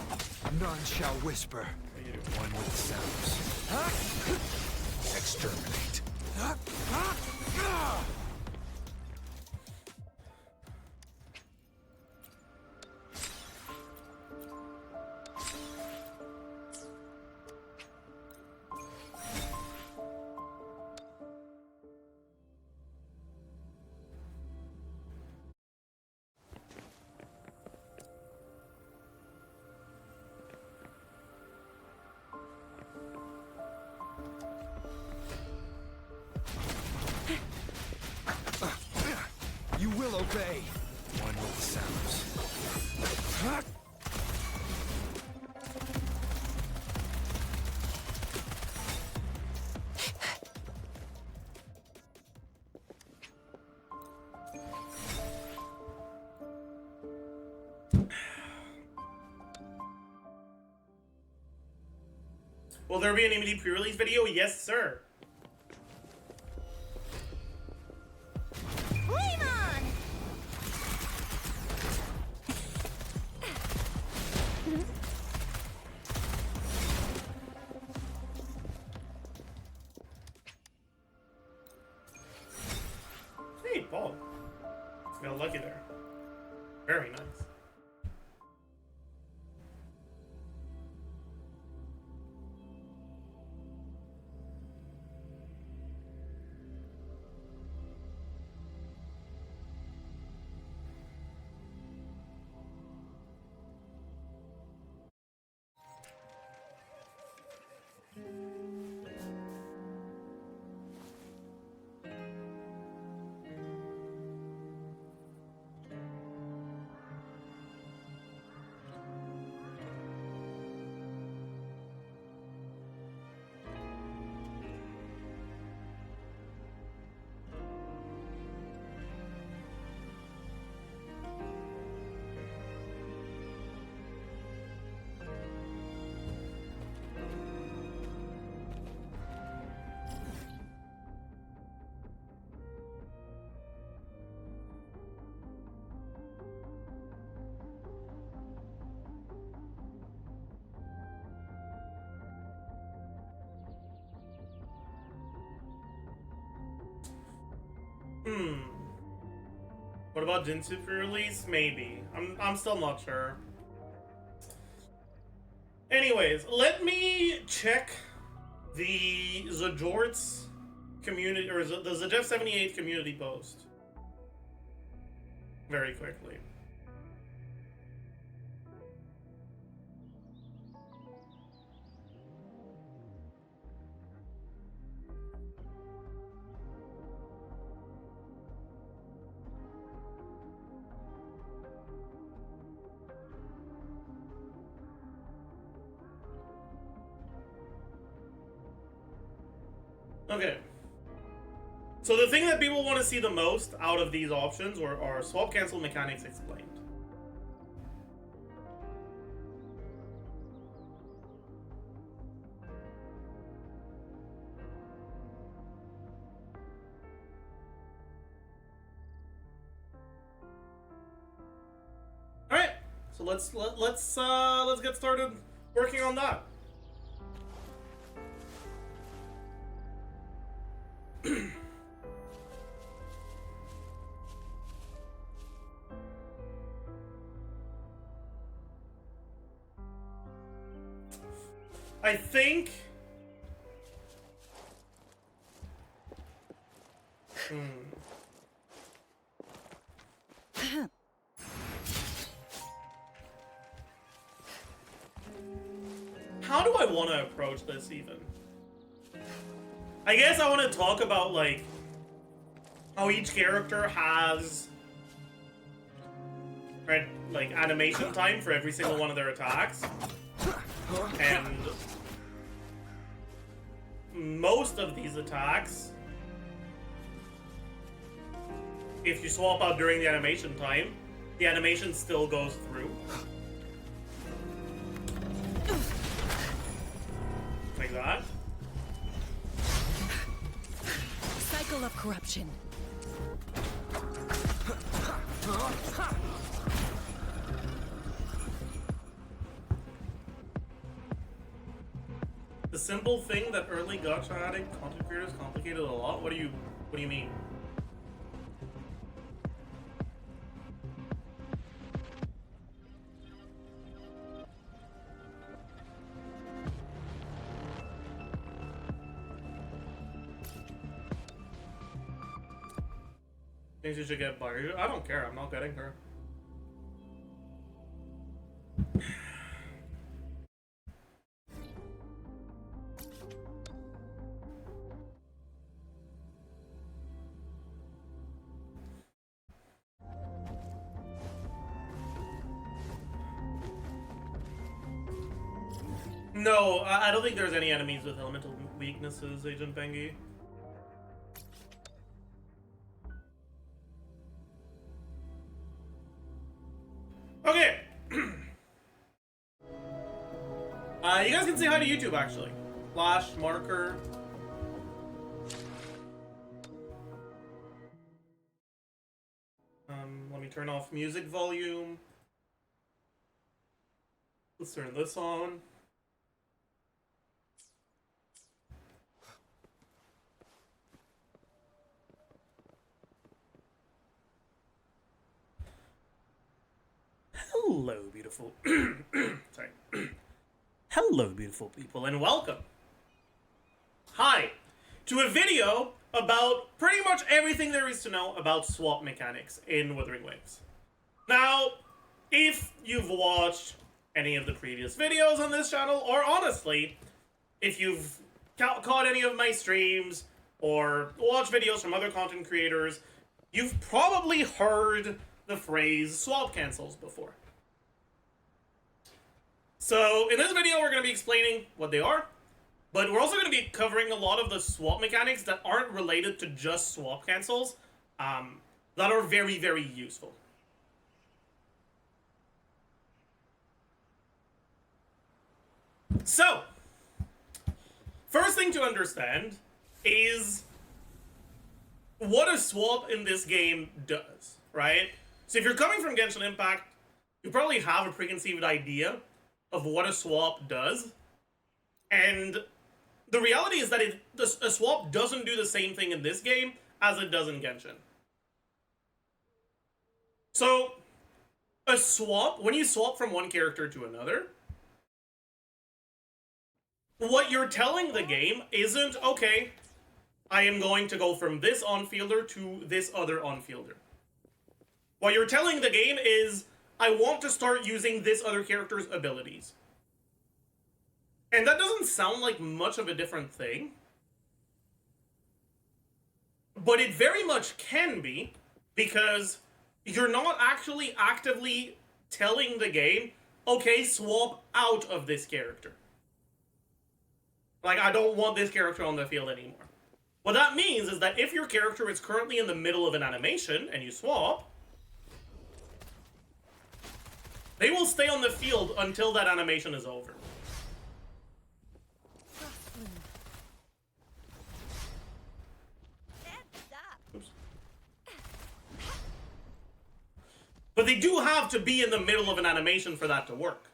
None shall whisper. What do you do? One with the sounds. Exterminate. You will obey. One with the sounds. Will there be an immediate pre-release video? Yes, sir. Flame on! Hey, Paul. Got lucky there. Very nice. What about Jinsu pre-release? Maybe. I'm still not sure. Anyways, let me check the Zajort's community, or the Zajef78 community post very quickly. Okay. So the thing that people want to see the most out of these options are swap cancel mechanics explained. All right. So let's get started working on that. I think how do I want to approach this even? I guess I want to talk about like how each character has like animation time for every single one of their attacks. And most of these attacks, if you swap out during the animation time, the animation still goes through. Like that. Cycle of corruption. The simple thing that early gacha adding content creators complicated a lot? What do you mean? Thinks you should get Blair. I don't care, I'm not getting her. No, I don't think there's any enemies with elemental weaknesses, Agent Bengi. Okay. You guys can say hi to YouTube, actually. Flash, marker. Let me turn off music volume. Let's turn this on. Hello, beautiful. Sorry. Hello, beautiful people, and welcome. Hi, to a video about pretty much everything there is to know about swap mechanics in Wuthering Waves. Now, if you've watched any of the previous videos on this channel, or honestly, if you've caught any of my streams or watched videos from other content creators, you've probably heard the phrase swap cancels before. So, in this video, we're going to be explaining what they are, but we're also going to be covering a lot of the swap mechanics that aren't related to just swap cancels, that are very, very useful. So, first thing to understand is what a swap in this game does, right? So if you're coming from Genshin Impact, you probably have a preconceived idea of what a swap does. And the reality is that a swap doesn't do the same thing in this game as it does in Genshin. So, a swap, when you swap from one character to another, what you're telling the game isn't, okay, I am going to go from this on-fielder to this other on-fielder. What you're telling the game is, I want to start using this other character's abilities. And that doesn't sound like much of a different thing, but it very much can be, because you're not actually actively telling the game, okay, swap out of this character. Like, I don't want this character on the field anymore. What that means is that if your character is currently in the middle of an animation and you swap, they will stay on the field until that animation is over. Oops. But they do have to be in the middle of an animation for that to work.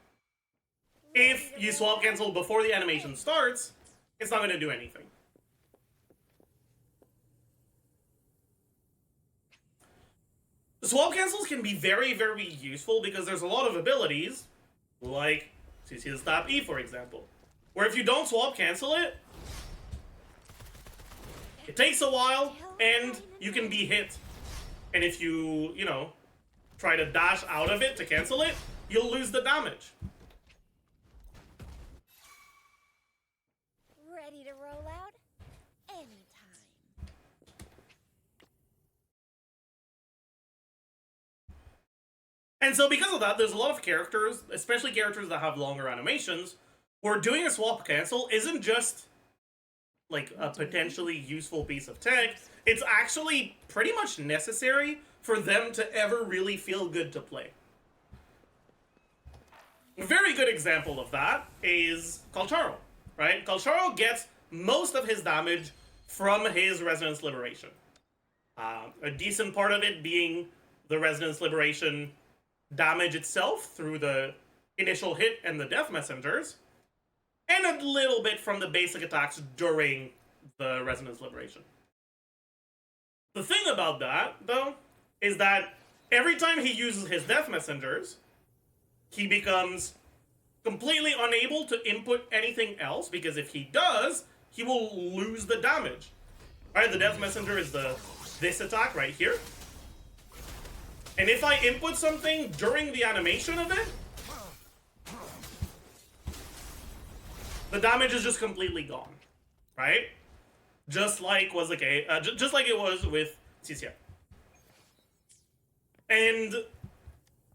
If you swap cancel before the animation starts, it's not going to do anything. The swap cancels can be very, very useful because there's a lot of abilities, like CC Stop E, for example, where if you don't swap cancel it, it takes a while and you can be hit. And if you, try to dash out of it to cancel it, you'll lose the damage. Ready to roll out? Anytime. And so because of that, there's a lot of characters, especially characters that have longer animations, where doing a swap cancel isn't just like a potentially useful piece of tech, it's actually pretty much necessary for them to ever really feel good to play. A very good example of that is Kalcharo, right? Kalcharo gets most of his damage from his Resonance Liberation. A decent part of it being the Resonance Liberation damage itself through the initial hit and the Death Messengers, and a little bit from the basic attacks during the Resonance Liberation. The thing about that, though, is that every time he uses his Death Messengers, he becomes completely unable to input anything else, because if he does, he will lose the damage. Alright, the Death Messenger is this attack right here. And if I input something during the animation of it, the damage is just completely gone, right? Just like was the case, just like it was with CCF. And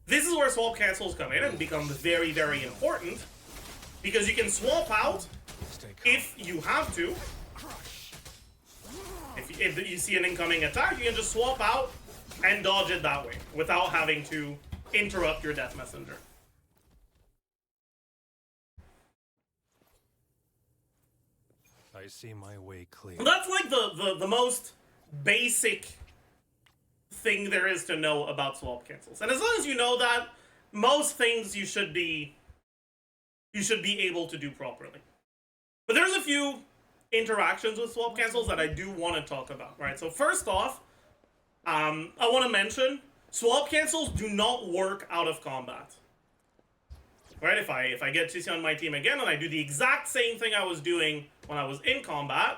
this is where swap cancels come in and become very, very important, Because you can swap out Stay calm. if you have to. If you see an incoming attack, you can just swap out and dodge it that way without having to interrupt your death messenger. I see my way clear. That's like the most basic thing there is to know about swap cancels. And as long as you know that, most things you should be able to do properly. But there's a few interactions with swap cancels that I do want to talk about, right? So first off, I want to mention swap cancels do not work out of combat. Right? If I get CC on my team again and I do the exact same thing I was doing when I was in combat,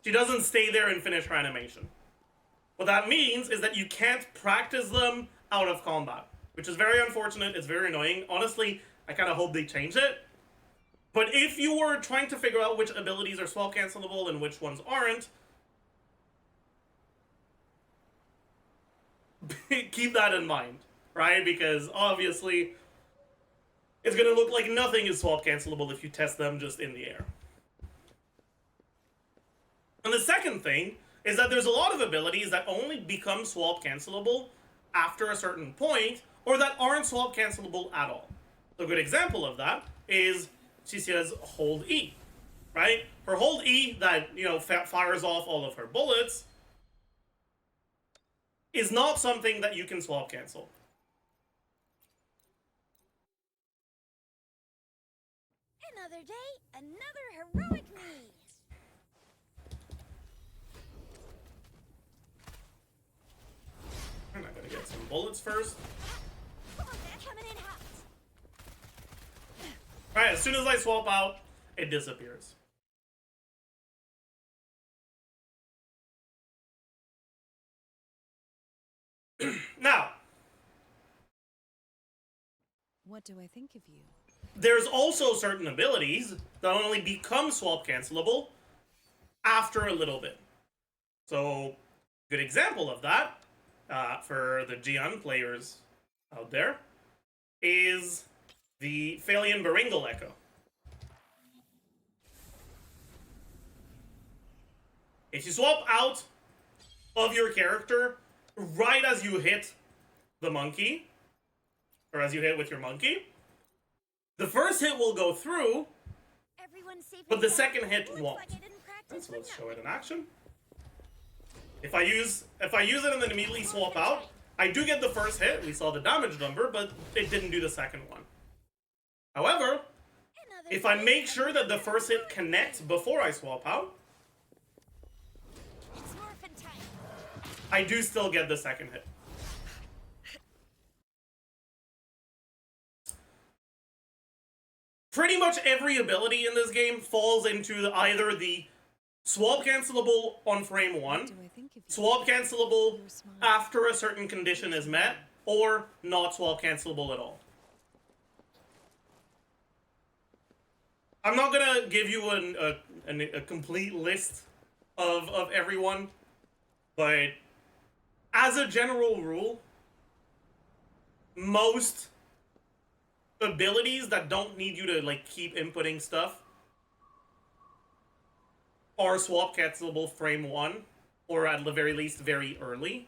she doesn't stay there and finish her animation. What that means is that you can't practice them out of combat, which is very unfortunate. It's very annoying. Honestly, I kind of hope they change it. But if you were trying to figure out which abilities are swap cancelable and which ones aren't, keep that in mind, right? Because obviously, it's going to look like nothing is swap cancelable if you test them just in the air. And the second thing is that there's a lot of abilities that only become swap cancelable after a certain point, or that aren't swap cancelable at all. So a good example of that is Cicia's hold E, right? Her hold E that, you know, fires off all of her bullets is not something that you can swap cancel. Another day, another heroic me. I'm not gonna get some bullets first. Come on, man, coming in hot. Alright, as soon as I swap out, it disappears. Now, What do I think of you? there's also certain abilities that only become swap cancelable after a little bit. So, good example of that, for the Jian players out there, is the Phalian Baringal Echo. If you swap out of your character right as you hit the monkey, or as you hit with your monkey, the first hit will go through, Everyone's safe. but and the sound. second hit Looks won't. like I didn't practice So let's for show it in nothing. action. If I use it and then immediately swap out, I do get the first hit. We saw the damage number, but it didn't do the second one. However, Another if I day, make sure that the another first hit heroic me. connects before I swap out, It's morphin' time. I do still get the second hit. Pretty much every ability in this game falls into either the swap cancelable on frame 1, What do I think of you? swap cancelable Your smile. after a certain condition is met, or not swap cancelable at all. I'm not gonna give you a complete list of everyone, but as a general rule, most abilities that don't need you to like keep inputting stuff are swap cancelable frame 1, or at the very least very early.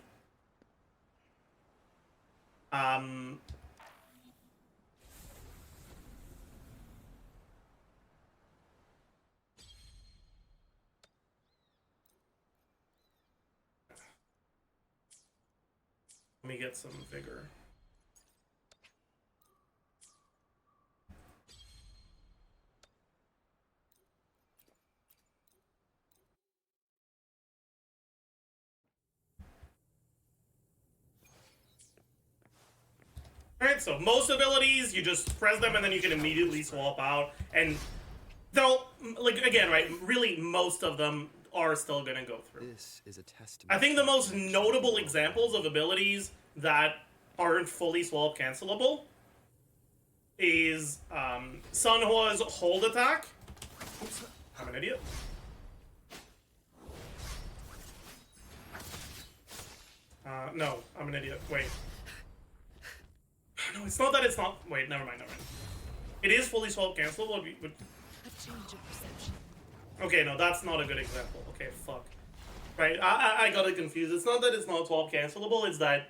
Let me get some vigor. Alright, so most abilities, you just press them and then you can immediately swap out. And they'll, like, again, right, really most of them are still gonna go through. This is a testament. I think the most notable examples of abilities that aren't fully swap cancelable is Sunhua's hold attack. Oops, I'm an idiot. No, I'm an idiot. Wait. It's not that it's not. Wait, never mind. It is fully swap cancelable. A change of perception. Okay, no, that's not a good example. Okay, fuck. Right, I got it confused. It's not that it's not swap cancelable, it's that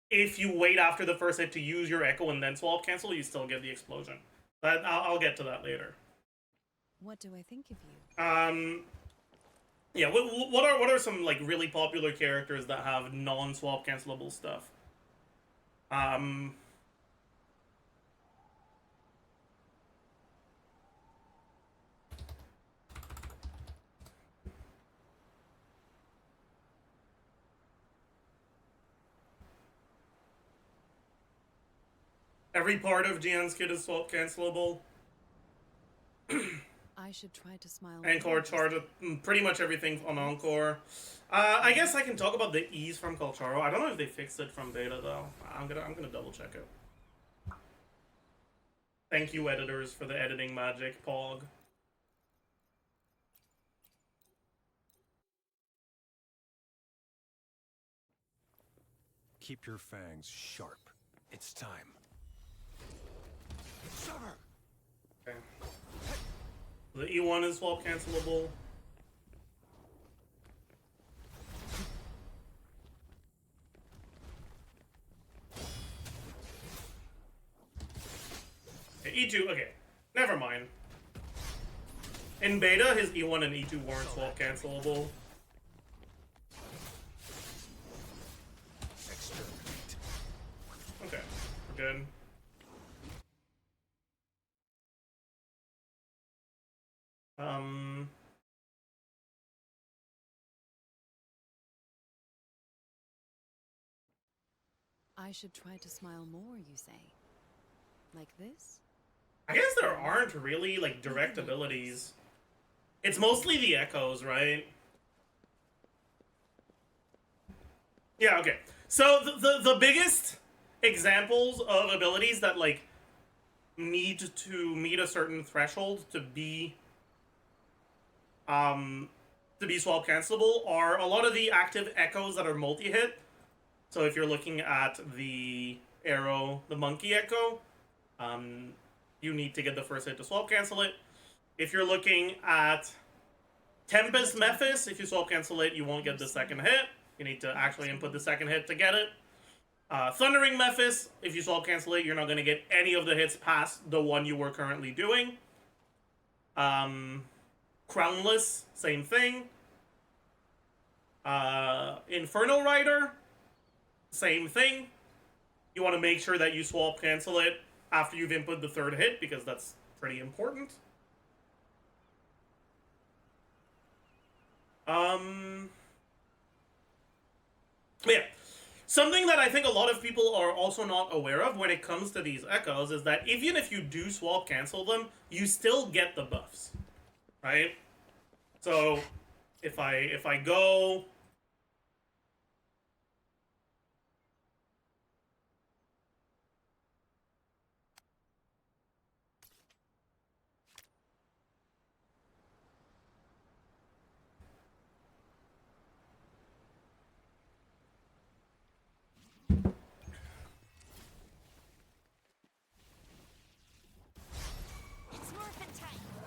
if you wait after the first hit to use your echo and then swap cancel, you still get the explosion. But I'll get to that later. What do I think of you? Yeah, what are some like really popular characters that have non-swap cancelable stuff? Every part of Jian's kit is swap cancelable. I should try to smile. Encore charge, pretty much everything on Encore. I guess I can talk about the ease from Colcharo. I don't know if they fixed it from beta though. I'm gonna double check it. Thank you, editors, for the editing magic, Pog. Keep your fangs sharp. It's time. Summer! Okay. The E1 is swap cancelable. Okay, E2, okay. Never mind. In beta, his E1 and E2 weren't swap cancelable. Exterminate. Okay, we're good. I should try to smile more, you say? Like this? I guess there aren't really, like, direct abilities. It's mostly the echoes, right? Yeah, okay. So, the biggest examples of abilities that, like, need to meet a certain threshold to be swap cancelable are a lot of the active echoes that are multi-hit. So if you're looking at the arrow, the monkey echo, you need to get the first hit to swap cancel it. If you're looking at Tempest Mephis, if you swap cancel it, you won't get the second hit. You need to actually input the second hit to get it. Thundering Mephis, if you swap cancel it, you're not going to get any of the hits past the one you were currently doing. Crownless, same thing. Inferno Rider, same thing. You want to make sure that you swap cancel it after you've input the third hit, because that's pretty important. Yeah. Something that I think a lot of people are also not aware of when it comes to these echoes is that even if you do swap cancel them, you still get the buffs. Right? So if I go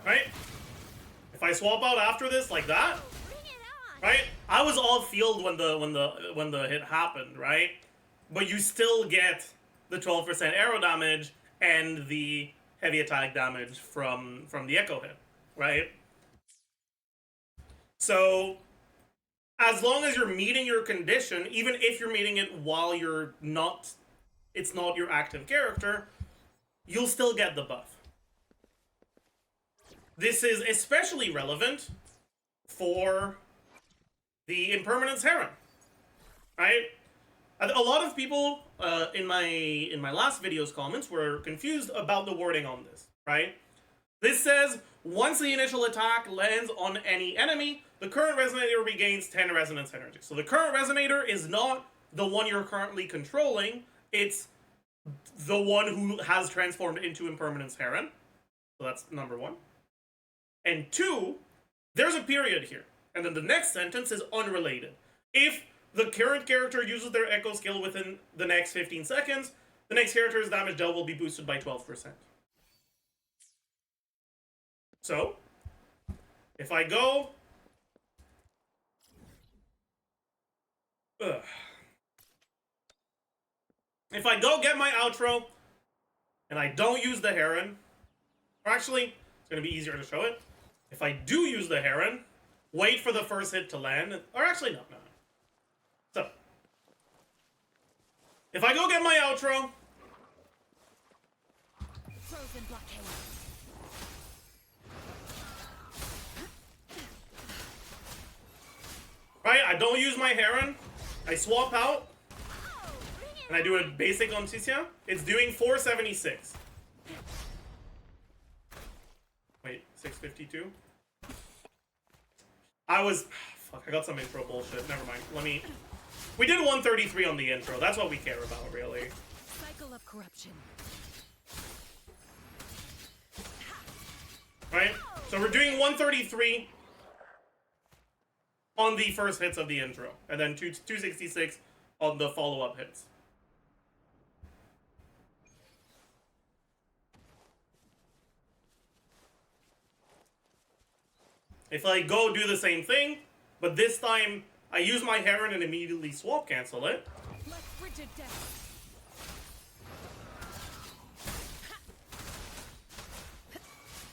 right? If I swap out after this like that, Bring it on! right? I was all field when the hit happened, right? But you still get the 12% arrow damage and the heavy attack damage from the echo hit, right? So as long as you're meeting your condition, even if you're meeting it while it's not your active character, you'll still get the buff. This is especially relevant for the Impermanence Heron, right? A lot of people in my last video's comments were confused about the wording on this, right? This says, once the initial attack lands on any enemy, the current resonator regains 10 resonance energy. So the current resonator is not the one you're currently controlling, it's the one who has transformed into Impermanence Heron. So that's number one. And two, there's a period here. And then the next sentence is unrelated. If the current character uses their echo skill within the next 15 seconds, The next character's damage dealt will be boosted by 12%. So, if I go... If I go get my outro, and I don't use the Heron, or actually, it's going to be easier to show it. If I do use the Heron, wait for the first hit to land, or actually, no. So, if I go get my outro, Frozen blockade. right, I don't use my Heron, I swap out, and I do a basic on Cisia, it's doing 476. Wait, 652? Fuck, I got some intro bullshit, never mind. We did 133 on the intro, that's what we care about, really. Cycle of corruption. Right? So we're doing 133 on the first hits of the intro, and then 266 on the follow-up hits. If I go do the same thing, but this time I use my Heron and immediately swap cancel it. Let frigid death.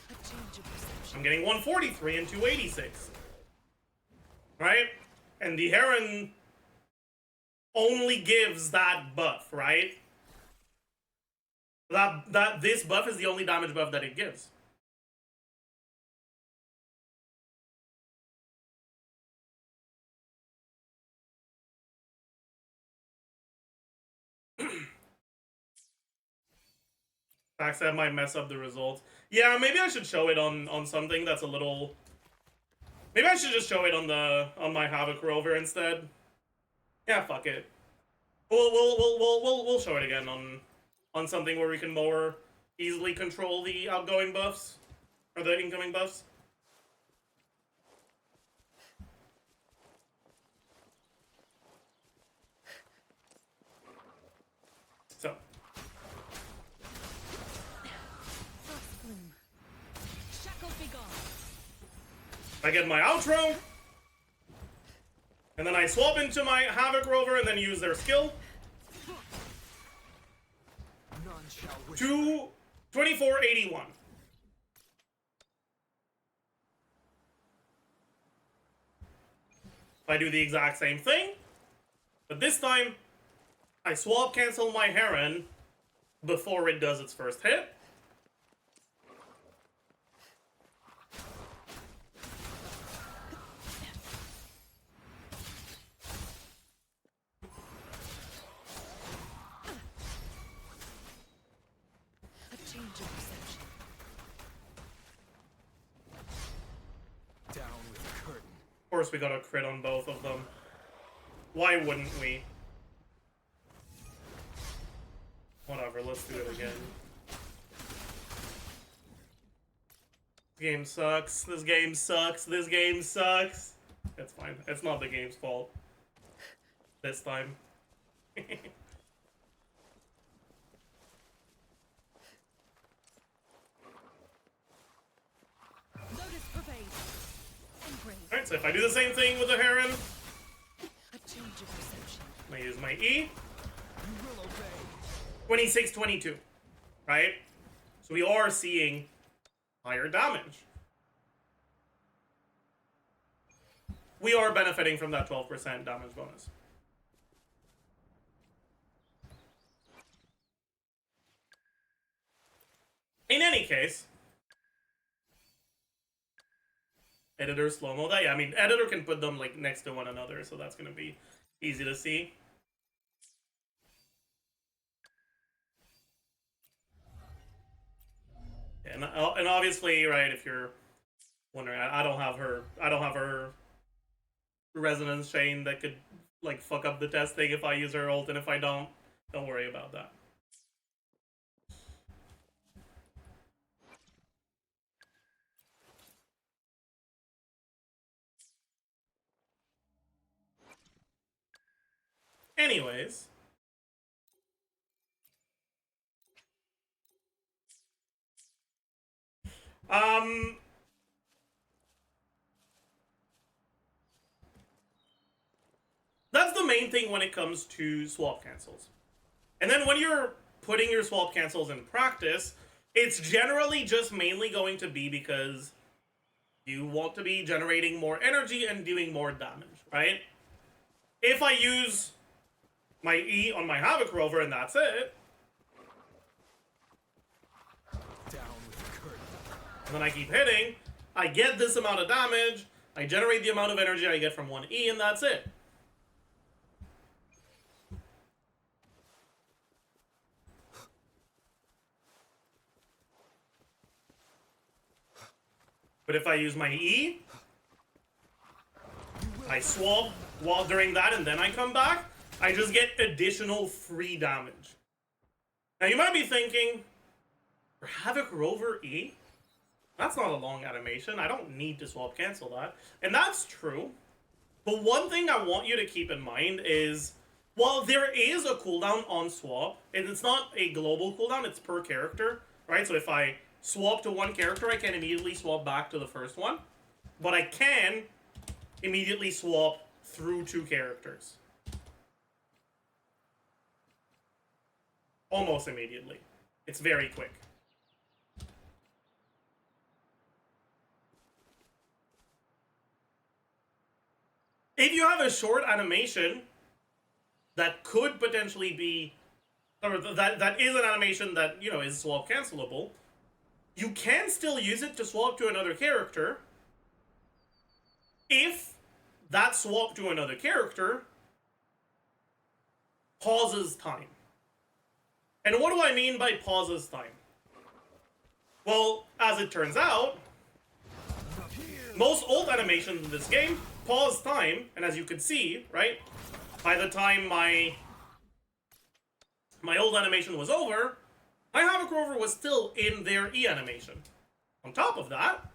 A change of perception. I'm getting 143 and 286. Right? And the Heron only gives that buff, right? This buff is the only damage buff that it gives. Fact that might mess up the results. Yeah, maybe I should show it on something that's a little. Maybe I should just show it on my Havoc rover instead. Yeah, fuck it. We'll show it again on something where we can more easily control the outgoing buffs or the incoming buffs. So. Shackles be gone. I get my outro, and then I swap into my Havoc rover and then use their skill. None shall whisper. 2481. I do the exact same thing, but this time I swap cancel my Heron before it does its first hit. A change of perception. Down with the curtain. Of course, we got a crit on both of them. Why wouldn't we? Whatever, let's do it again. This game sucks. This game sucks. This game sucks. It's fine. It's not the game's fault. This time. Lotus pervade. Embrace. Alright, so if I do the same thing with the Heron, A change of perception. I use my E. You will obey. 2622. Right? So we are seeing higher damage. We are benefiting from that 12% damage bonus. In any case, editor slow-mo that, yeah, I mean, editor can put them like next to one another, so that's gonna be easy to see. And obviously, right, if you're wondering, I don't have her resonance chain that could like fuck up the testing if I use her ult, and if I don't worry about that. Anyways, That's the main thing when it comes to swap cancels. And then when you're putting your swap cancels in practice, it's generally just mainly going to be because you want to be generating more energy and doing more damage, right? If I use my E on my Havoc Rover and that's it, Down with the curtain. and then I keep hitting, I get this amount of damage, I generate the amount of energy I get from one E, and that's it. But if I use my E, I swap while during that and then I come back, I just get additional free damage. Now you might be thinking, for Havoc Rover E? That's not a long animation, I don't need to swap cancel that. And that's true. But one thing I want you to keep in mind is, while there is a cooldown on swap, and it's not a global cooldown, it's per character, right? So if I swap to one character, I can immediately swap back to the first one. But I can immediately swap through two characters. Almost immediately. It's very quick. If you have a short animation that could potentially be, or that is an animation that, you know, is swap cancelable, you can still use it to swap to another character if that swap to another character pauses time. And what do I mean by pauses time? Well, as it turns out, most ult animations in this game pause time, and as you can see, right, by the time my ult animation was over, my Havoc Rover was still in their E animation. On top of that,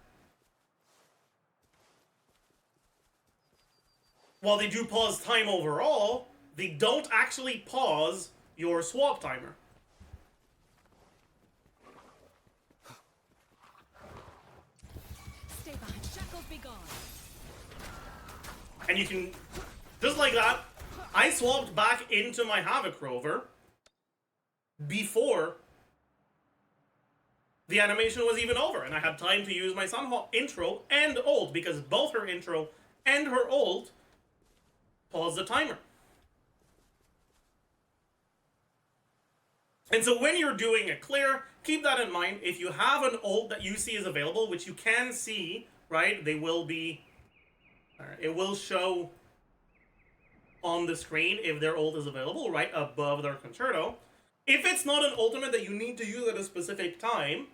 while they do pause time overall, they don't actually pause your swap timer. Stay behind. Shackles be gone. And you can, just like that, I swapped back into my Havoc Rover before the animation was even over, and I had time to use my Sunhawk intro and ult, because both her intro and her ult pause the timer. And so when you're doing a clear, keep that in mind. If you have an ult that you see is available, which you can see, right, they will be, it will show on the screen if their ult is available, right above their concerto. If it's not an ultimate that you need to use at a specific time,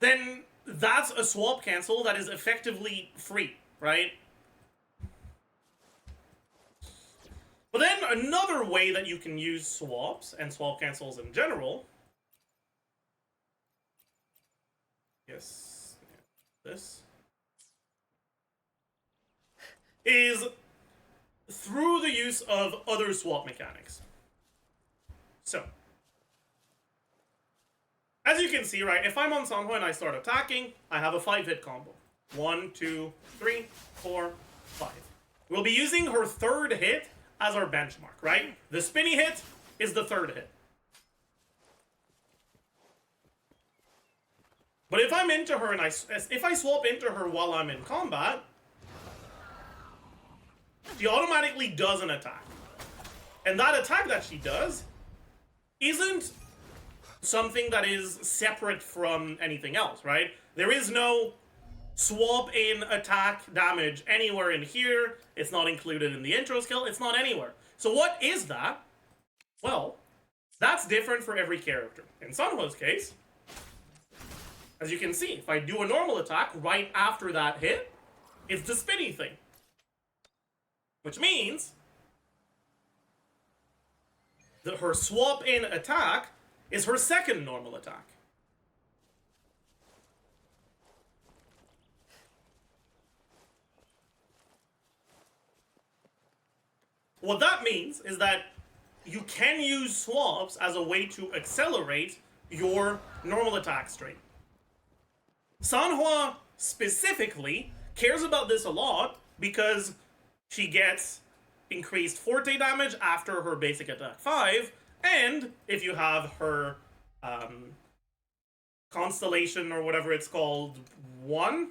then that's a swap cancel that is effectively free, right? But then another way that you can use swaps and swap cancels in general, yes, this, is through the use of other swap mechanics. So, as you can see, right, if I'm on Sanhua and I start attacking, I have a 5-hit combo. 1, 2, 3, 4, 5. We'll be using her third hit as our benchmark, right? The spinny hit is the third hit. But if I'm into her and if I swap into her while I'm in combat, she automatically does an attack. And that attack that she does isn't something that is separate from anything else, right? There is no swap in attack damage anywhere in here. It's not included in the intro skill. It's not anywhere. So what is that? Well, that's different for every character. In Sunhua's case, as you can see, if I do a normal attack right after that hit, it's the spinny thing. Which means that her swap in attack is her second normal attack. What that means is that you can use swaps as a way to accelerate your normal attack string. Sanhua specifically cares about this a lot because she gets increased forte damage after her basic attack 5, and if you have her constellation or whatever it's called 1,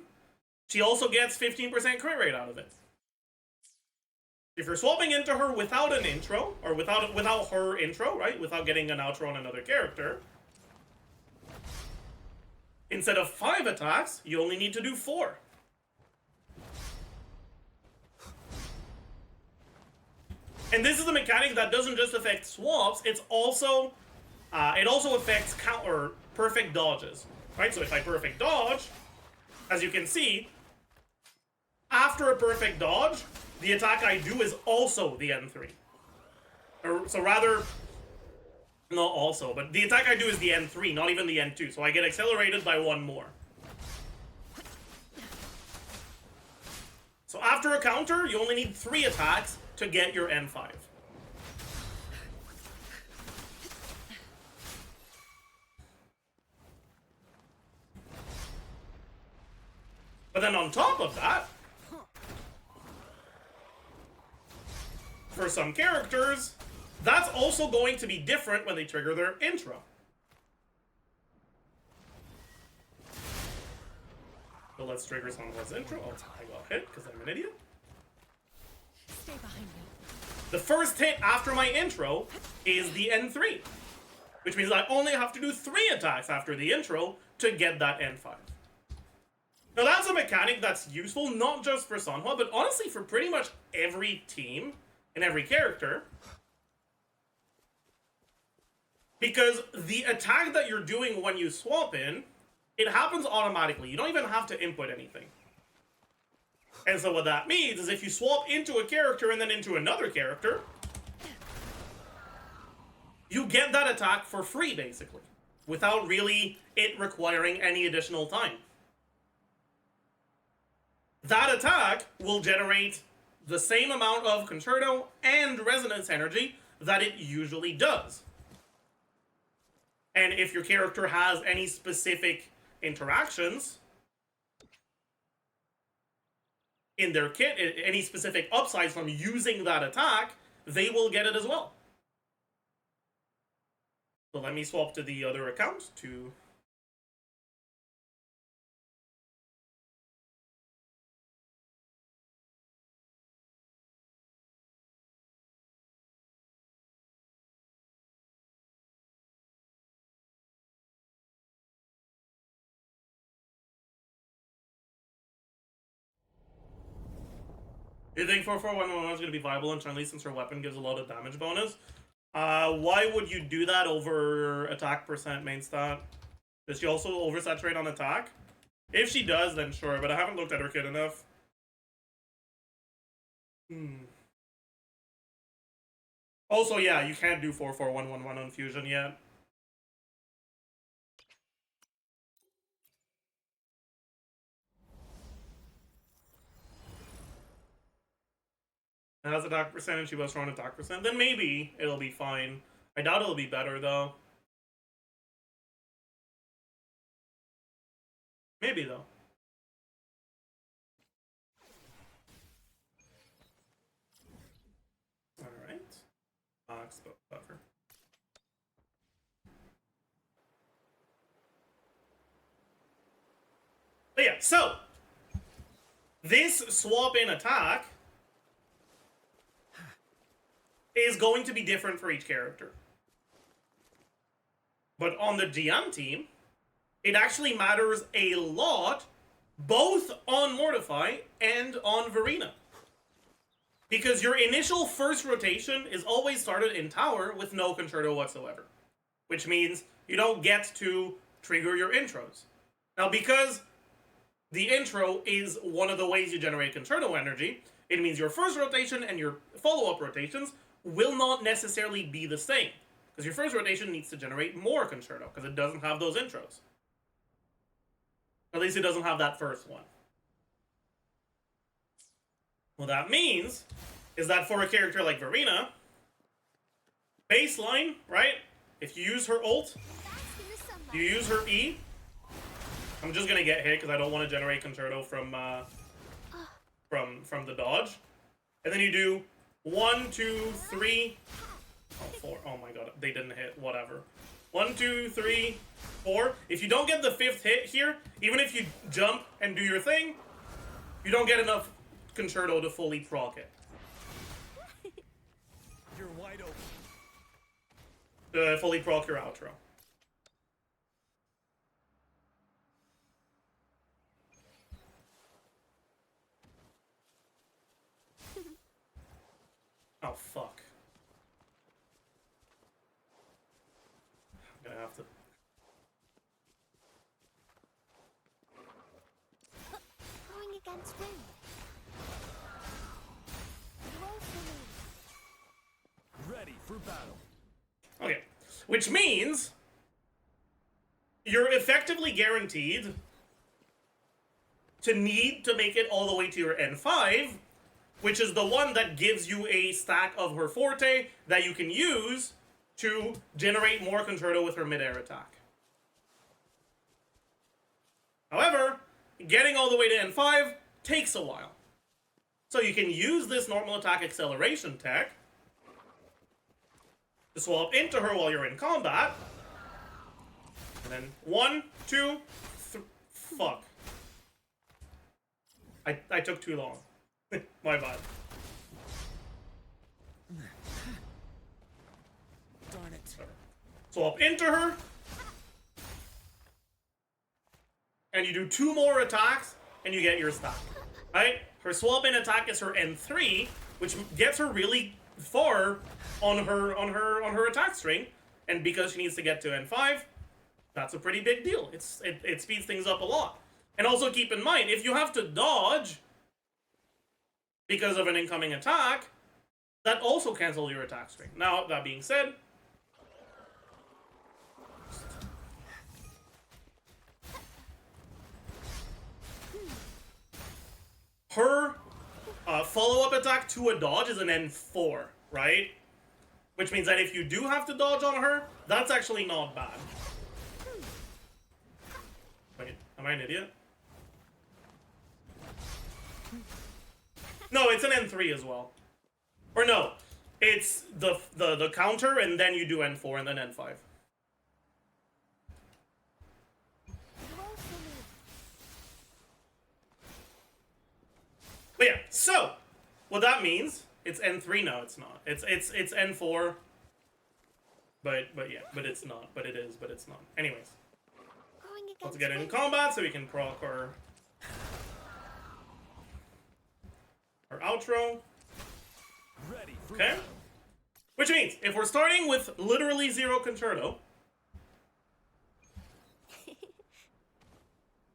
she also gets 15% crit rate out of it. If you're swapping into her without an intro, or without her intro, right? Without getting an outro on another character, instead of 5 attacks, you only need to do 4. And this is a mechanic that doesn't just affect swaps, it also affects counter perfect dodges. Right? So if I perfect dodge, as you can see, after a perfect dodge, the attack I do is also the N3. So rather, not also, but the attack I do is the N3, not even the N2. So I get accelerated by 1 more. So after a counter, you only need 3 attacks to get your N5. But then on top of that, for some characters, that's also going to be different when they trigger their intro. So let's trigger someone's intro. Oh, I got hit because I'm an idiot. Stay behind me. The first hit after my intro is the N3, which means I only have to do 3 attacks after the intro to get that N5. Now that's a mechanic that's useful not just for Sanhua, but honestly for pretty much every team and every character. Because the attack that you're doing when you swap in, it happens automatically. You don't even have to input anything. And so what that means is if you swap into a character and then into another character, you get that attack for free, basically, without really it requiring any additional time. That attack will generate the same amount of concerto and resonance energy that it usually does. And if your character has any specific interactions in their kit, any specific upsides from using that attack, they will get it as well. So let me swap to the other account to... Do you think 44111 is going to be viable in Chun-Li since her weapon gives a lot of damage bonus? Why would you do that over attack percent main stat? Does she also oversaturate on attack? If she does, then sure, but I haven't looked at her kit enough. Also, yeah, you can't do 44111 on Fusion yet. It has attack percent and she was throwing attack percent, then maybe it'll be fine. I doubt it'll be better though. Maybe though. Alright. Buffer. But yeah, so this swap in attack is going to be different for each character. But on the GM team, it actually matters a lot, both on Mortify and on Verena. Because your initial first rotation is always started in tower with no concerto whatsoever. Which means you don't get to trigger your intros. Now because the intro is one of the ways you generate concerto energy, it means your first rotation and your follow-up rotations will not necessarily be the same. Because your first rotation needs to generate more concerto, because it doesn't have those intros. At least it doesn't have that first one. What that means is that for a character like Verena, baseline, right? If you use her ult, you use her E, I'm just gonna get hit because I don't want to generate concerto from the dodge. And then you do 1, 2, 3. Oh, 4. Oh my god, they didn't hit. Whatever. 1, 2, 3, 4. If you don't get the 5th hit here, even if you jump and do your thing, you don't get enough concerto to fully proc it. You're wide open. Fully proc your outro. Oh, fuck. I'm gonna have to... Going against wind. Roll for me. Ready for battle. Okay. Which means... you're effectively guaranteed to need to make it all the way to your N5, which is the one that gives you a stack of her forte that you can use to generate more concerto with her mid-air attack. However, getting all the way to N5 takes a while. So you can use this normal attack acceleration tech to swap into her while you're in combat. And then 1, 2, 3... Fuck. I took too long. My bad. Darn it. Swap into her. And you do 2 more attacks, and you get your stack. Right? Her swap in attack is her N3, which gets her really far on her attack string. And because she needs to get to N5, that's a pretty big deal. It speeds things up a lot. And also keep in mind, if you have to dodge because of an incoming attack, that also cancels your attack string. Now, that being said, her follow-up attack to a dodge is an N4, right? Which means that if you do have to dodge on her, that's actually not bad. Wait, am I an idiot? No, it's an N3 as well. Or no, it's the counter, and then you do N4 and then N5. Roll for me. But yeah, so what that means, it's N3. No, it's not. It's N4. But yeah, but it's not. But it is. But it's not. Anyways, Going against let's get in wind. combat so we can proc our outro. Ready for Okay. battle. Which means if we're starting with literally 0 concerto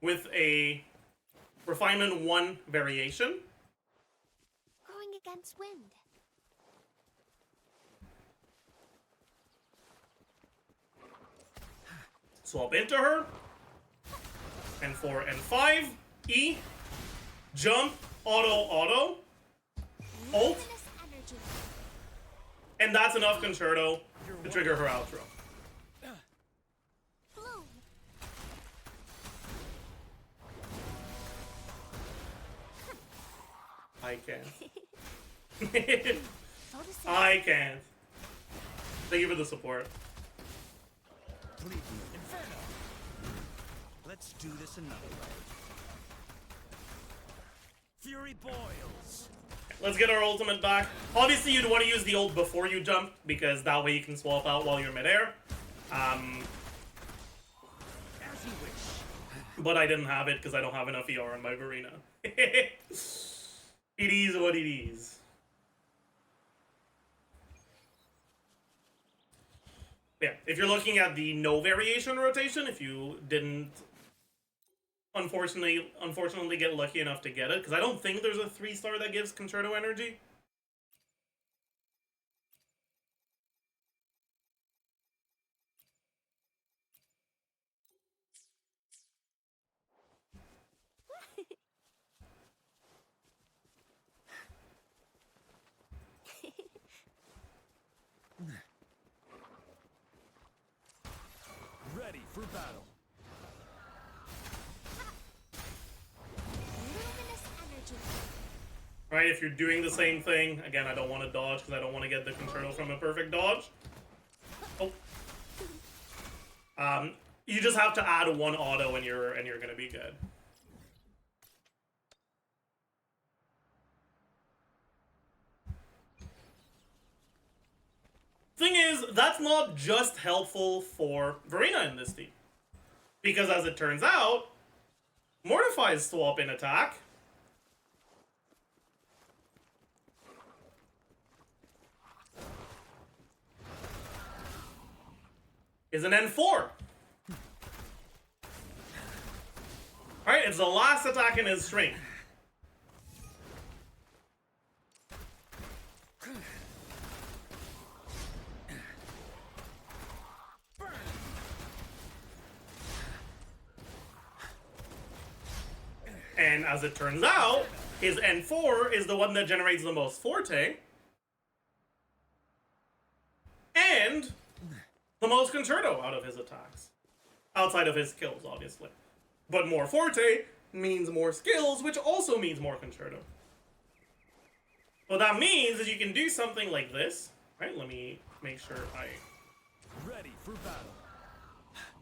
with a refinement 1 variation, Going against wind. swap into her, N4, N5, E, jump, auto, ult, Luminous energy. and that's enough concerto to trigger her outro. Bloom. I can't. Photosynthesis. I can't. Thank you for the support. Bleed me. Inferno. Let's do this another way. Fury boils. Let's get our ultimate back. Obviously, you'd want to use the ult before you jump, because that way you can swap out while you're midair. As you wish. But I didn't have it because I don't have enough ER on my Verena. It is what it is. Yeah, if you're looking at the no variation rotation, if you didn't unfortunately get lucky enough to get it, because I don't think there's a 3-star that gives Concerto energy. Ready for battle. Right, if you're doing the same thing, again, I don't want to dodge because I don't want to get the concerto from a perfect dodge. Oh. You just have to add one auto and you're gonna be good. Thing is, that's not just helpful for Verena in this team. Because as it turns out, Mortify's swap in attack is an N4. Alright, it's the last attack in his string. And as it turns out, his N4 is the one that generates the most Forte. And the most Concerto out of his attacks. Outside of his skills, obviously. But more Forte means more skills, which also means more Concerto. What that means is you can do something like this. Right, let me make sure I... Ready for battle.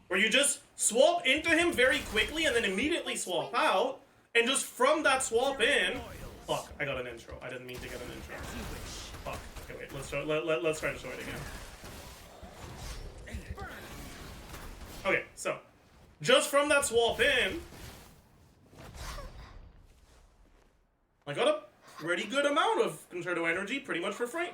Where you just swap into him very quickly and then immediately swap out. And just from that swap in... Fuck, I got an intro. I didn't mean to get an intro. Fuck. Okay, wait, let's try to show it again. Okay, so... Just from that swap in... I got a pretty good amount of Concerto energy, pretty much for free.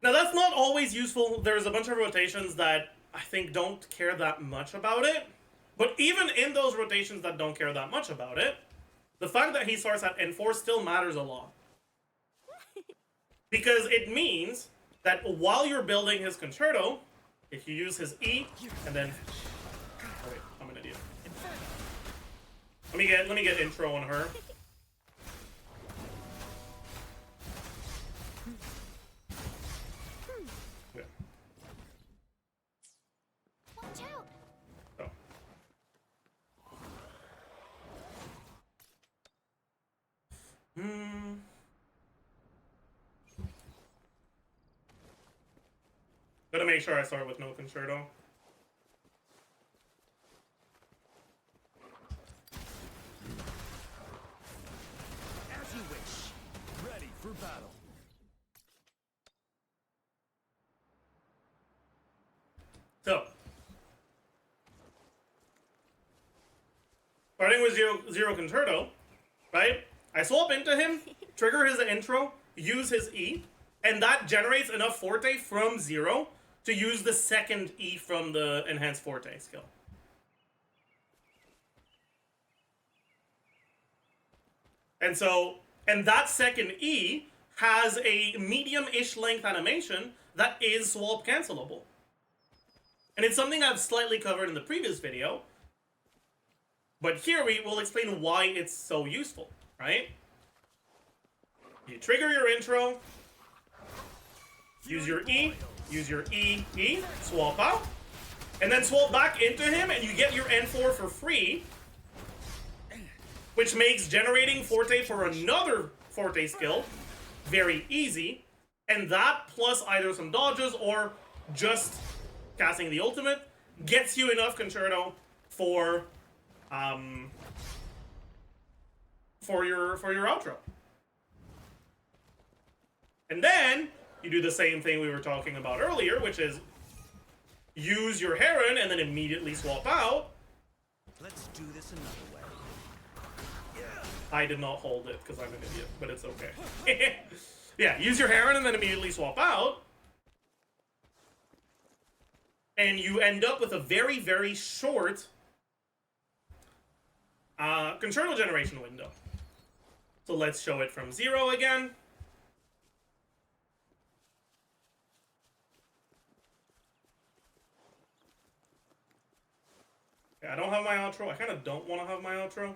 Now that's not always useful. There's a bunch of rotations that I think don't care that much about it. But even in those rotations that don't care that much about it, the fact that he starts at N4 still matters a lot. Because it means that while you're building his Concerto, if you use his E, and then... Oh wait, I'm an idiot. Let me get intro on her. Okay. Watch out! So. Gotta make sure I start with no Concerto. As you wish. Ready for battle. So, starting with zero Concerto, right? I swap into him, trigger his intro, use his E, and that generates enough Forte from 0 to use the second E from the Enhanced Forte skill. And so, and that second E has a medium-ish length animation that is swap cancelable. And it's something I've slightly covered in the previous video, but here we will explain why it's so useful, right? You trigger your intro, use your E, swap out, and then swap back into him, and you get your N4 for free, which makes generating Forte for another Forte skill very easy, and that plus either some dodges or just casting the ultimate gets you enough Concerto for your outro. And then you do the same thing we were talking about earlier, which is use your Heron and then immediately swap out. Let's do this another way. I did not hold it because I'm an idiot, but it's okay. Yeah, use your Heron and then immediately swap out. And you end up with a very, very short Concerto generation window. So let's show it from 0 again. I don't have my outro. I kind of don't want to have my outro.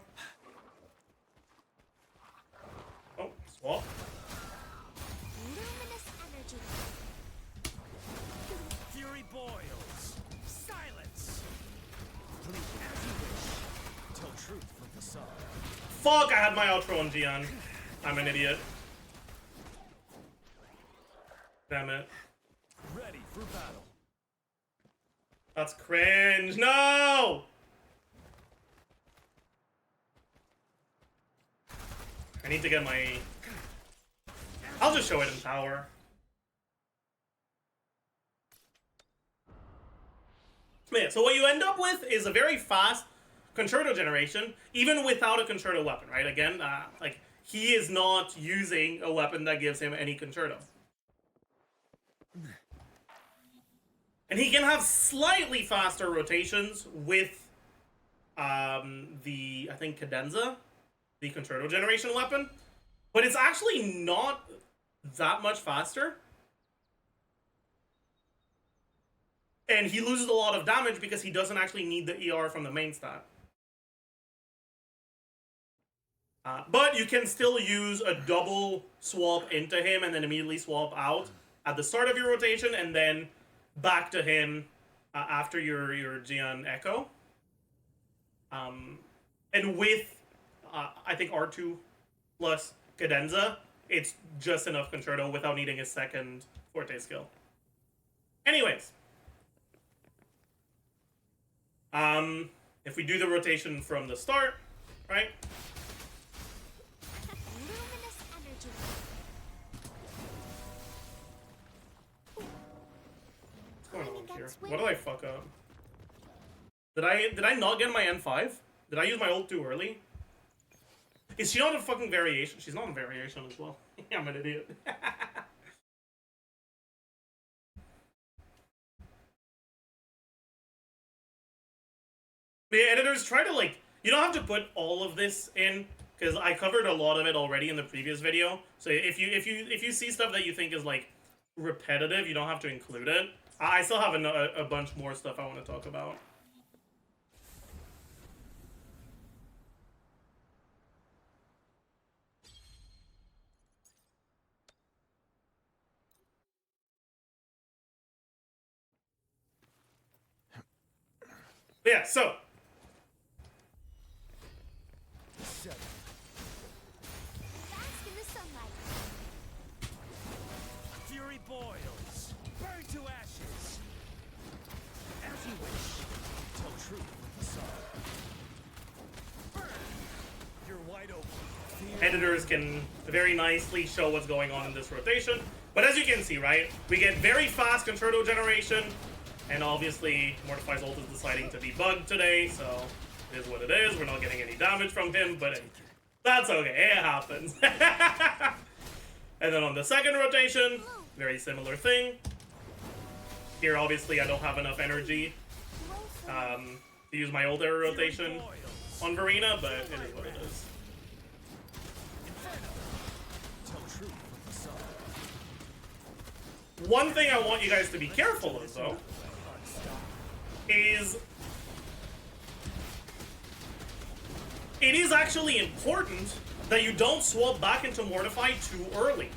Oh, swap. Luminous energy. Fury boils. Silence. Tell truth from facade. Fuck, I had my outro on Gian. I'm an idiot. Damn it. Ready for battle. That's cringe. No! I need to get my... I'll just show it in power. Yeah, so what you end up with is a very fast concerto generation, even without a concerto weapon, right? Again, like, he is not using a weapon that gives him any concerto. And he can have slightly faster rotations with the, I think, cadenza, the concerto generation weapon. But it's actually not that much faster. And he loses a lot of damage because he doesn't actually need the ER from the main stat. But you can still use a double swap into him and then immediately swap out at the start of your rotation and then back to him after your Gian Echo. And with, I think, R2 plus Cadenza, it's just enough Concerto without needing a second Forte skill. Anyways. If we do the rotation from the start, right? Luminous energy. What's going on here? What did I fuck up? Did I not get my N5? Did I use my ult too early? Is she on a fucking variation? She's not on variation as well. I'm an idiot. The editors try to, like, you don't have to put all of this in because I covered a lot of it already in the previous video. So if you see stuff that you think is like repetitive, you don't have to include it. I still have a bunch more stuff I want to talk about. Yeah, so Set. Bask in the sunlight. Fury boils. Burn to ashes. As you wish. Tell truth from facade. Burn. You're wide open. editors can very nicely show what's going on in this rotation. But as you can see, right, we get very fast Concerto generation, and obviously Mortify's ult is deciding to be bugged today, so it is what it is. We're not getting any damage from him, but that's okay, it happens. And then on the second rotation, very similar thing. Here, obviously, I don't have enough energy to use my ult arrow rotation on Verena, but it is what it is. One thing I want you guys to be careful of, though, is it is actually important that you don't swap back into Mortify too early.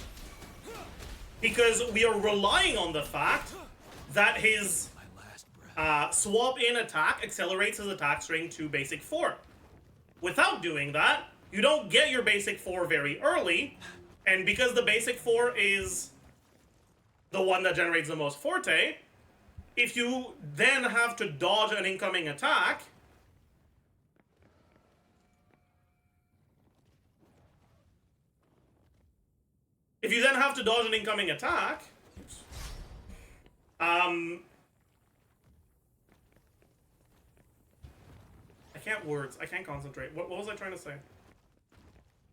Because we are relying on the fact that his swap in attack accelerates his attack string to basic 4. Without doing that, you don't get your basic 4 very early, and because the basic 4 is the one that generates the most Forte, if you then have to dodge an incoming attack, I can't concentrate. What was I trying to say?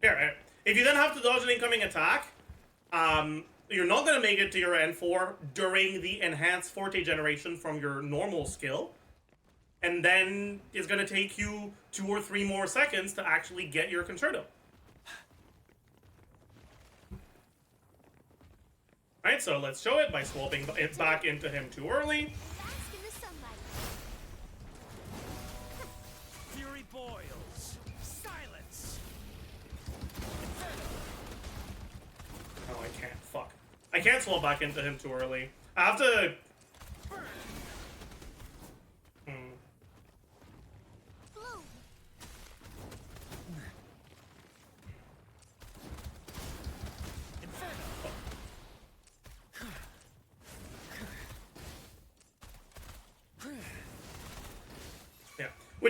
Here, if you then have to dodge an incoming attack, you're not going to make it to your N4 during the enhanced Forte generation from your normal skill. And then it's going to take you 2 or 3 more seconds to actually get your Concerto. Alright, so let's show it by swapping it back into him too early. Bask in the sunlight. Fury boils. Silence. Oh, I can't. Fuck. I can't swap back into him too early. I have to...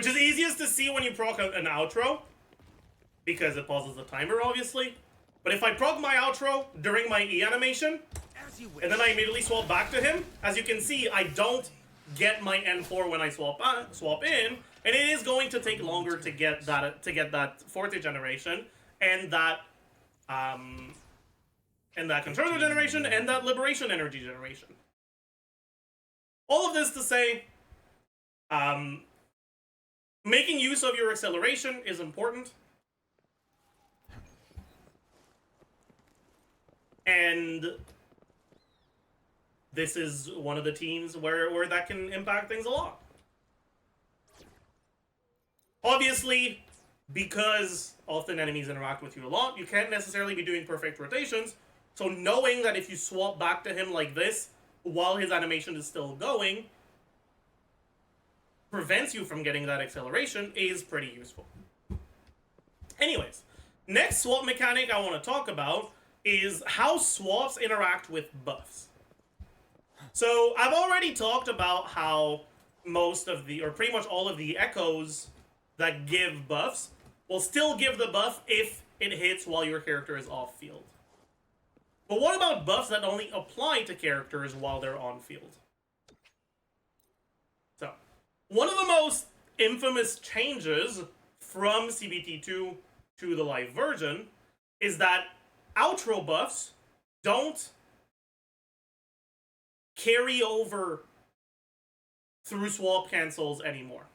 which is easiest to see when you proc an outro, because it pauses the timer, obviously. But if I proc my outro during my E animation, and then I immediately swap back to him, as you can see, I don't get my N4 when I swap in, and it is going to take longer to get that Forte generation and that controller generation and that liberation energy generation. All of this to say, making use of your acceleration is important. And this is one of the teams where that can impact things a lot. Obviously, because often enemies interact with you a lot, you can't necessarily be doing perfect rotations. So knowing that if you swap back to him like this, while his animation is still going, prevents you from getting that acceleration is pretty useful. Anyways, next swap mechanic I want to talk about is how swaps interact with buffs. So I've already talked about how most of the, or pretty much all of the echoes that give buffs will still give the buff if it hits while your character is off field. But what about buffs that only apply to characters while they're on field? So, one of the most infamous changes from CBT2 to the live version is that outro buffs don't carry over through swap cancels anymore.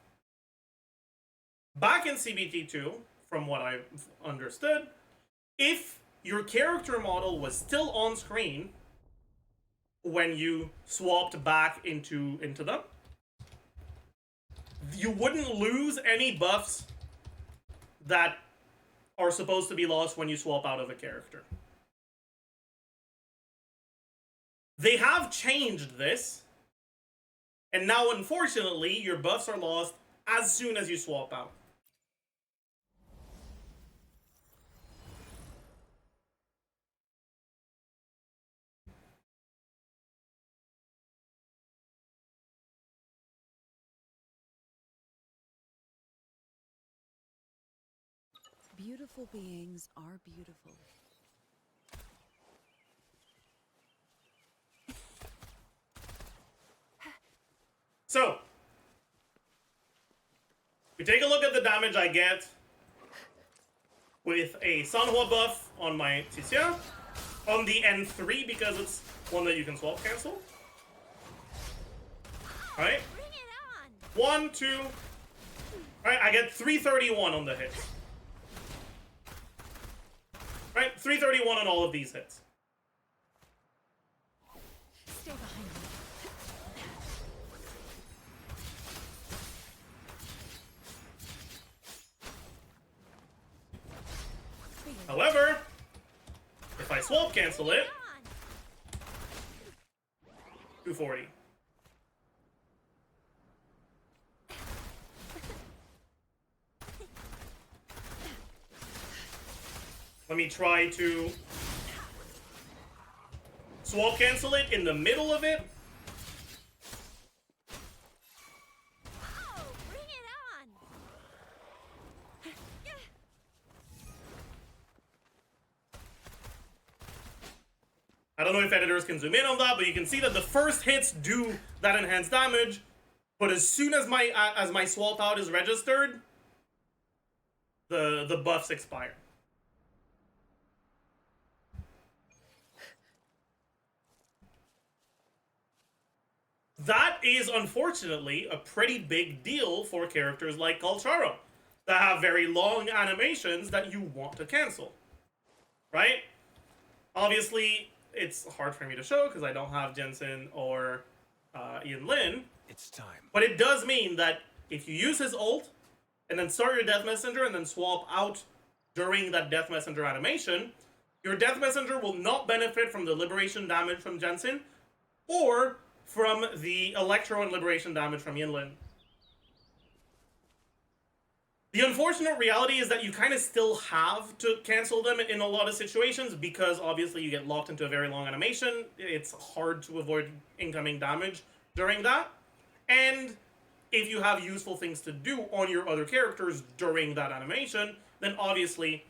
Back in CBT2, from what I've understood, if your character model was still on screen when you swapped back into them, you wouldn't lose any buffs that are supposed to be lost when you swap out of a character. They have changed this, and now unfortunately your buffs are lost as soon as you swap out. Beautiful beings are beautiful. So, we take a look at the damage I get with a Sanhua buff on my Tixia, on the N3 because it's one that you can swap cancel. Alright. 1, 2. Alright, I get 331 on the hits. Right, 331 on all of these hits. Stay behind me. However, if I swap cancel it, 240. Let me try to swap cancel it in the middle of it. Oh, bring it on! I don't know if editors can zoom in on that, but you can see that the first hits do that enhanced damage, but as soon as my swap out is registered, the buffs expire. That is, unfortunately, a pretty big deal for characters like Kalcharo that have very long animations that you want to cancel, right? Obviously, it's hard for me to show because I don't have Jensen or Ian Lin. It's time. But it does mean that if you use his ult and then start your Death Messenger and then swap out during that Death Messenger animation, your Death Messenger will not benefit from the liberation damage from Jensen or from the Electro and Liberation damage from Yinlin. The unfortunate reality is that you kind of still have to cancel them in a lot of situations because obviously you get locked into a very long animation. It's hard to avoid incoming damage during that. And if you have useful things to do on your other characters during that animation, then obviously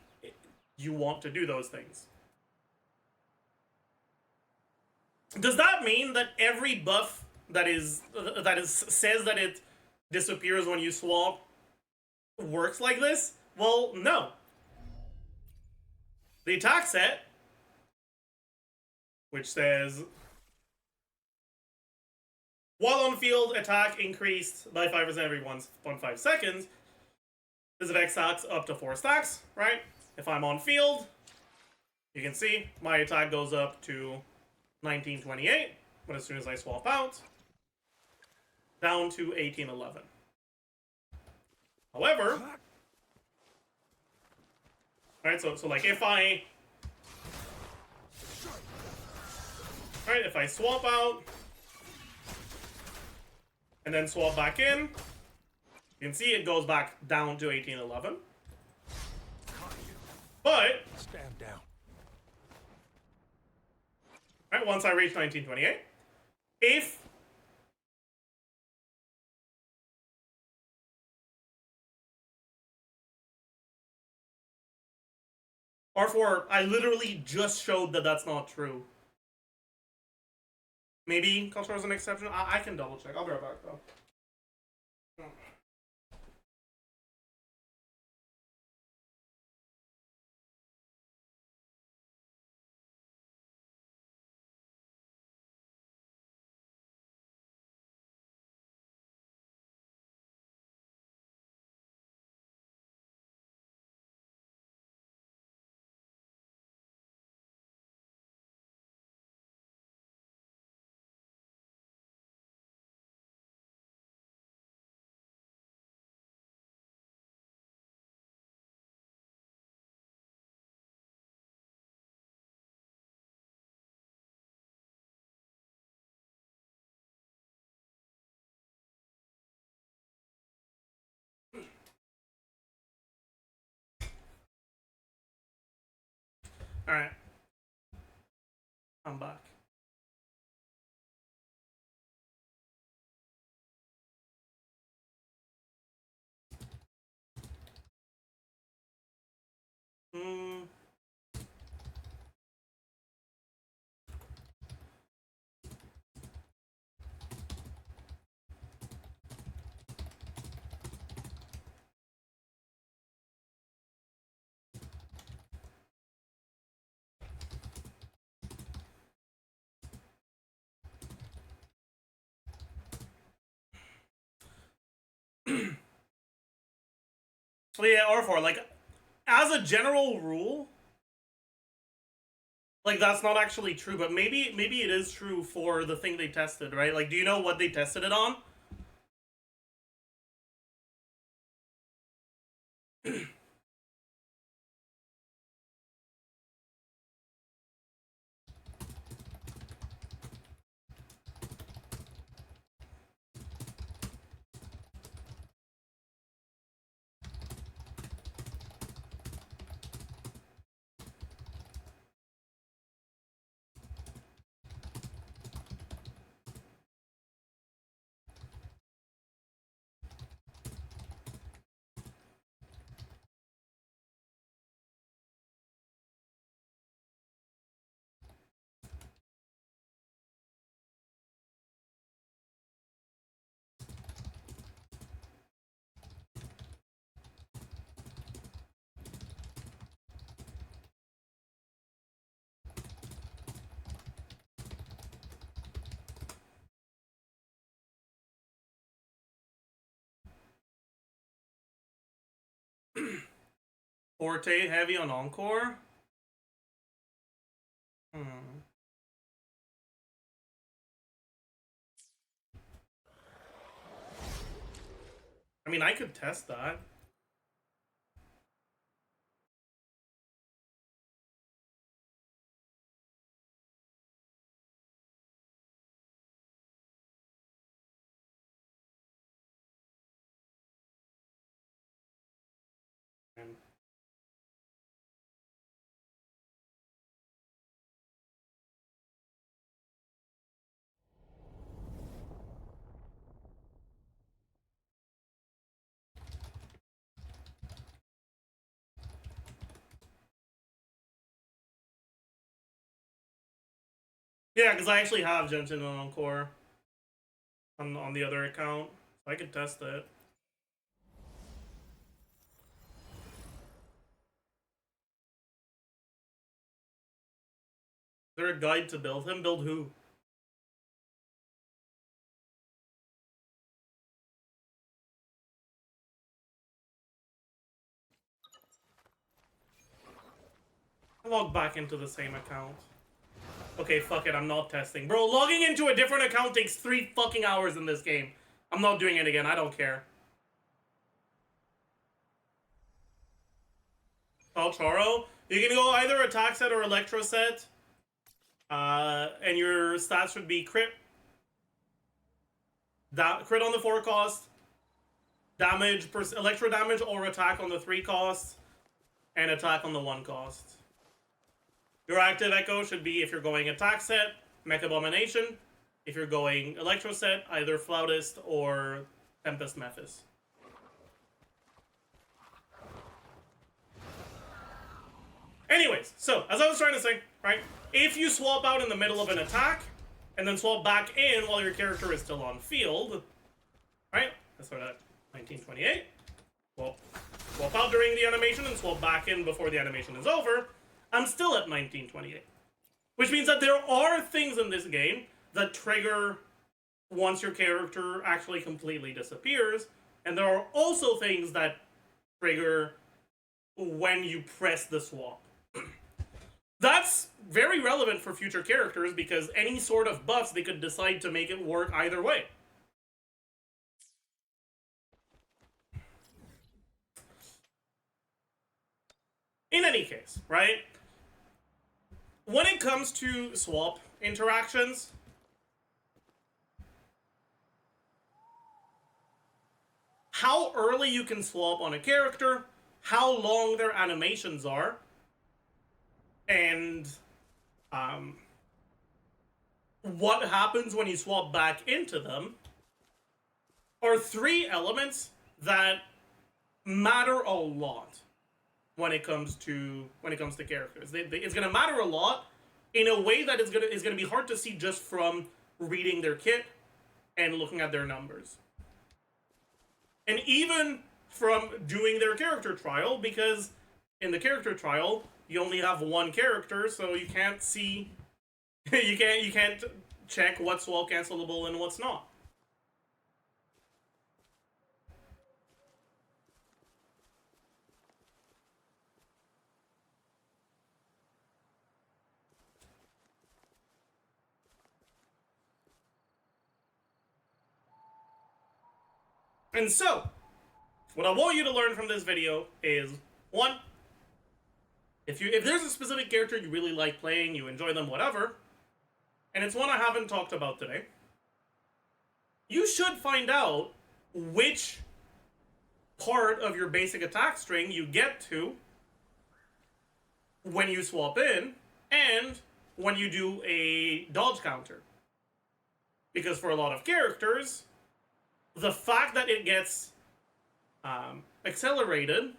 you want to do those things. Does that mean that every buff that says that it disappears when you swap works like this? Well, no. The attack set, which says while on field, attack increased by 5% every 1.5 seconds. This effect stacks up to 4 stacks, right? If I'm on field, you can see my attack goes up to 1928, but as soon as I swap out, down to 1811. However, right, so like if I swap out and then swap back in, you can see it goes back down to 1811. But Stand down. right, once I reach 1928, if R4, I literally just showed that that's not true. Maybe culture is an exception. I can double check. I'll be right back though. Alright. I'm back. So yeah, R4, like, as a general rule, like, that's not actually true, but maybe it is true for the thing they tested, right? Like, do you know what they tested it on? Forte heavy on Encore? I mean, I could test that. Yeah, because I actually have Genshin on Encore on the other account. So I could test it. Is there a guide to build him? Build who? Log back into the same account. Okay, fuck it, I'm not testing. Bro, logging into a different account takes 3 fucking hours in this game. I'm not doing it again, I don't care. Oh, Charo? You can go either attack set or electro set. And your stats should be crit. Crit on the 4 cost. Damage, electro damage or attack on the 3 cost. And attack on the 1 cost. Your active echo should be, if you're going attack set, Mech Abomination. If you're going electro set, either Flautist or Tempest Mephis. Anyways, so, as I was trying to say, right? If you swap out in the middle of an attack, and then swap back in while your character is still on field, right? Let's start at 1928. Well, swap out during the animation and swap back in before the animation is over, I'm still at 1928. Which means that there are things in this game that trigger once your character actually completely disappears, and there are also things that trigger when you press the swap. That's very relevant for future characters because any sort of buffs, they could decide to make it work either way. In any case, right? When it comes to swap interactions, how early you can swap on a character, how long their animations are, and what happens when you swap back into them are 3 elements that matter a lot when it comes to characters. It's gonna matter a lot in a way that is gonna be hard to see just from reading their kit and looking at their numbers, and even from doing their character trial, because in the character trial you only have 1 character, so you can't see, you can't check what's swap cancelable and what's not. And so, what I want you to learn from this video is, 1, if there's a specific character you really like playing, you enjoy them, whatever, and it's one I haven't talked about today, you should find out which part of your basic attack string you get to when you swap in, and when you do a dodge counter. Because for a lot of characters, the fact that it gets accelerated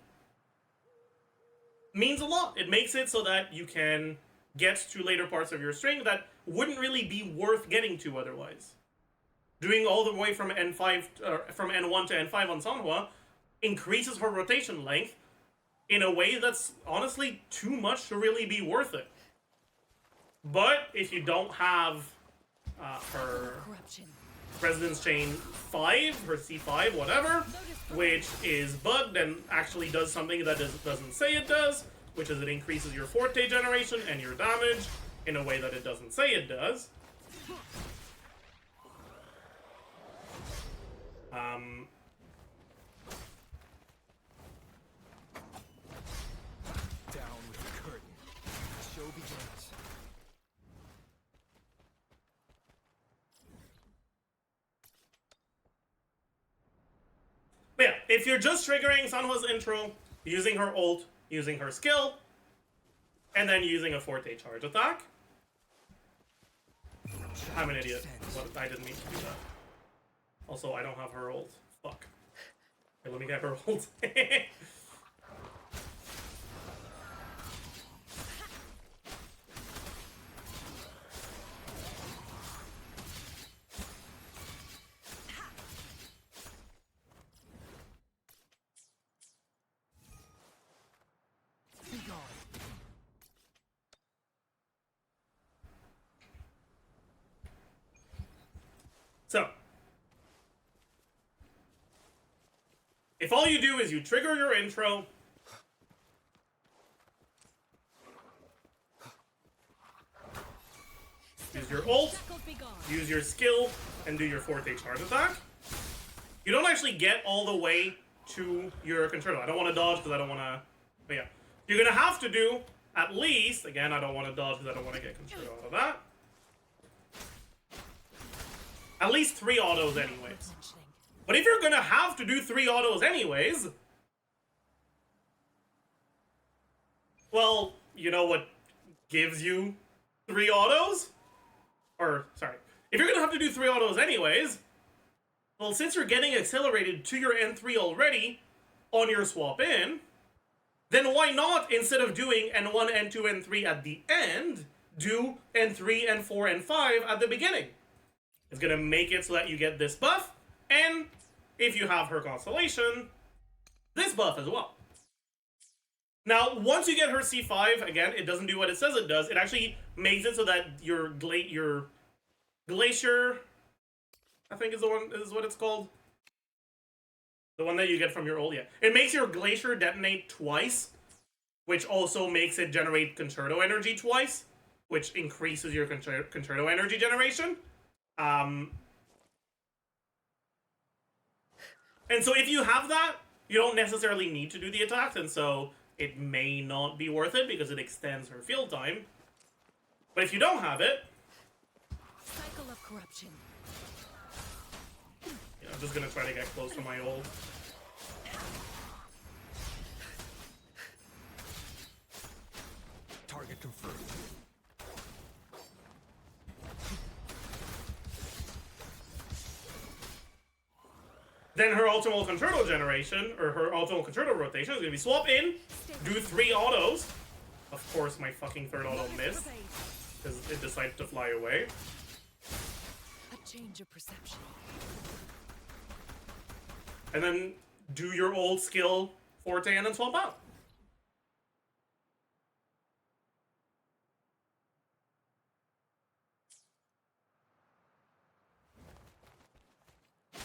means a lot. It makes it so that you can get to later parts of your string that wouldn't really be worth getting to otherwise. Doing all the way from N5 from N1 to N5 on Sanhua increases her rotation length in a way that's honestly too much to really be worth it. But if you don't have her Residence Chain 5, her C5, whatever, which is bugged and actually does something that doesn't say it does, which is it increases your Forte generation and your damage in a way that it doesn't say it does. Down with the curtain. The show begins. But yeah, if you're just triggering Sanhua's intro, using her ult, using her skill, and then using a Forte charge attack. I'm an idiot. I didn't mean to do that. Also, I don't have her ult. Fuck. Okay, let me get her ult. If all you do is you trigger your intro, use your ult, Shackles be gone. use your skill, and do your forte charge attack, you don't actually get all the way to your control. I don't want to dodge because I don't want to... But yeah. You're going to have to do at least... Again, I don't want to dodge because I don't want to get control out of that. At least 3 autos anyways. But if you're going to have to do 3 autos anyways... Well, you know what gives you 3 autos? Or, sorry. If you're going to have to do 3 autos anyways... Well, since you're getting accelerated to your N3 already on your swap in, then why not, instead of doing N1, N2, N3 at the end, do N3, N4, N5 at the beginning? It's going to make it so that you get this buff, and if you have her constellation, this buff as well. Now, once you get her C5, again, it doesn't do what it says it does. It actually makes it so that your glacier... I think is what it's called. The one that you get from your old, yeah. It makes your glacier detonate twice, which also makes it generate concerto energy twice, which increases your concerto energy generation. And so if you have that, you don't necessarily need to do the attacks, and so it may not be worth it because it extends her field time. But if you don't have it... Cycle of corruption. I'm just gonna try to get close to my ult. Target confirmed. Then her ultimate concerto generation, or her ultimate concerto rotation, is gonna be swap in, do 3 autos. Of course, my fucking 3rd auto missed, because it decided to fly away. A change of perception. And then do your old skill forte and then swap out.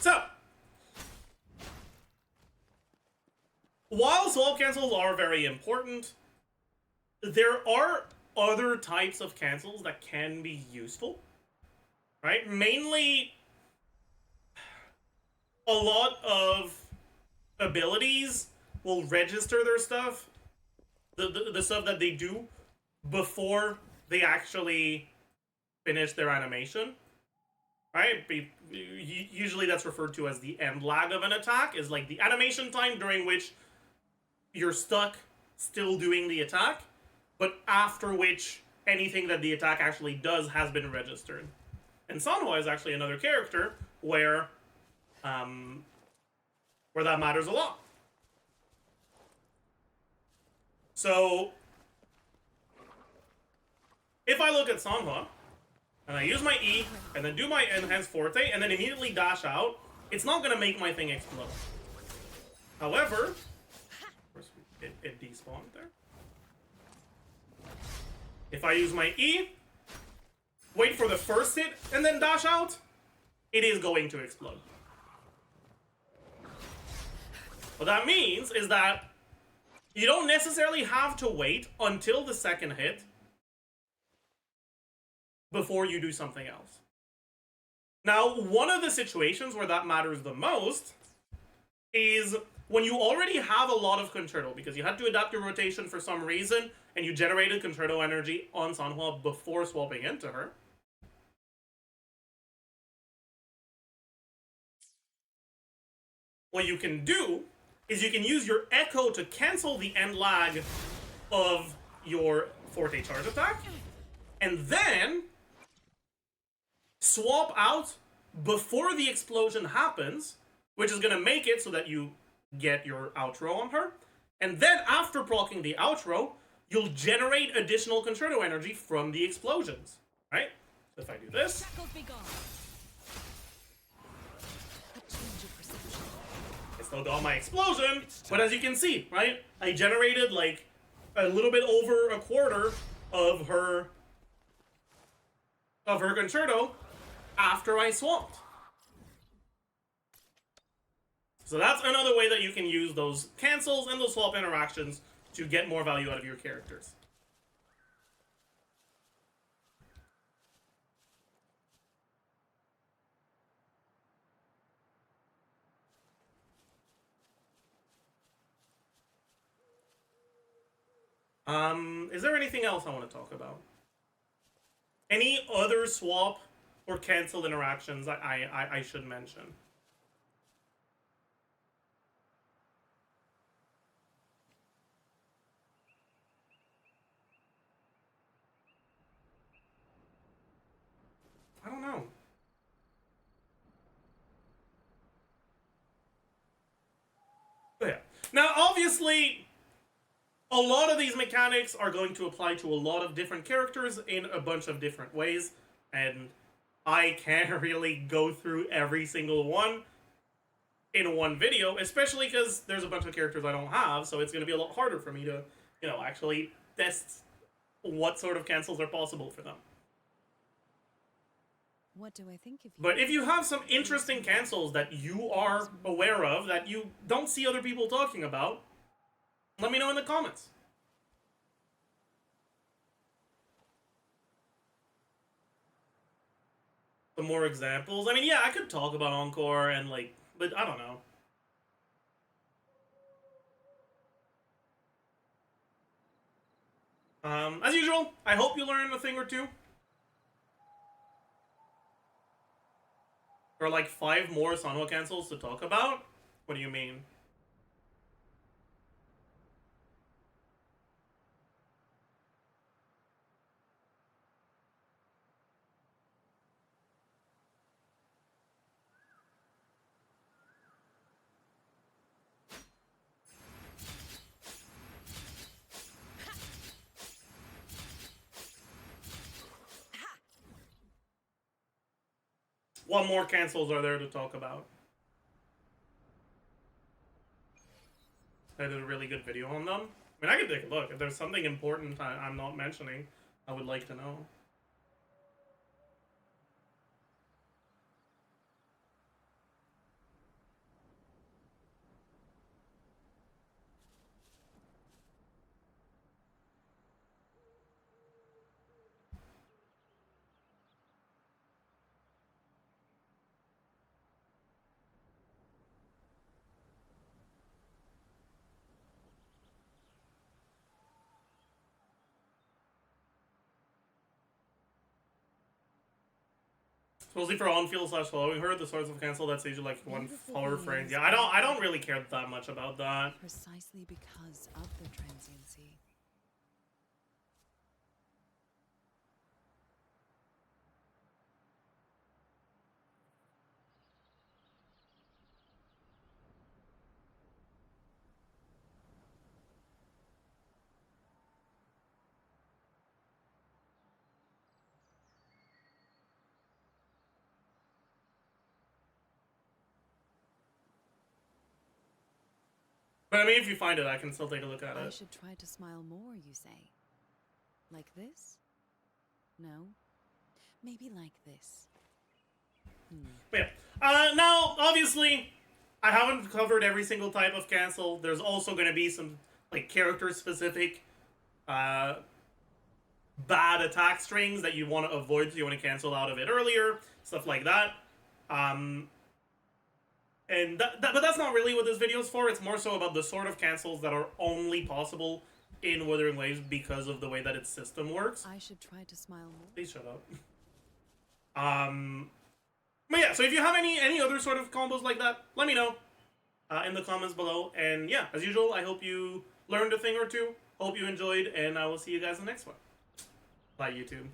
So, while swap cancels are very important, there are other types of cancels that can be useful, right? Mainly, a lot of abilities will register their stuff, the stuff that they do, before they actually finish their animation, right? Usually that's referred to as the end lag of an attack, is like the animation time during which you're stuck still doing the attack, but after which anything that the attack actually does has been registered. And Sanhua is actually another character where that matters a lot. So, if I look at Sanhua, and I use my E, and then do my Enhanced Forte, and then immediately dash out, it's not going to make my thing explode. However, of course, it despawned there. If I use my E, wait for the first hit, and then dash out, it is going to explode. What that means is that you don't necessarily have to wait until the second hit before you do something else. Now, one of the situations where that matters the most is when you already have a lot of concerto, because you had to adapt your rotation for some reason, and you generated concerto energy on Sanhua before swapping into her. What you can do is you can use your Echo to cancel the end lag of your Forte charge attack, and then swap out before the explosion happens, which is going to make it so that you get your outro on her, and then after proccing the outro, you'll generate additional concerto energy from the explosions, right? So if I do this... Shackles be gone. A change of perception. I still got my explosion, but as you can see, right? I generated like a little bit over a quarter of her concerto after I swapped. So that's another way that you can use those cancels and those swap interactions to get more value out of your characters. Is there anything else I want to talk about? Any other swap or cancel interactions I should mention? I don't know. But yeah. Now, obviously, a lot of these mechanics are going to apply to a lot of different characters in a bunch of different ways, and I can't really go through every single one in one video, especially because there's a bunch of characters I don't have, so it's going to be a lot harder for me to, you know, actually test what sort of cancels are possible for them. What do I think of you? But if you have some interesting cancels that you are aware of, that you don't see other people talking about, let me know in the comments. Some more examples. I mean, yeah, I could talk about Encore and, like, but I don't know. As usual, I hope you learned a thing or two. There are like 5 more Sanwa cancels to talk about? What do you mean? What more cancels are there to talk about? I did a really good video on them. I mean, I could take a look. If there's something important I'm not mentioning, I would like to know. Mostly for on-field / following her, the source of cancel, that's usually like one power frame. Yeah, I don't really care that much about that. Precisely because of the transiency. But I mean, if you find it, I can still take a look at I it. should try to smile more, you say? Like this? No? Maybe like this. But yeah. Now, obviously, I haven't covered every single type of cancel. There's also going to be some, like, character-specific, bad attack strings that you want to avoid, so you want to cancel out of it earlier. Stuff like that. But that's not really what this video is for. It's more so about the sort of cancels that are only possible in Wuthering Waves because of the way that its system works. I should try to smile more. Please shut up. But yeah, so if you have any other sort of combos like that, let me know in the comments below. And yeah, as usual, I hope you learned a thing or two. Hope you enjoyed, and I will see you guys in the next one. Bye, YouTube.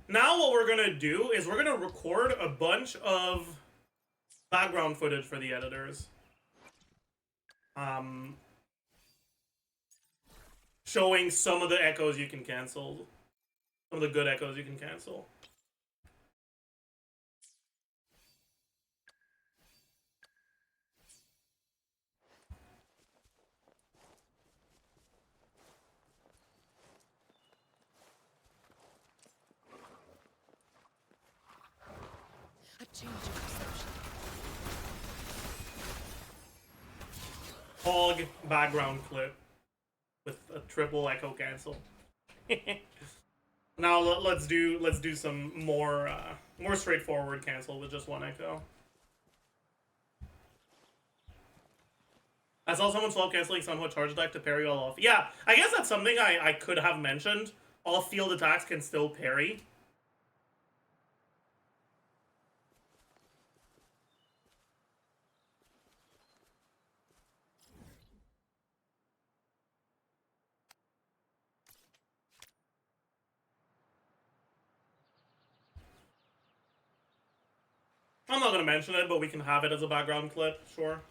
Now what we're gonna do is we're gonna record a bunch of background footage for the editors. Showing some of the echoes you can cancel. Some of the good echoes you can cancel. change of perception. Hog background clip with a triple echo cancel. Now let's do some more straightforward cancel with just one echo. I saw someone swap canceling somehow charge attack to parry all off. Yeah, I guess that's something I could have mentioned. All field attacks can still parry. I'm not gonna mention it, but we can have it as a background clip, sure.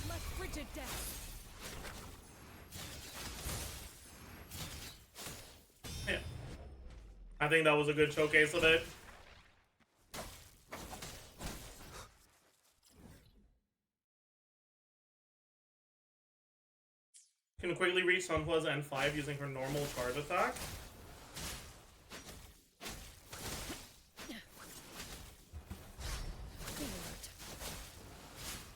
Let frigid death. Yeah. I think that was a good showcase of it. Can quickly reach Sunplaza N5 using her normal charge attack.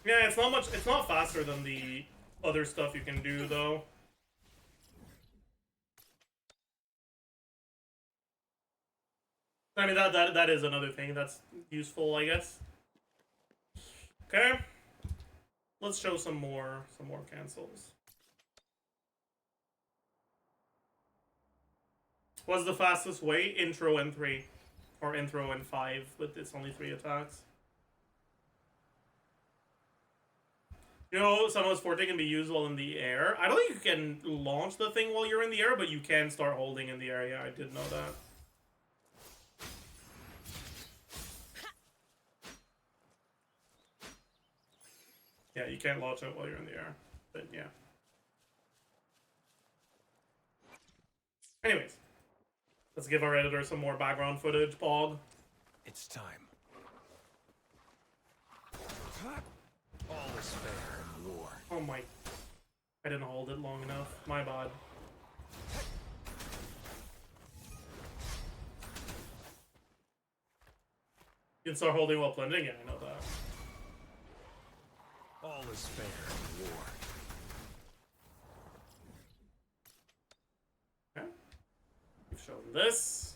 Yeah, it's not much. It's not faster than the other stuff you can do, though. I mean, that is another thing that's useful, I guess. Okay, let's show some more cancels. What's the fastest way? Intro N3 or intro N5, but it's only 3 attacks. You know, Sunless Forte can be used while in the air. I don't think you can launch the thing while you're in the air, but you can start holding in the air. Yeah, I did know that. Yeah, you can't launch it while you're in the air, but yeah. Anyways, let's give our editor some more background footage, Pog. It's time. All is fair in war. Oh my... I didn't hold it long enough. My bad. You can start holding while blending? Yeah, I know that. All is fair in war. Okay. We've shown this.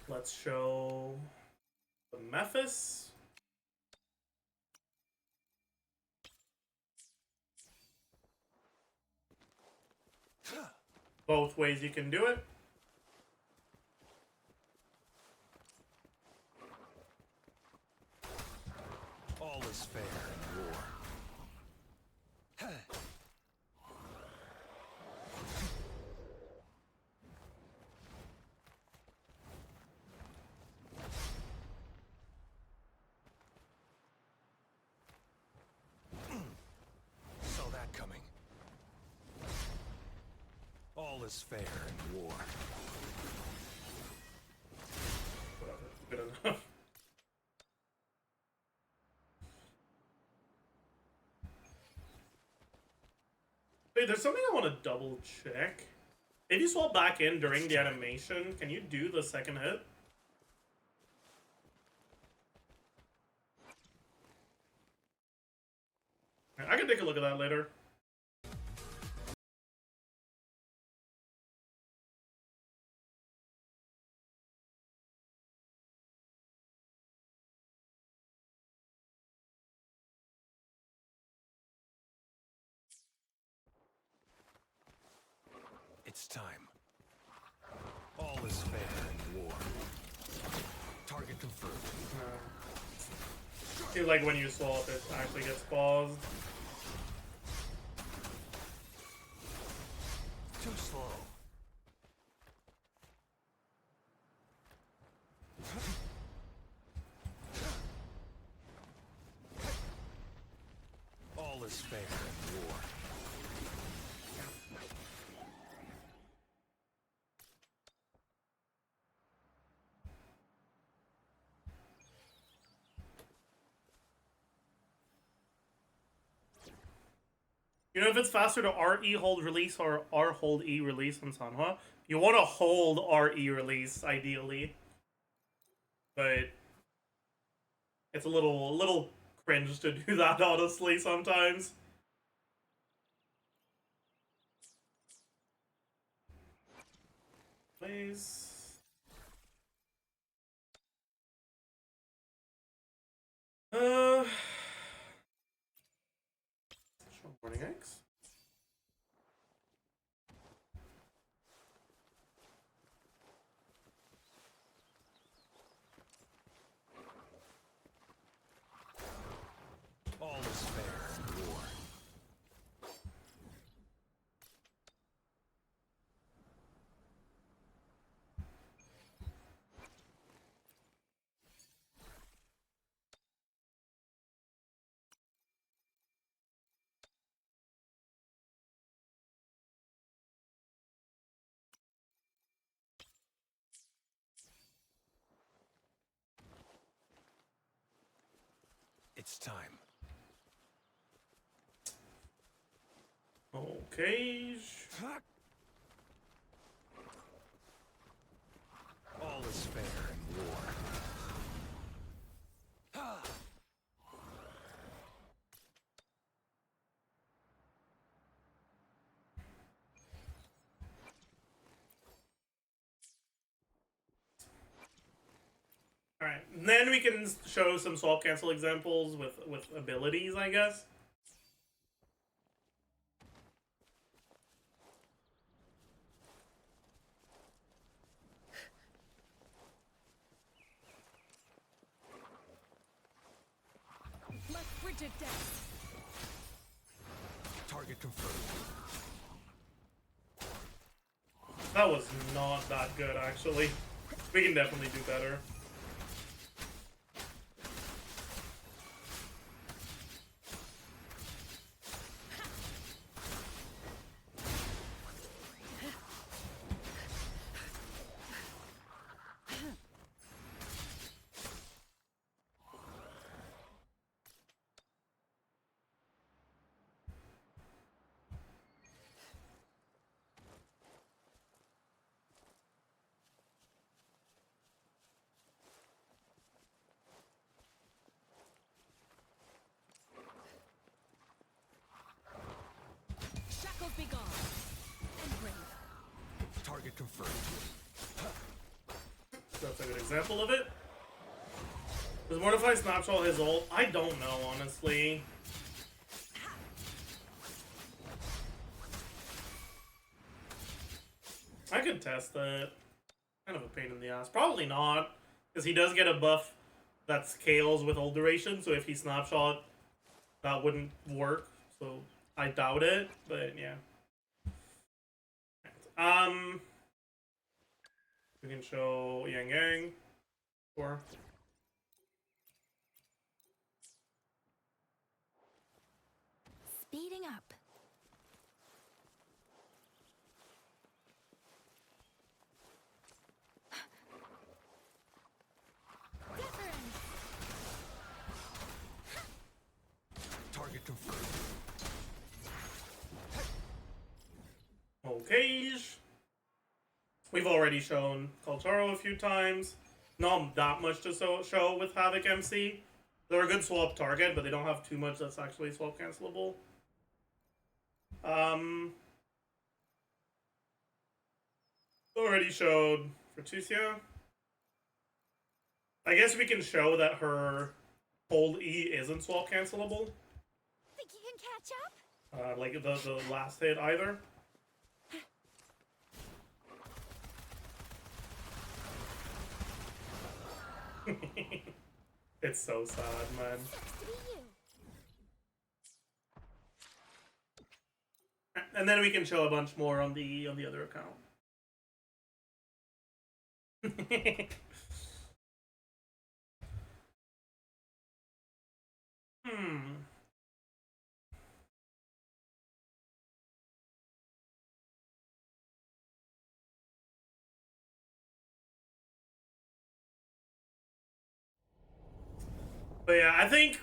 Let's show the Mephis. Both ways you can do it. All is fair in war. Saw that coming. All is fair in war. Whatever. Good enough. Wait, there's something I want to double check. If you swap back in during the animation, can you do the second hit? I can take a look at that later. It's time. All is fair in war. Target confirmed. Seems like when you swap, it actually gets paused. Too slow. fair in war. You know, if it's faster to RE hold release or R hold E release on Sanhua, you want to hold RE release ideally, but it's a little cringe to do that honestly sometimes. Please. Morning eggs. All is fair in war. It's time. Okay. All is fair in war. Alright, then we can show some swap cancel examples with abilities, I guess. Let frigid death. Target confirmed. That was not that good, actually. We can definitely do better. Shackles be gone. And brave. Target confirmed. That's a good example of it. Does Mortify snapshot his ult? I don't know, honestly. I could test it. Kind of a pain in the ass. Probably not, because he does get a buff that scales with ult duration, so if he snapshot, that wouldn't work. So I doubt it, but yeah. We can show Yang Yang. Sure. Speeding up. Different. Target confirmed. Okay. We've already shown Kaltaro a few times. Not that much to show with Havoc MC. They're a good swap target, but they don't have too much that's actually swap cancelable. Already showed Frutusia. I guess we can show that her hold E isn't swap cancelable. Think you can catch up? Like the last hit either. It's so sad, man. Sucks to be you. And then we can show a bunch more on the other account. But yeah, I think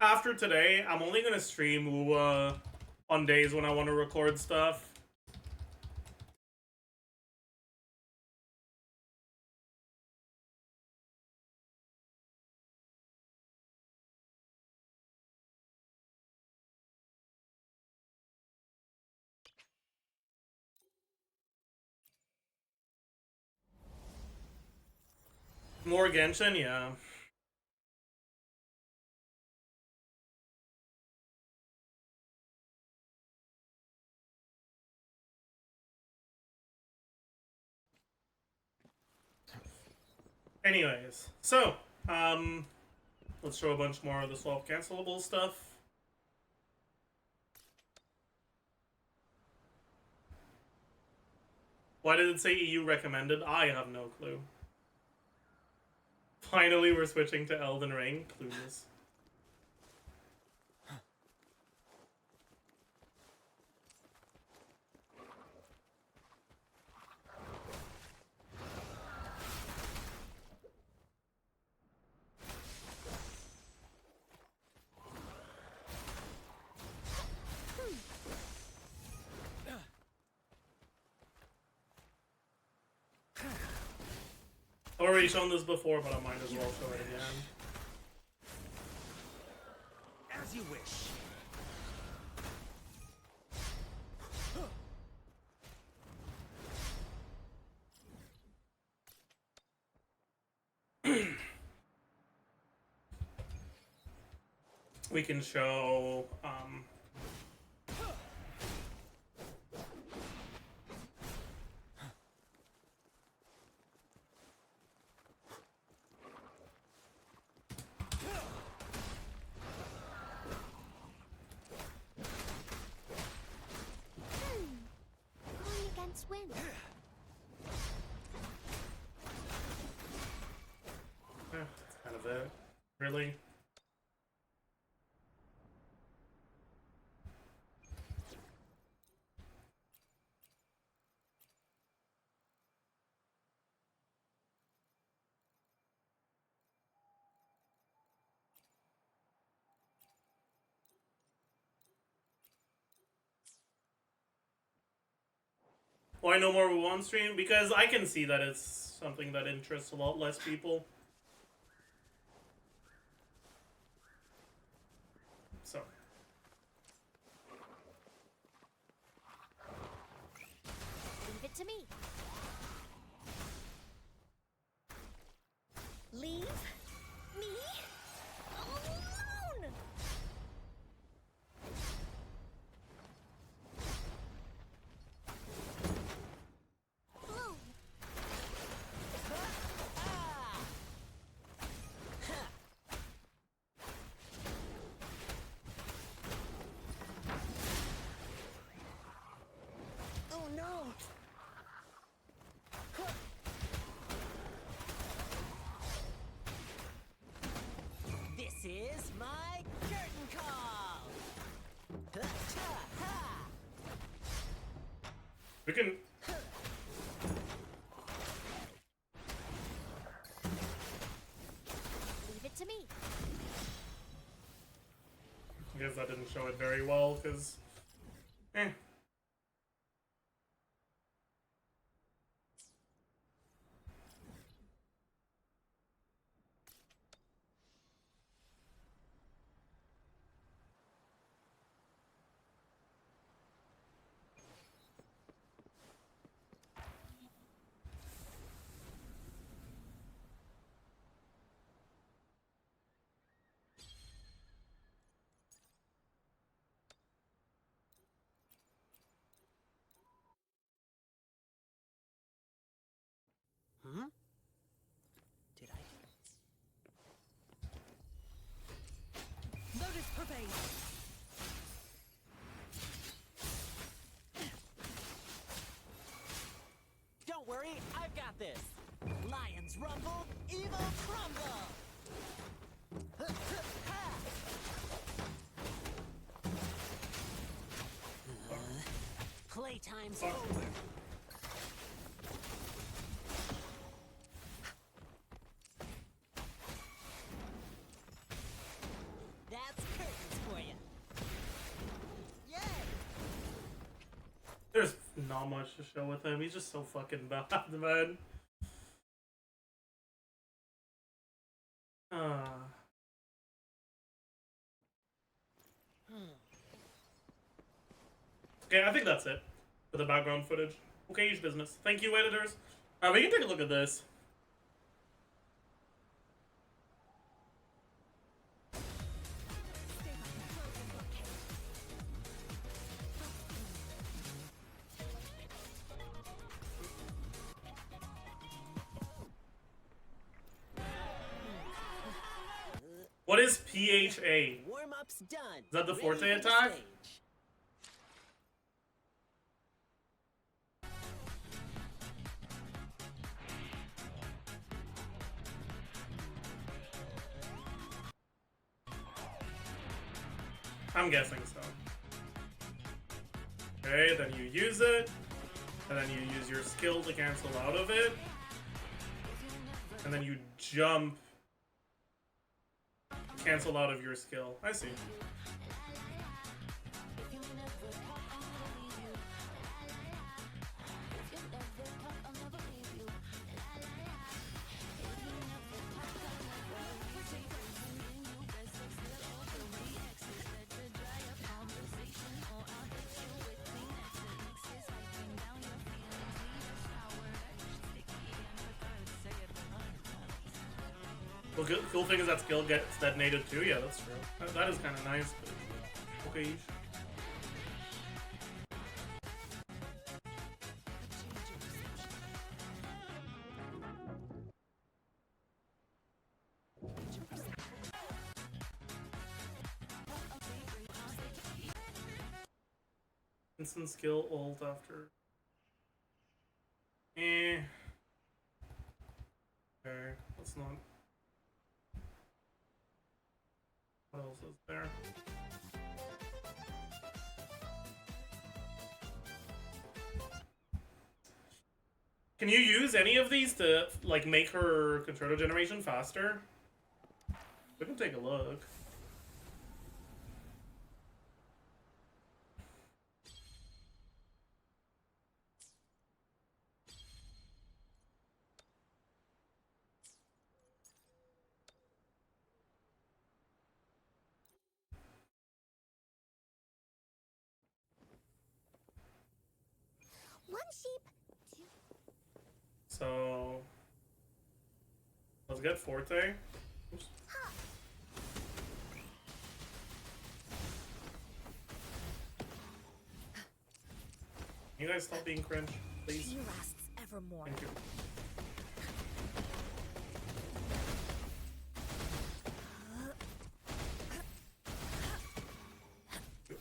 after today, I'm only gonna stream Wuwa on days when I want to record stuff. More Genshin, yeah. Anyways, so, let's show a bunch more of the swap cancelable stuff. Why did it say EU recommended? I have no clue. Finally, we're switching to Elden Ring. Clueless. I've already shown this before, but I might as well show it again. As you wish. We can show, Going against wind. that's kind of it. Really? Why no more Wuwa on stream? Because I can see that it's something that interests a lot less people. So. Leave it to me. Leave me alone. Alone. Oh no. This is my curtain call. We can. Leave it to me. I guess that didn't show it very well, because. Eh. Huh? Did I? Lotus pervade. Don't worry, I've got this. Lions rumble, evil crumble. Playtime's over. There's not much to show with him. He's just so fucking bad, man. Okay, I think that's it for the background footage. Okay-ish business. Thank you, editors. We can take a look at this. What is PHA? Warm-up's done. Is that the Ready Forte for the attack? stage. I'm guessing so. Okay, then you use it, and then you use your skill to cancel out of it, and then you jump, cancel out of your skill. I see. Well, cool thing is that skill gets detonated too. Yeah, that's true. That is kind of nice. But okay. Instant skill ult after. Okay, let's not. What else is there? Can you use any of these to like make her controller generation faster? We can take a look. One sheep, two. So let's get Forte. Oops. Can you guys stop being cringe, please? She lasts evermore. Thank you.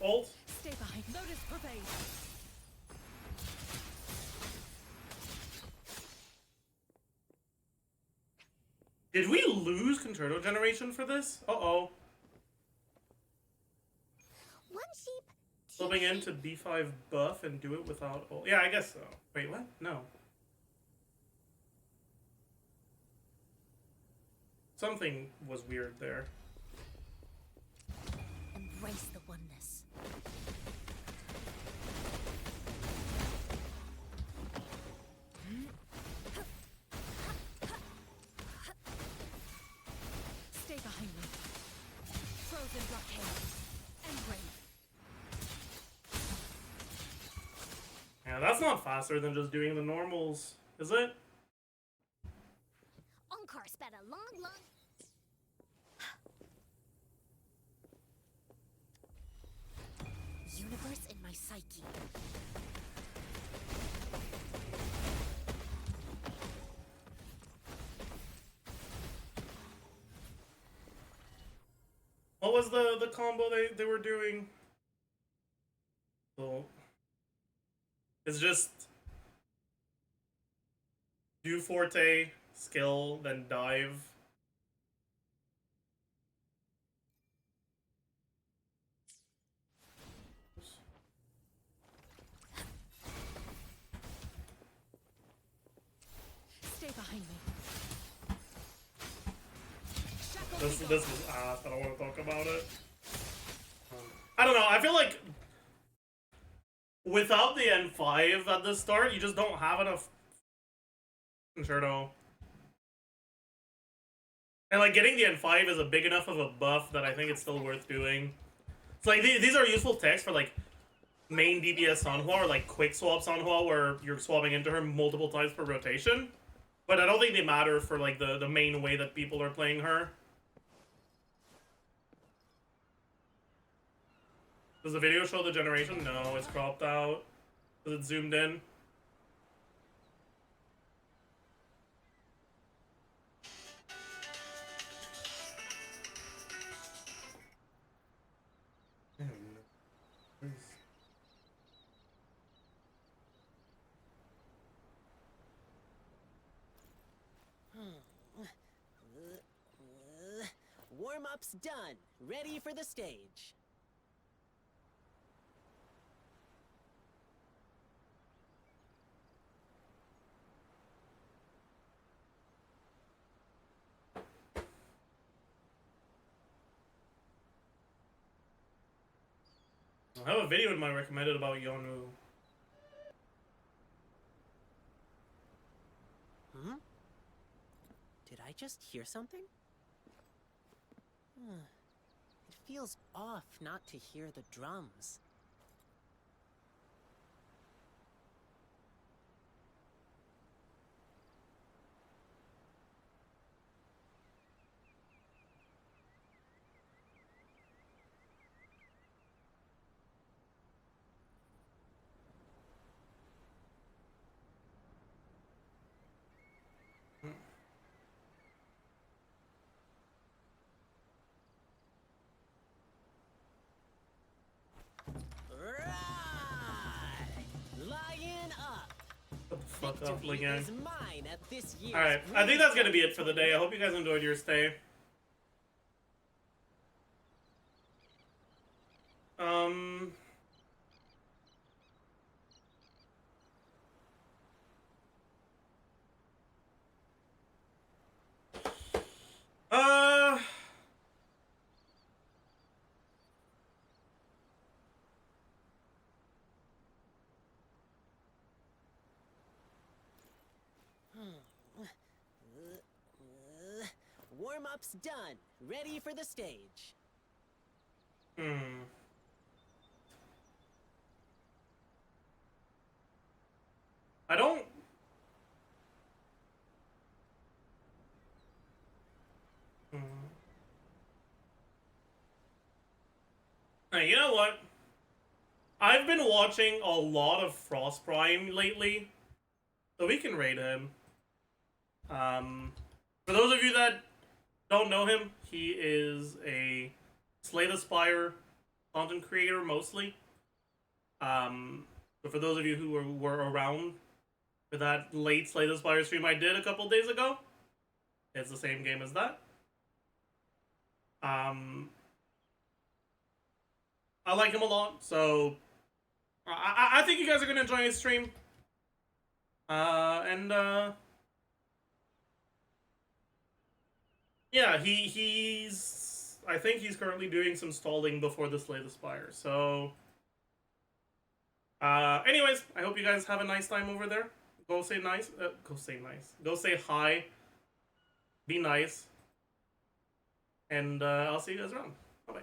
Ult. Stay behind. Lotus pervade. Did we lose controller generation for this? Uh-oh. One sheep, two. Flipping into B5 buff and do it without ult. Yeah, I guess so. Wait, what? No. Something was weird there. Embrace the oneness. Stay behind me. Frozen blockade. And brave. Yeah, that's not faster than just doing the normals, is it? Onkar spent a long. Universe in my psyche. What was the combo they were doing? So it's just do Forte, skill, then dive. Stay behind me. This was ass. I don't want to talk about it. I don't know. I feel like without the N5 at the start, you just don't have enough concerto. And like getting the N5 is a big enough of a buff that I think it's still worth doing. It's like these are useful techs for like main DPS Sanhua or like quick swap Sanhua where you're swapping into her multiple times per rotation. But I don't think they matter for like the main way that people are playing her. Does the video show the generation? No, it's cropped out. Is it zoomed in? Warm-up's done. Ready for the stage. I have a video in my recommended about Yonu. Hmm? Did I just hear something? It feels off not to hear the drums. Fuck off, Victory again. is mine at this year's Alright, I think that's gonna be it for the day. I hope you guys enjoyed your stay. Warm-up's done. Ready for the stage. I don't... Hey, you know what? I've been watching a lot of Frost Prime lately, so we can raid him. For those of you that don't know him, he is a Slay the Spire content creator mostly. But for those of you who were around for that late Slay the Spire stream I did a couple days ago, it's the same game as that. I like him a lot, so I think you guys are gonna enjoy his stream. Yeah, he's I think he's currently doing some stalling before the Slay the Spire. So anyways, I hope you guys have a nice time over there. Go say nice. Go say nice. Go say hi. Be nice. And I'll see you guys around. Bye-bye.